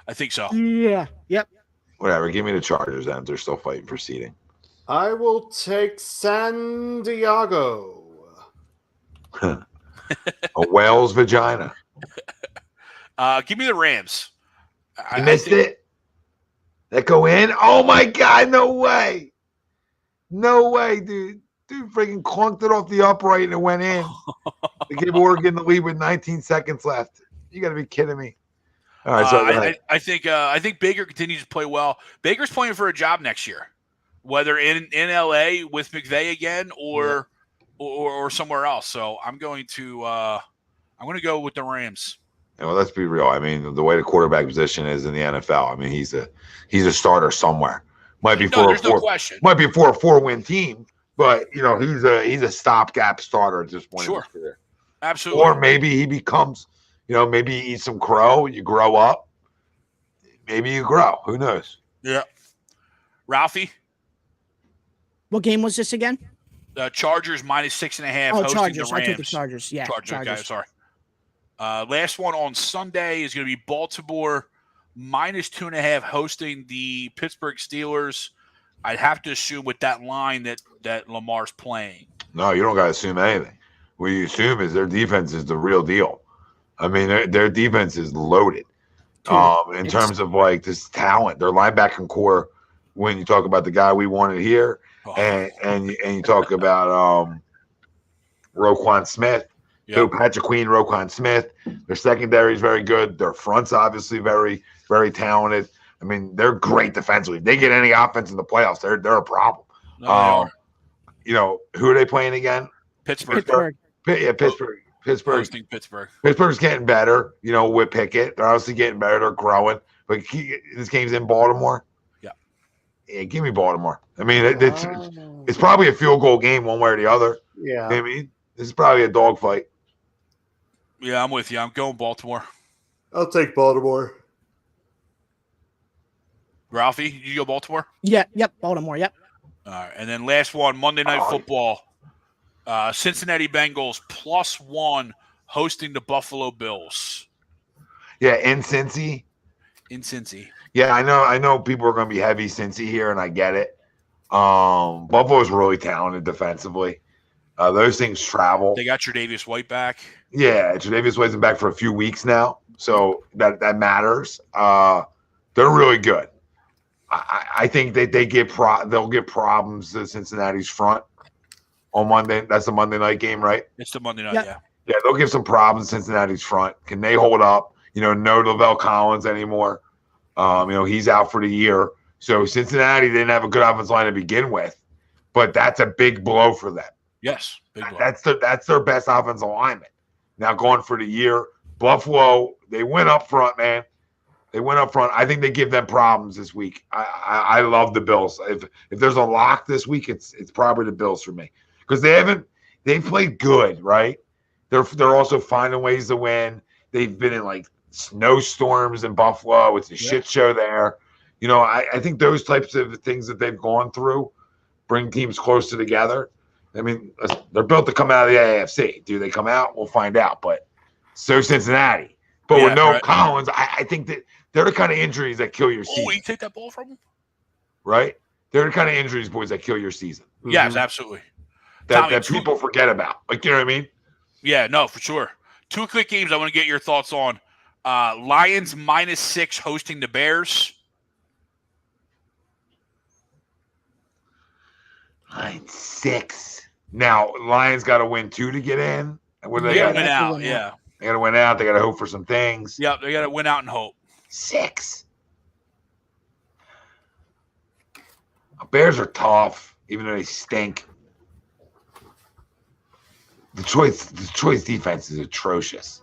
I think so. Yeah. Yep. Whatever. Give me the Chargers then. They're still fighting for seeding. I will take San Diego. A whale's vagina. Give me the Rams. You missed it? That go in? Oh, my God. No way. No way, dude. Dude freaking clunked it off the upright and it went in. They gave Oregon the lead with 19 seconds left. You got to be kidding me. All right, so I think Baker continues to play well. Baker's playing for a job next year, whether in LA with McVay again or somewhere else. So I'm going to go with the Rams. Well, let's be real. I mean, the way the quarterback position is in the NFL, I mean, he's a starter somewhere. Might be for a 4-win team, but he's a stopgap starter at this point. Sure, in his career. Absolutely. Or maybe he becomes, maybe you eat some crow, you grow up, maybe you grow. Who knows? Yeah. Ralphie, what game was this again? The Chargers -6.5. Oh, hosting Chargers. The Rams. I took the Chargers. Yeah, Chargers. Okay, sorry. Last one on Sunday is going to be Baltimore -2.5 hosting the Pittsburgh Steelers. I'd have to assume with that line that Lamar's playing. No, you don't got to assume anything. What you assume is their defense is the real deal. I mean, their defense is loaded. In terms of like this talent, their linebacking core. When you talk about the guy we wanted here, and you talk about Roquan Smith. Yep. So Patrick Queen, Roquan Smith. Their secondary is very good. Their front's obviously very, very talented. I mean, they're great defensively. If they get any offense in the playoffs, they're a problem. Who are they playing again? Pittsburgh. Yeah, Pittsburgh. Hosting Pittsburgh. Pittsburgh's getting better, with Pickett. They're obviously getting better. They're growing. But this game's in Baltimore. Yeah, give me Baltimore. I mean, it's probably a field goal game one way or the other. Yeah. I mean, this is probably a dogfight. Yeah, I'm with you. I'm going Baltimore. I'll take Baltimore. Ralphie, you go Baltimore? Yeah, yep, Baltimore, yep. All right, and then last one, Monday Night Football. Cincinnati Bengals +1 hosting the Buffalo Bills. Yeah, in Cincy. Yeah, I know people are going to be heavy Cincy here, and I get it. Buffalo's really talented defensively. Those things travel. They got Tre'Davious White back. Yeah, Tre'Davious White's been back for a few weeks now, so that matters. They're really good. I think that they'll get problems to Cincinnati's front on Monday. That's the Monday night game, right? It's the Monday night, Yeah. Yeah, they'll give some problems to Cincinnati's front. Can they hold up? No Lavelle Collins anymore. He's out for the year. So Cincinnati didn't have a good offensive line to begin with, but that's a big blow for them. Yes, big blow. That's their best offensive lineman. Now going for the year, Buffalo, they went up front, man. They went up front. I think they give them problems this week. I love the Bills. If there's a lock this week, it's probably the Bills for me because they've played good, right? They're also finding ways to win. They've been in like snowstorms in Buffalo. It's a shit show there. I think those types of things that they've gone through bring teams closer together. I mean, they're built to come out of the AFC. Do they come out? We'll find out. But so Cincinnati. But with no Collins, I think that they're the kind of injuries that kill your season. Oh, you take that ball from him? Right? They're the kind of injuries, boys, that kill your season. Yes, absolutely. That people forget about. Like, you know what I mean? Yeah, no, for sure. Two quick games I want to get your thoughts on. Lions -6 hosting the Bears. Lions 6. Now, Lions got to win 2 to get in. What do they got to win out? Yeah. They got to win out. They got to hope for some things. Yeah, they got to win out and hope. 6. Bears are tough, even though they stink. Detroit's defense is atrocious.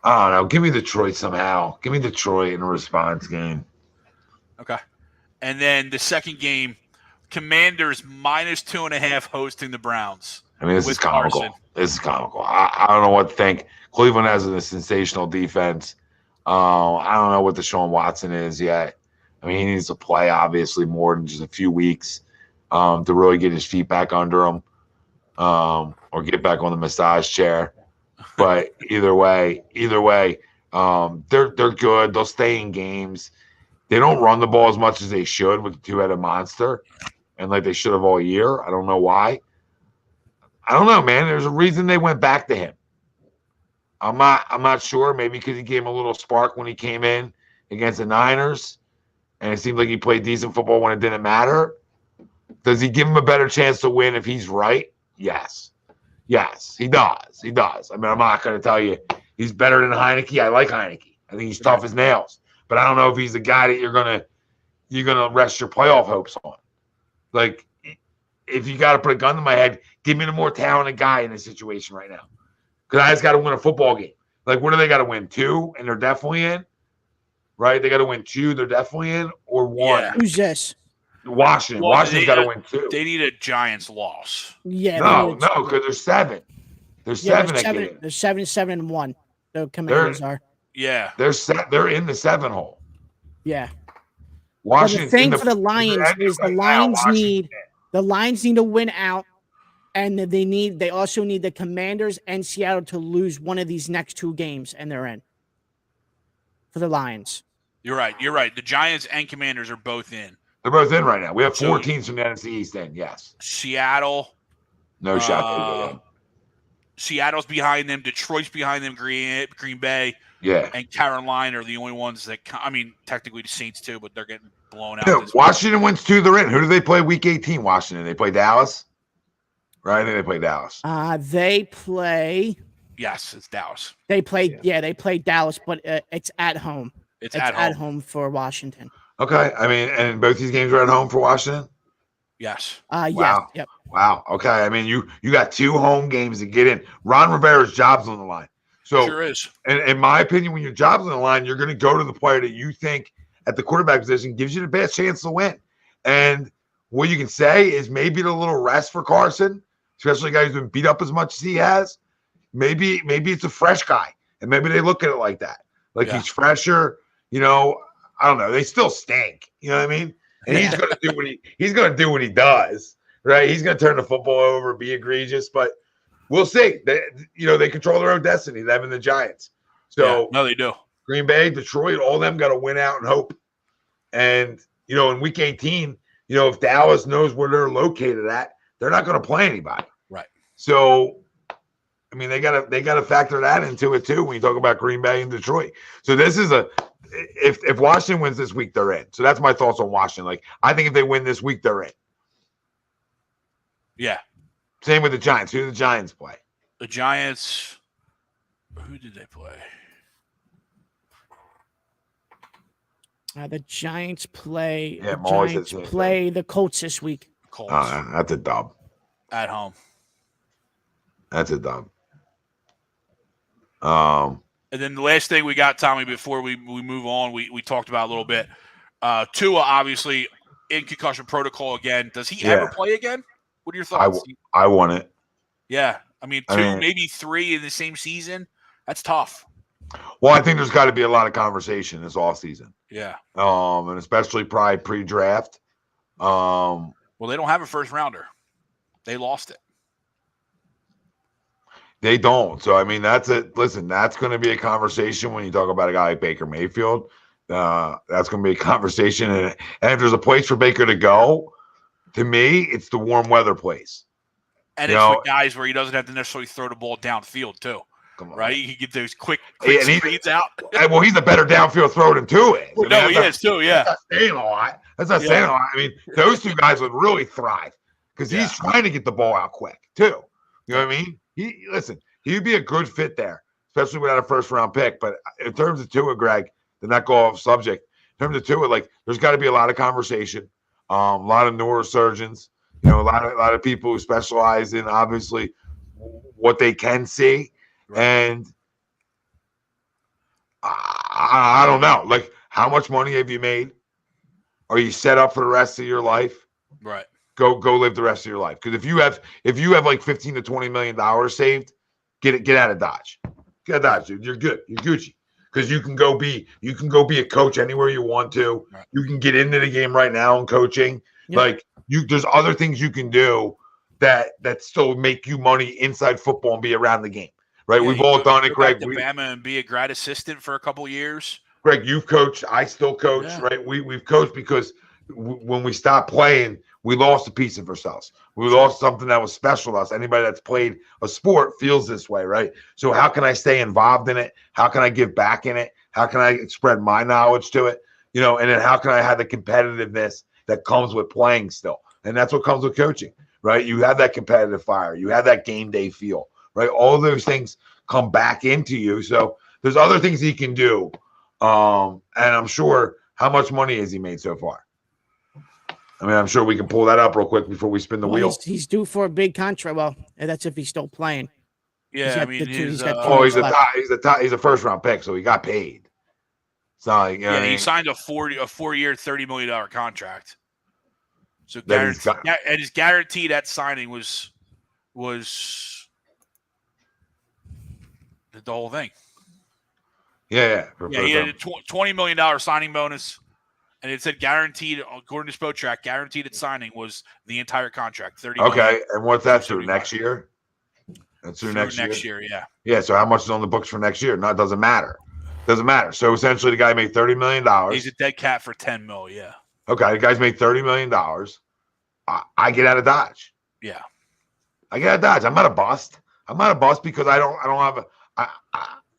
I don't know. Give me Detroit somehow. Give me Detroit in a response game. Okay. And then the second game, Commanders -2.5 hosting the Browns. I mean, this is comical. This is comical. I don't know what to think. Cleveland has a sensational defense. I don't know what Deshaun Watson is yet. I mean, he needs to play, obviously, more than just a few weeks to really get his feet back under him or get back on the massage chair. But either way, they're good. They'll stay in games. They don't run the ball as much as they should with the two-headed monster and like they should have all year. I don't know why. I don't know, man. There's a reason they went back to him. I'm not sure. Maybe because he gave him a little spark when he came in against the Niners, and it seemed like he played decent football when it didn't matter. Does he give him a better chance to win if he's right? Yes. Yes, he does. He does. I mean, I'm not going to tell you he's better than Heineke. I like Heineke. I think he's tough as nails. But I don't know if he's the guy that you're gonna rest your playoff hopes on. Like, if you got to put a gun to my head, give me the more talented guy in this situation right now. Because I just got to win a football game. Like, what do they got to win? 2, and they're definitely in, right? They got to win 2, they're definitely in, or 1. Yeah. Who's this? Washington. Well, Washington's got to win 2. They need a Giants loss. Yeah. No, because there's 7. There's 7 that get in. There's 7-7-1. The Commanders are. Yeah. They're in the 7 hole. Yeah. Washington. The thing for the Lions is the Lions need to win out, and they also need the Commanders and Seattle to lose one of these next 2 games, and they're in. For the Lions. You're right. The Giants and Commanders are both in. They're both in right now. We have 4 teams from the NFC East in, yes. Seattle. No shot. Seattle's behind them. Detroit's behind them. Green Bay. Yeah. And Carolina are the only ones that, I mean, technically the Saints too, but they're getting blown out. Yeah, Washington wins 2, they're in. Who do they play week 18, Washington? They play Dallas? Right? I think they play Dallas. They play. Yes, it's Dallas. They play Dallas, but it's at home. It's at home for Washington. Okay. I mean, and both these games are at home for Washington? Yes. Wow. Yes. Yep. Wow. Okay. I mean, you got 2 home games to get in. Ron Rivera's job's on the line. So, sure is. And in my opinion, when your job's on the line, you're going to go to the player that you think at the quarterback position gives you the best chance to win. And what you can say is maybe a little rest for Carson, especially a guy who's been beat up as much as he has. Maybe it's a fresh guy, and maybe they look at it like that. Like he's fresher. You know, I don't know. They still stink. You know what I mean? And he's going to do what he does, right? He's going to turn the football over, be egregious, but we'll see. They control their own destiny, them and the Giants. So no, they do. Green Bay, Detroit, all of them got to win out and hope. And, in week 18, if Dallas knows where they're located at, they're not going to play anybody. Right. So, I mean, they gotta factor that into it too when you talk about Green Bay and Detroit. So this is if Washington wins this week, they're in. So that's my thoughts on Washington. Like, I think if they win this week, they're in. Yeah. Same with the Giants. Who do the Giants play? The Giants. Who did they play? The Giants play. Yeah, the Giants play the Colts this week. Colts. That's a dub. At home. That's a dub. And then the last thing we got, Tommy, before we move on, we talked about a little bit. Tua, obviously, in concussion protocol again. Does he ever play again? What are your thoughts? I want it. Yeah. I mean, 2, maybe 3 in the same season. That's tough. Well, I think there's got to be a lot of conversation this offseason. Yeah. And especially probably pre-draft. Well, they don't have a first rounder. They lost it. They don't. So, I mean, that's it. Listen, that's going to be a conversation when you talk about a guy like Baker Mayfield. That's going to be a conversation. And if there's a place for Baker to go, to me, it's the warm weather place. And it's with guys where he doesn't have to necessarily throw the ball downfield, too. Come on. Right? He can get those quick speeds out. Well, he's a better downfield thrower than Tua is. Well, no, he is, too, yeah. That's not saying a lot. That's not saying a lot. I mean, those 2 guys would really thrive because he's trying to get the ball out quick, too. You know what I mean? He would be a good fit there, especially without a first-round pick. But in terms of Tua, Greg, to not go off subject, in terms of Tua, like, there's got to be a lot of conversation, a lot of neurosurgeons, a lot of people who specialize in, obviously, what they can see. Right. And I don't know. Like, how much money have you made? Are you set up for the rest of your life? Right. Go live the rest of your life. Because if you have like $15 to $20 million saved, get out of Dodge. Get out of Dodge, dude. You're good. You're Gucci. Because you can go be a coach anywhere you want to. Right. You can get into the game right now in coaching. Yep. Like there's other things you can do that still make you money inside football and be around the game. Right? We've all done it, Greg. Go back to Bama and be a grad assistant for a couple of years. Greg, you've coached. I still coach. Right? We've coached because when we stopped playing, we lost a piece of ourselves. We lost something that was special to us. Anybody that's played a sport feels this way, right? So how can I stay involved in it? How can I give back in it? How can I spread my knowledge to it? You know, and then how can I have the competitiveness that comes with playing still? And that's what comes with coaching, right? You have that competitive fire. You have that game day feel, right? All those things come back into you. So there's other things he can do. And I'm sure, how much money has he made so far? I mean, I'm sure we can pull that up real quick before we spin the wheel. He's due for a big contract. Well, that's if he's still playing. Yeah, I mean, he's a first round pick, so he got paid. It's not like, he signed a 4-year, $30 million contract. So and his guaranteed at signing was the whole thing. Yeah. He had a $20 million signing bonus. And it said guaranteed, according to Spotrac, guaranteed at signing was the entire contract. $30 million. Okay, and what's that through next year? That's through next year. Yeah. Yeah. So how much is on the books for next year? No, it doesn't matter. Doesn't matter. So essentially, the guy made $30 million. He's a dead cat for $10 million. Yeah. Okay, the guy's made $30 million. I get out of Dodge. Yeah. I get out of Dodge. I'm not a bust. I'm not a bust because I don't have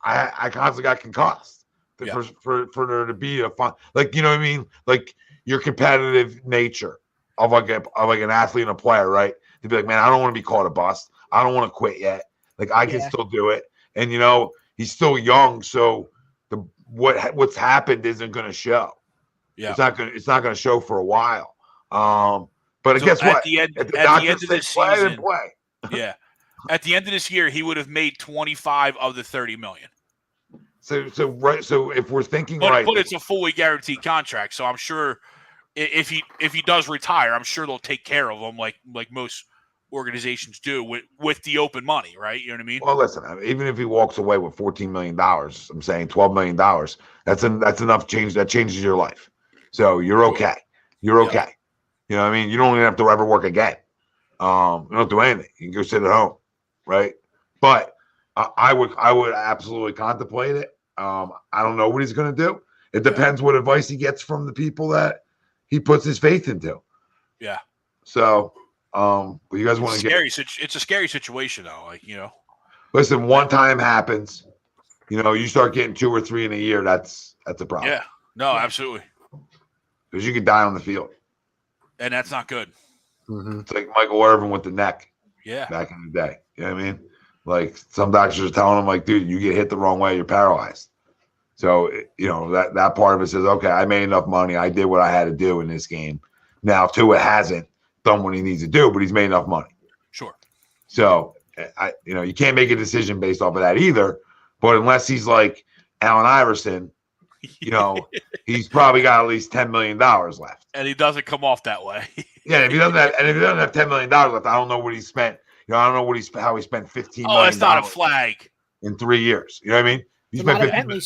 I constantly got concussed. For there to be a fun, like, you know what I mean, like your competitive nature of like an athlete and a player, right? To be like, man, I don't want to be called a bust. I don't want to quit yet. Like I can still do it, and you know he's still young, so what's happened isn't going to show. Yeah, it's not going to show for a while. But guess what? At the end of this season, yeah, at the end of this year, he would have made 25 of the 30 million. So if we're thinking but it's a fully guaranteed contract. So I'm sure if he does retire, I'm sure they'll take care of him like most organizations do with the open money, right? You know what I mean? Well, listen, even if he walks away with $14 million, I'm saying $12 million, that's enough change that changes your life. So you're okay. You're okay. Yeah. You know what I mean? You don't even have to ever work again. You don't do anything. You can go sit at home, right? But I would absolutely contemplate it. I don't know what he's going to do. It depends what advice he gets from the people that he puts his faith into. Yeah. So, but you guys want to get it's a scary situation though. Like, you know, listen, one time happens, you know, you start getting 2 or 3 in a year. That's a problem. Yeah. No, absolutely. Because you could die on the field. And that's not good. Mm-hmm. It's like Michael Irvin with the neck. Yeah. Back in the day. You know what I mean? Like some doctors are telling him, like, dude, you get hit the wrong way, you're paralyzed. So, you know, that part of it says, okay, I made enough money. I did what I had to do in this game. Now, Tua hasn't done what he needs to do, but he's made enough money. Sure. So, you can't make a decision based off of that either. But unless he's like Allen Iverson, you know, he's probably got at least $10 million left. And he doesn't come off that way. Yeah, if he doesn't have $10 million left, I don't know what he spent. You know, I don't know how he spent $15 million. Oh, that's not a flag. In 3 years. You know what I mean? He spent $50 million.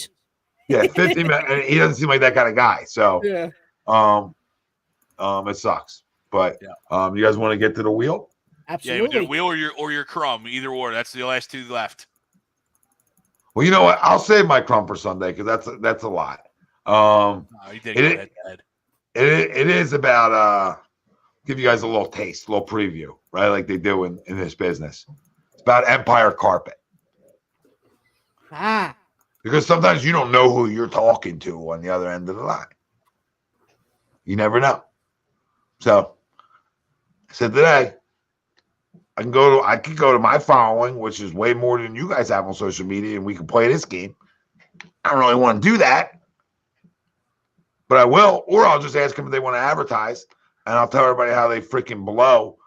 Yeah, $50 million. And he doesn't seem like that kind of guy. So, yeah. It sucks. But you guys want to get to the wheel? Absolutely. Yeah, wheel or your crumb, either or. That's the last two left. Well, you know what? I'll save my crumb for Sunday because that's a lot. It is about give you guys a little taste, a little preview, right? Like they do in this business. It's about Empire Carpet. Because sometimes you don't know who you're talking to on the other end of the line. You never know. So I said today, I could go to my following, which is way more than you guys have on social media, and we can play this game. I don't really want to do that. But I will, or I'll just ask them if they want to advertise, and I'll tell everybody how they freaking blow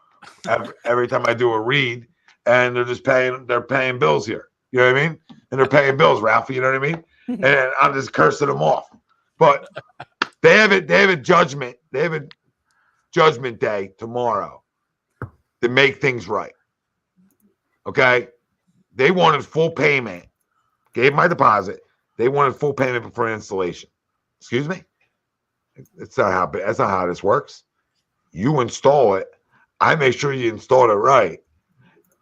every time I do a read, and they're paying bills here. You know what I mean? And they're paying bills, Ralphie, you know what I mean? And I'm just cursing them off. But they have a judgment day tomorrow to make things right. Okay? They wanted full payment. Gave my deposit. They wanted full payment before installation. Excuse me? That's not how this works. You install it. I make sure you installed it right.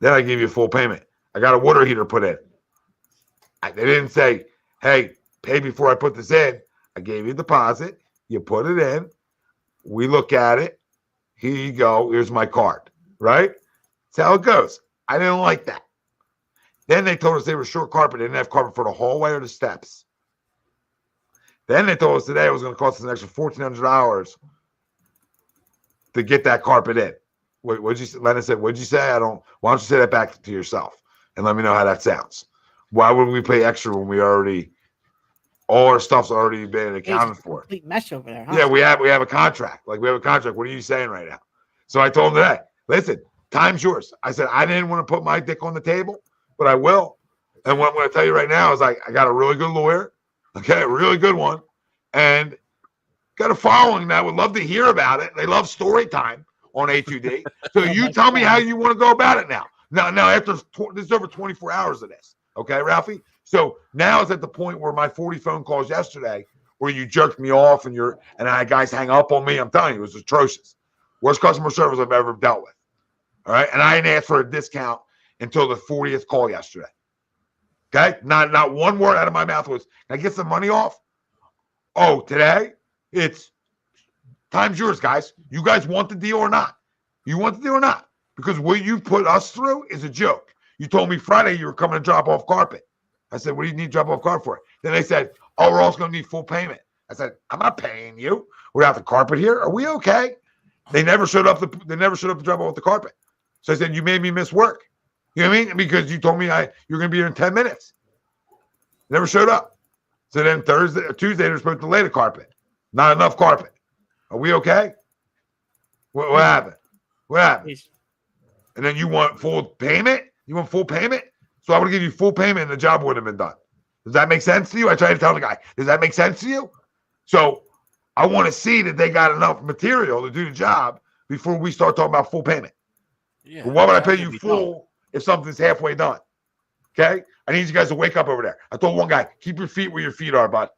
Then I give you full payment. I got a water heater put in. They didn't say, hey, pay before I put this in. I gave you a deposit. You put it in. We look at it. Here you go. Here's my card. Right? That's how it goes. I didn't like that. Then they told us they were short carpet. They didn't have carpet for the hallway or the steps. Then they told us today it was going to cost us an extra $1,400 to get that carpet in. What'd you say? Lennon said, what'd you say? Why don't you say that back to yourself and let me know how that sounds? Why would we pay extra when all our stuff's already been accounted for? Complete mess over there, huh? Yeah, we have a contract. We have a contract. What are you saying right now? So I told him today, listen, time's yours. I said, I didn't want to put my dick on the table, but I will. And what I'm going to tell you right now is I got a really good lawyer. Okay, a really good one. And got a following that would love to hear about it. They love story time on A2D. So you tell me how you want to go about it now. Now after this is over 24 hours of this. Okay, Ralphie? So now it's at the point where my 40 phone calls yesterday where you jerked me off and I had guys hang up on me. I'm telling you, it was atrocious. Worst customer service I've ever dealt with. All right. And I didn't ask for a discount until the 40th call yesterday. Okay. Not one word out of my mouth was, can I get some money off? Oh, today it's time's yours, guys. You guys want the deal or not? You want the deal or not? Because what you put us through is a joke. You told me Friday you were coming to drop off carpet. I said, what do you need to drop off carpet for? Then they said, oh, we're also going to need full payment. I said, I'm not paying you. Without the carpet here. Are we okay? They never showed up. They never showed up to drop off the carpet. So I said, you made me miss work. You know what I mean? Because you told me you're going to be here in 10 minutes. Never showed up. So then Tuesday, they're supposed to lay the carpet. Not enough carpet. Are we okay? What happened? What happened? And then you want full payment? You want full payment? So I would give you full payment and the job would have been done. Does that make sense to you? I tried to tell the guy, does that make sense to you? So I want to see that they got enough material to do the job before we start talking about full payment. Yeah, but why would I pay you full if something's halfway done? Okay? I need you guys to wake up over there. I told one guy, keep your feet where your feet are, bud.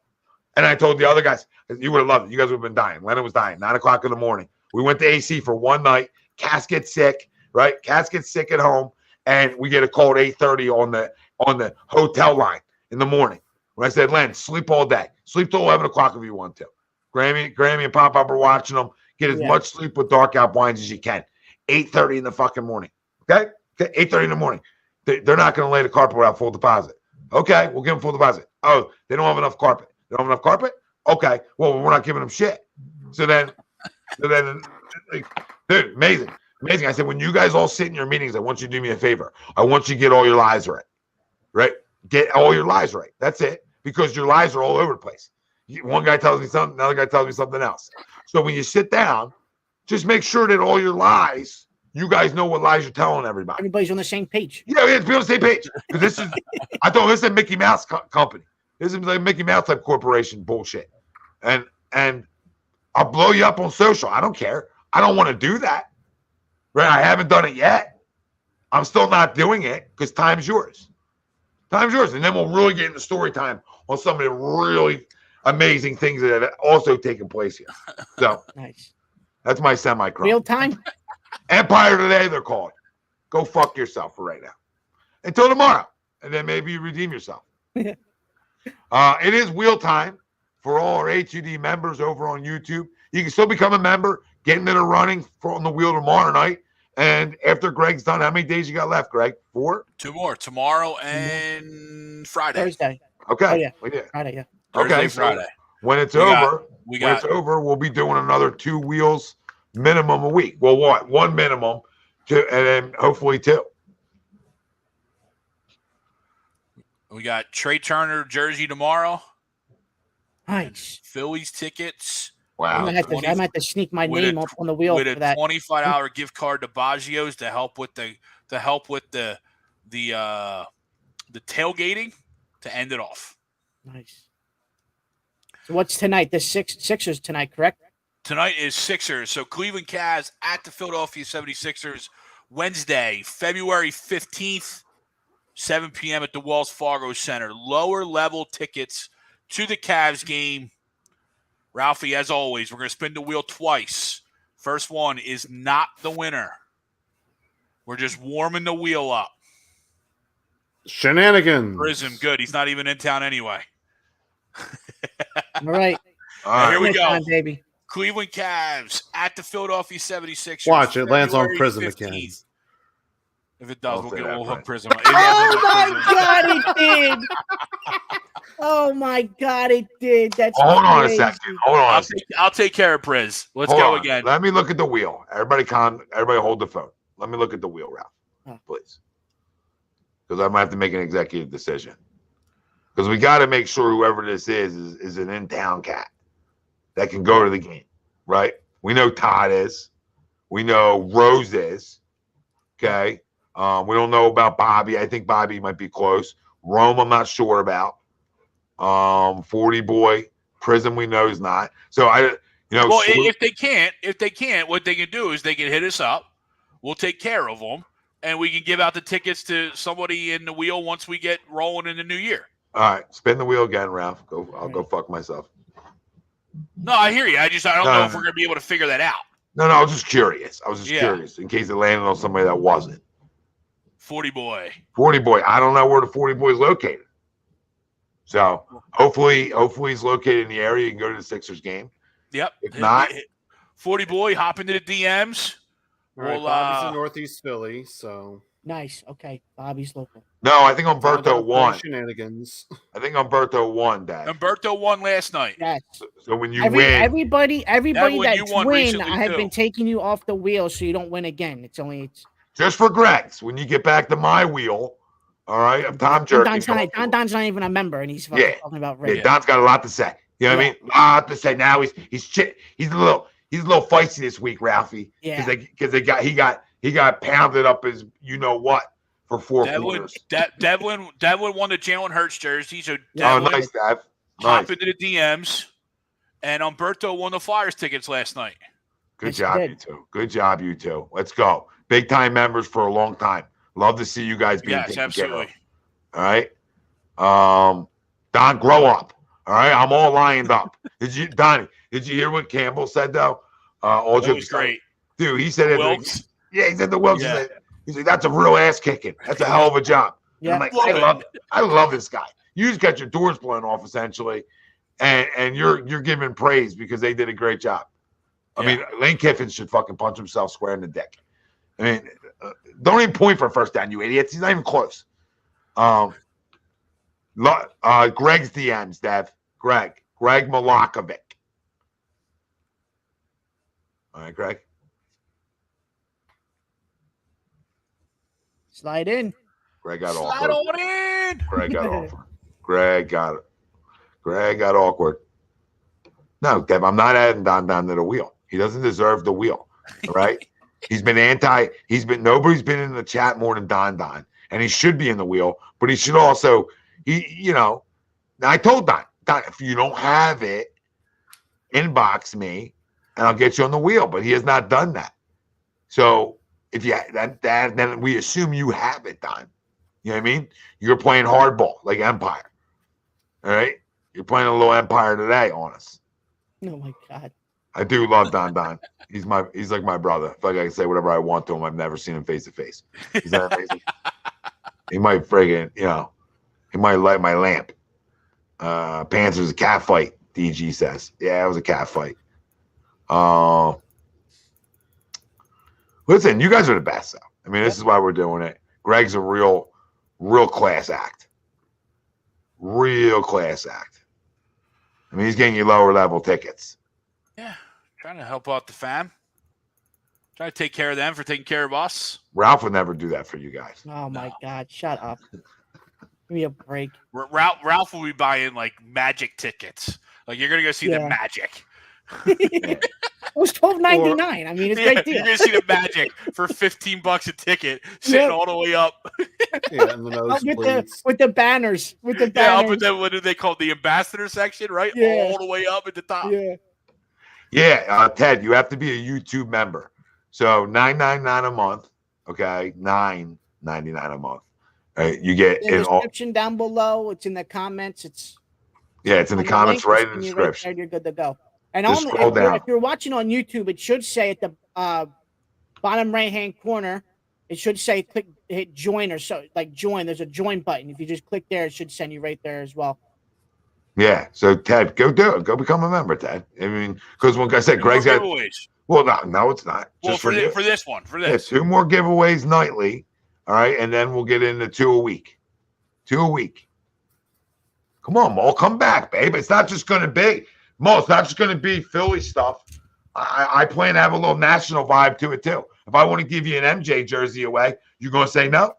And I told the other guys, you would have loved it. You guys would have been dying. Leonard was dying. 9 o'clock in the morning. We went to AC for one night. Cass gets sick, right? Cass gets sick at home. And we get a call at 8:30 on the hotel line in the morning. When I said, Len, sleep all day. Sleep till 11 o'clock if you want to. Grammy and Pop Up are watching them. Get as much sleep with dark out blinds as you can. 8:30 in the fucking morning. Okay? 8:30 in the morning. They're not going to lay the carpet without full deposit. Okay, we'll give them full deposit. Oh, they don't have enough carpet. They don't have enough carpet? Okay, well, we're not giving them shit. So then, like, dude, amazing. Amazing. I said, when you guys all sit in your meetings, I want you to do me a favor. I want you to get all your lies right. Right? Get all your lies right. That's it. Because your lies are all over the place. One guy tells me something, another guy tells me something else. So when you sit down, just make sure that all your lies, you guys know what lies you're telling everybody. Everybody's on the same page. Yeah, we have to be on the same page. Because this is, I thought this is a Mickey Mouse company. This is like a Mickey Mouse type corporation bullshit. And I'll blow you up on social. I don't care. I don't want to do that. Right? I haven't done it yet. I'm still not doing it because time's yours. Time's yours. And then we'll really get into story time on some of the really amazing things that have also taken place here. So nice. That's my semi-crime. Real time. Empire Today, they're called. Go fuck yourself for right now. Until tomorrow. And then maybe you redeem yourself. It is wheel time for all our HUD members over on YouTube. You can still become a member, get into the running on the wheel tomorrow night. And after Greg's done, how many days you got left, Greg? 4? 2 more. Tomorrow and Friday. Thursday. Okay. Oh, yeah. Friday, yeah. Thursday, okay. Friday. So when it's over, we'll be doing another 2 wheels minimum a week. Well, what? 1 minimum, 2, and then hopefully 2. We got Trey Turner jersey tomorrow. Nice. Phillies tickets. Wow. I might have to sneak my name up on the wheel with for a that. $25 gift card to Baggio's to help with the tailgating to end it off. Nice. So what's tonight? The Sixers tonight, correct? Tonight is Sixers. So Cleveland Cavs at the Philadelphia 76ers Wednesday, February 15th, 7 p.m. at the Wells Fargo Center. Lower level tickets to the Cavs game. Ralphie, as always, we're going to spin the wheel twice. First one is not the winner. We're just warming the wheel up. Shenanigans. Prism, good. He's not even in town anyway. All right. All right. Here we go. Time, baby. Cleveland Cavs at the Philadelphia 76ers. Watch, it lands on February Prism 15th. again. If it does, Don't we'll say get that, we'll Brett. hook Prism. It Oh lands on my Prism. God, it did. Oh my God, it did. That's Hold on a crazy. second. Hold on. I'll take care of Priz. Let's Hold go on. again. Let me look at the wheel. Everybody hold the phone. Let me look at the wheel, Ralph, please. Because I might have to make an executive decision. Because we got to make sure whoever this is an in-town cat that can go to the game, right? We know Todd is. We know Rose is. Okay. We don't know about Bobby. I think Bobby might be close. Rome, I'm not sure about. 40 boy Prism, we know is not. So Well, if they can't, what they can do is they can hit us up. We'll take care of them, and we can give out the tickets to somebody in the wheel once we get rolling in the new year. All right, spin the wheel again, Ralph. I'll go fuck myself. No, I hear you. I don't know if we're gonna be able to figure that out. No, I was just curious. Curious in case it landed on somebody that wasn't. 40 boy. 40 boy. I don't know where the 40 boy is located. So hopefully he's located in the area. You can go to the Sixers game. Yep. If not, 40 boy, hop into the DMs. All right, Bobby's in Northeast Philly, so Nice. Okay, Bobby's local. no, I think Umberto won. Shenanigans. I think Umberto won, Dad. Umberto won last night. Yes. So when you Everybody Devlin, that's you won win, recently, I have too. been taking you off the wheel so you don't win again. It's just for Greg's, when you get back to my wheel, all right, I'm Tom Jerky. Don's not even a member, and he's fucking talking about Yeah, Rick. Don's got a lot to say. You know what I mean? A lot to say. Now he's a little feisty this week, Ralphie. Yeah. Because he got pounded up as you know what for 4 quarters. Devlin won the Jalen Hurts jersey. So Oh, Devlin nice, Dev. hop Nice. into the DMs, and Umberto won the Flyers tickets last night. Good Yes, job, you did. you two. Good job, you two. Let's go. Big time members for a long time. Love to see you guys being Yes, taken absolutely. care of. All right. Don, grow up. All right. I'm all lined up. Did you hear what Campbell said though? All That jokes was aside. great. Dude, he said it. Wilkes. Yeah, he said the Wilkes. Yeah. He's like, that's a real ass kicking. That's a hell of a job. And Yeah. I'm like, I love this guy. You just got your doors blown off essentially, and you're giving praise because they did a great job. I mean, Lane Kiffin should fucking punch himself square in the dick. I mean, don't even point for a first down, you idiots. He's not even close. Greg's DMs, Dev. Greg Malakovic. All right, Greg. Slide in. Greg got Slide awkward. on in. Greg got awkward. Greg got awkward. No, Dev, I'm not adding Don down to the wheel. He doesn't deserve the wheel. All right. Nobody's been in the chat more than Don. And he should be in the wheel, but he should also, now I told Don, if you don't have it, inbox me and I'll get you on the wheel, but he has not done that. So if you then we assume you have it, Don. You know what I mean? You're playing hardball like Empire. All right. You're playing a little Empire today on us. Oh my God. I do love Don. He's like my brother. I feel like I can say whatever I want to him. I've never seen him face to face. Is that amazing? He might friggin', he might light my lamp. Panthers a cat fight, DG says. Yeah, it was a cat fight. Listen, you guys are the best though. I mean, this is why we're doing it. Greg's a real class act. Real class act. I mean, he's getting you lower level tickets. Yeah, trying to help out the fam. Trying to take care of them for taking care of us. Ralph would never do that for you guys. Oh my God. Shut up. Give me a break. Ralph will be buying like Magic tickets. Like you're gonna go see the Magic. It was $12.99. I mean, it's a great deal. You're gonna see the Magic for $15 a ticket, sitting all the way up. And the with the banners. With the Yeah, banners. up at the, what do they call it? The ambassador section, right? Yeah. All the way up at the top. Yeah. Ted, you have to be a YouTube member. So $9.99 a month. Okay, $9.99 a month. Right, you get The description down below. It's in the comments. It's in the comments, right in the description. Right there, you're good to go. And Just only, scroll down. if you're watching on YouTube, it should say at the bottom right-hand corner, it should say hit join or so like join. There's a join button. If you just click there, it should send you right there as well. Yeah. So Ted, go do it. Go become a member, Ted. I mean, because like I said, Greg's got giveaways. Well, no, it's not. Well, Just for you. this one, Yeah, 2 more giveaways nightly. All right, and then we'll get into 2 a week. 2 a week. Come on, Mo, come back, babe. It's not just going to be Mo. It's not just going to be Philly stuff. I plan to have a little national vibe to it too. If I want to give you an MJ jersey away, you going to say no?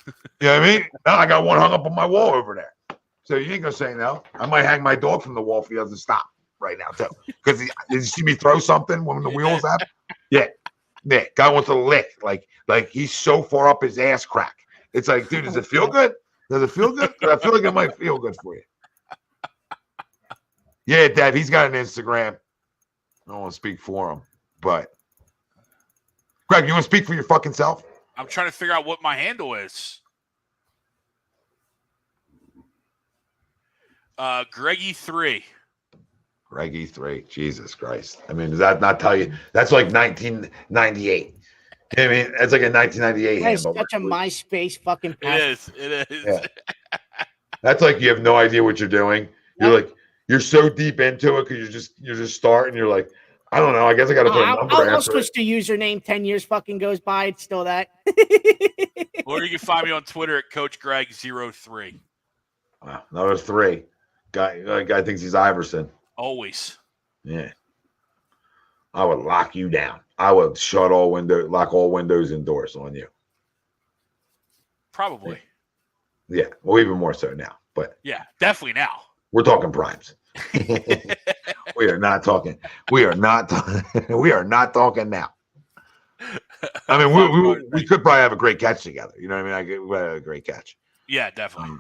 You know what I mean? No, I got one hung up on my wall over there. So you ain't going to say no. I might hang my dog from the wall if he doesn't stop right now too. Because did you see me throw something when the wheels up? Yeah. Nick, guy wants to lick. Like he's so far up his ass crack. It's like, dude, does it feel good? Does it feel good? I feel like it might feel good for you. Yeah, Dad, he's got an Instagram. I don't want to speak for him, but Greg, you want to speak for your fucking self? I'm trying to figure out what my handle is. Greggy3. Greggy3. Jesus Christ. I mean, does that not tell you? That's like 1998. I mean, that's like a 1998 That's handle. such a MySpace fucking pass. It is. Yeah. That's like you have no idea what you're doing. You're like, you're so deep into it because you're just starting. You're like, I don't know. I guess I got to put a number I'll after switch it. the username. 10 years fucking goes by. It's still that. Or you can find me on Twitter at CoachGreg03. Wow, another 3. Guy thinks he's Iverson. Always. Yeah. I would lock you down. I would lock all windows and doors on you. Probably. Yeah. Well, even more so now. But yeah, definitely now. We're talking primes. We are not talking. We are not talking now. I mean, we could probably have a great catch together. You know what I mean? We had a great catch. Yeah, definitely.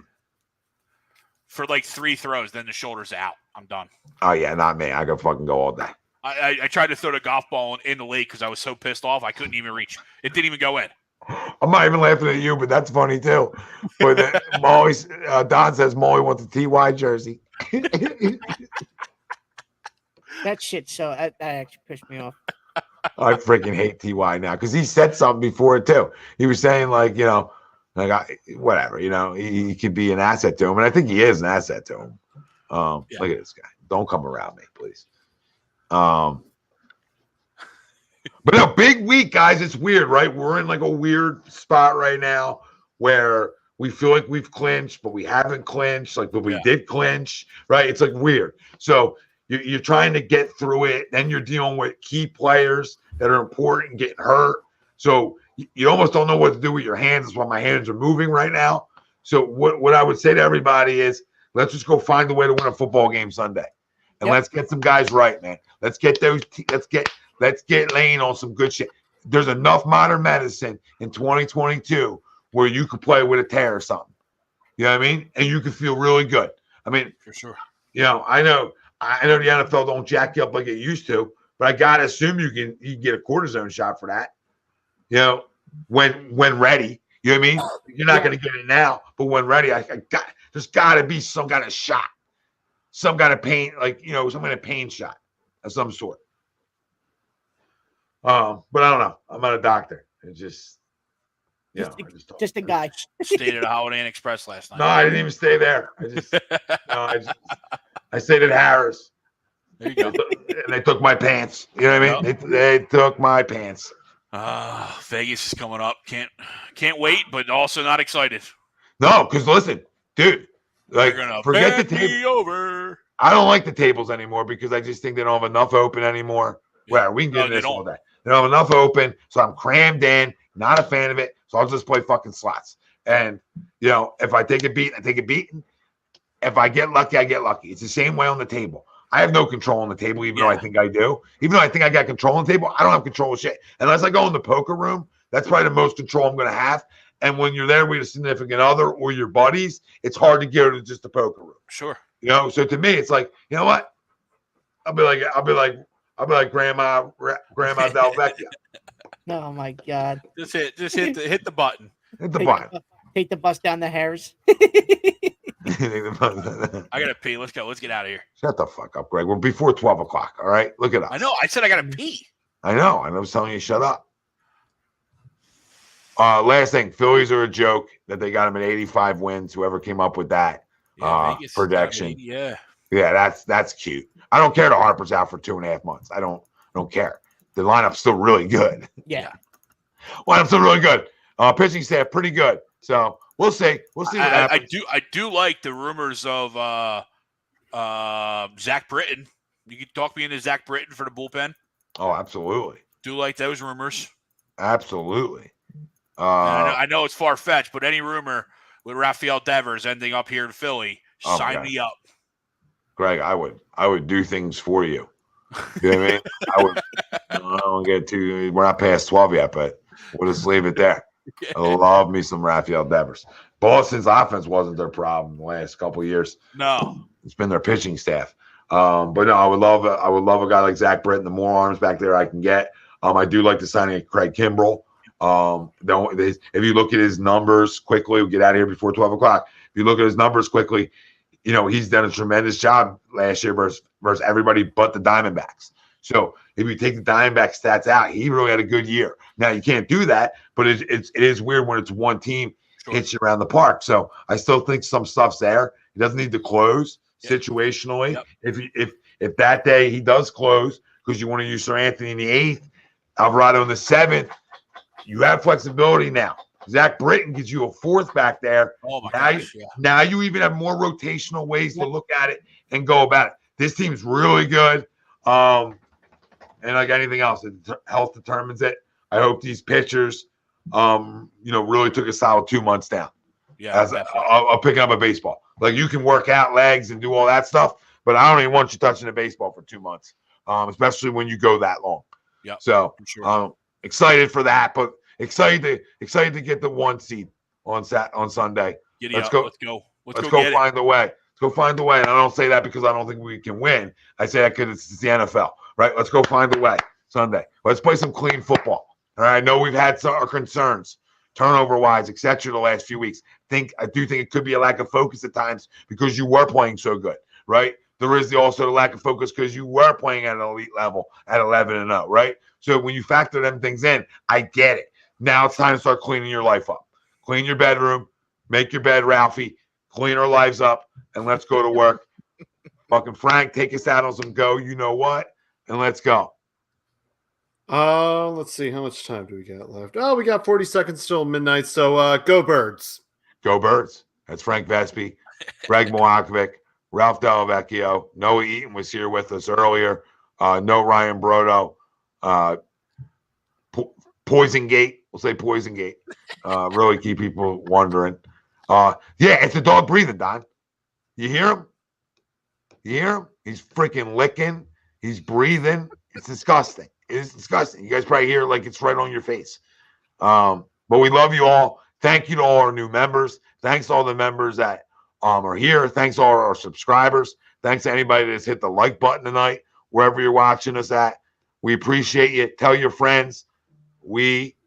For like 3 throws, then the shoulder's out. I'm done. Oh yeah, not me. I could fucking go all day. I tried to throw the golf ball in the lake because I was so pissed off I couldn't even reach. It didn't even go in. I'm not even laughing at you, but that's funny too. But Don says Molly wants a TY jersey. That shit. So that actually pissed me off. I freaking hate TY now because he said something before it too. He was saying whatever, he could be an asset to him, and I think he is an asset to him. Look at this guy. Don't come around me, please. But no, big week, guys. It's weird, right? We're in like a weird spot right now where we feel like we've clinched, but we haven't clinched. But we did clinch, right? It's like weird. So you're trying to get through it. Then you're dealing with key players that are important and getting hurt. So you almost don't know what to do with your hands. That's why my hands are moving right now. So what I would say to everybody is, let's just go find a way to win a football game Sunday, and let's get some guys right, man. Let's get Lane on some good shit. There's enough modern medicine in 2022 where you could play with a tear or something. You know what I mean? And you can feel really good. I mean, for sure. I know the NFL don't jack you up like it used to, but I gotta assume you can get a cortisone shot for that. When ready. You know what I mean? You're not going to get it now, but when ready, there's got to be some kind of shot, some kind of pain, some kind of pain shot of some sort. But I don't know. I'm not a doctor. It's just, just a guy. Stayed at a Holiday Inn Express last night. No, I didn't even stay there. I stayed at Harris. There you go. And they took my pants. You know what I mean? They took my pants. Vegas is coming up. Can't wait, but also not excited. No, because listen, dude, forget the table. Over. I don't like the tables anymore because I just think they don't have enough open anymore. Where we can get this all day. They don't have enough open, so I'm crammed in. Not a fan of it, so I'll just play fucking slots. And if I take a beat, I take a beating. If I get lucky, I get lucky. It's the same way on the table. I have no control on the table, even though I think I do. Even though I think I got control on the table, I don't have control of shit. Unless I go in the poker room, that's probably the most control I'm going to have. And when you're there with a significant other or your buddies, it's hard to go to just the poker room. Sure. So to me, it's like, you know what? I'll be like Grandma Del Vecchio. Oh my God! Just hit the button. Hit the button. Take the bus down the Harris. I gotta pee. Let's go. Let's get out of here. Shut the fuck up, Greg. We're before 12 o'clock. All right, look at us. I know. I said I gotta pee. I know. I was telling you, shut up. Last thing, Phillies are a joke that they got him at 85 wins. Whoever came up with that, Vegas. projection. Yeah. Yeah, that's cute. I don't care. The Harper's out for 2.5 months. I don't care. The lineup's still really good. Yeah. Lineup's still really good. Pitching staff pretty good. So we'll see. We'll see what happens. I do like the rumors of Zach Britton. You can talk me into Zach Britton for the bullpen. Oh, absolutely. Do like those rumors. Absolutely. I know it's far fetched, but any rumor with Rafael Devers ending up here in Philly, sign me up. Greg, I would do things for you. You know what I mean? I would. I don't get too. We're not past 12 yet, but we'll just leave it there. I love me some Rafael Devers. Boston's offense wasn't their problem the last couple of years. No, it's been their pitching staff. But no, I would love a guy like Zach Britton. The more arms back there I can get. I do like the signing of Craig Kimbrell. If you look at his numbers quickly, we'll get out of here before 12 o'clock. If you look at his numbers quickly, he's done a tremendous job last year versus everybody but the Diamondbacks. So if you take the Diamondback stats out, he really had a good year. Now you can't do that, but it is weird when it's one team hits you around the park. So I still think some stuff's there. He doesn't need to close situationally. Yep. If that day he does close because you want to use Sir Anthony in the 8th, Alvarado in the 7th, you have flexibility now. Zach Britton gives you a 4th back there. Oh my gosh! Now you even have more rotational ways to look at it and go about it. This team's really good. And like anything else, health determines it. I hope these pitchers, really took a solid 2 months down. Yeah, I'll pick up a baseball. Like you can work out legs and do all that stuff, but I don't even want you touching a baseball for 2 months, especially when you go that long. Yeah. So excited for that, but excited to get the 1 seed on Sunday. Let's go find the way. Let's go find the way. And I don't say that because I don't think we can win. I say that because it's the NFL, right? Let's go find the way Sunday. Let's play some clean football. All right. I know we've had some concerns, turnover-wise, etc. the last few weeks. I do think it could be a lack of focus at times because you were playing so good, right? There is also the lack of focus because you were playing at an elite level at 11-0, right? So when you factor them things in, I get it. Now it's time to start cleaning your life up. Clean your bedroom, make your bed, Ralphie, clean our lives up, and let's go to work. Fucking Frank, take us out on some go, you know what, and let's go. Let's see. How much time do we got left? Oh, we got 40 seconds till midnight, so go Birds. Go Birds. That's Frank Vespi, Greg Milakovic, Ralph Delavecchio. Noah Eaton was here with us earlier. No Ryan Brodo. Poison Gate. We'll say Poison Gate. Really keep people wondering. It's the dog breathing, Don. You hear him? You hear him? He's freaking licking. He's breathing. It's disgusting. It's disgusting. You guys probably hear like it's right on your face. But we love you all. Thank you to all our new members. Thanks to all the members that are here. Thanks to all our subscribers. Thanks to anybody that's hit the like button tonight, wherever you're watching us at. We appreciate you. Tell your friends. We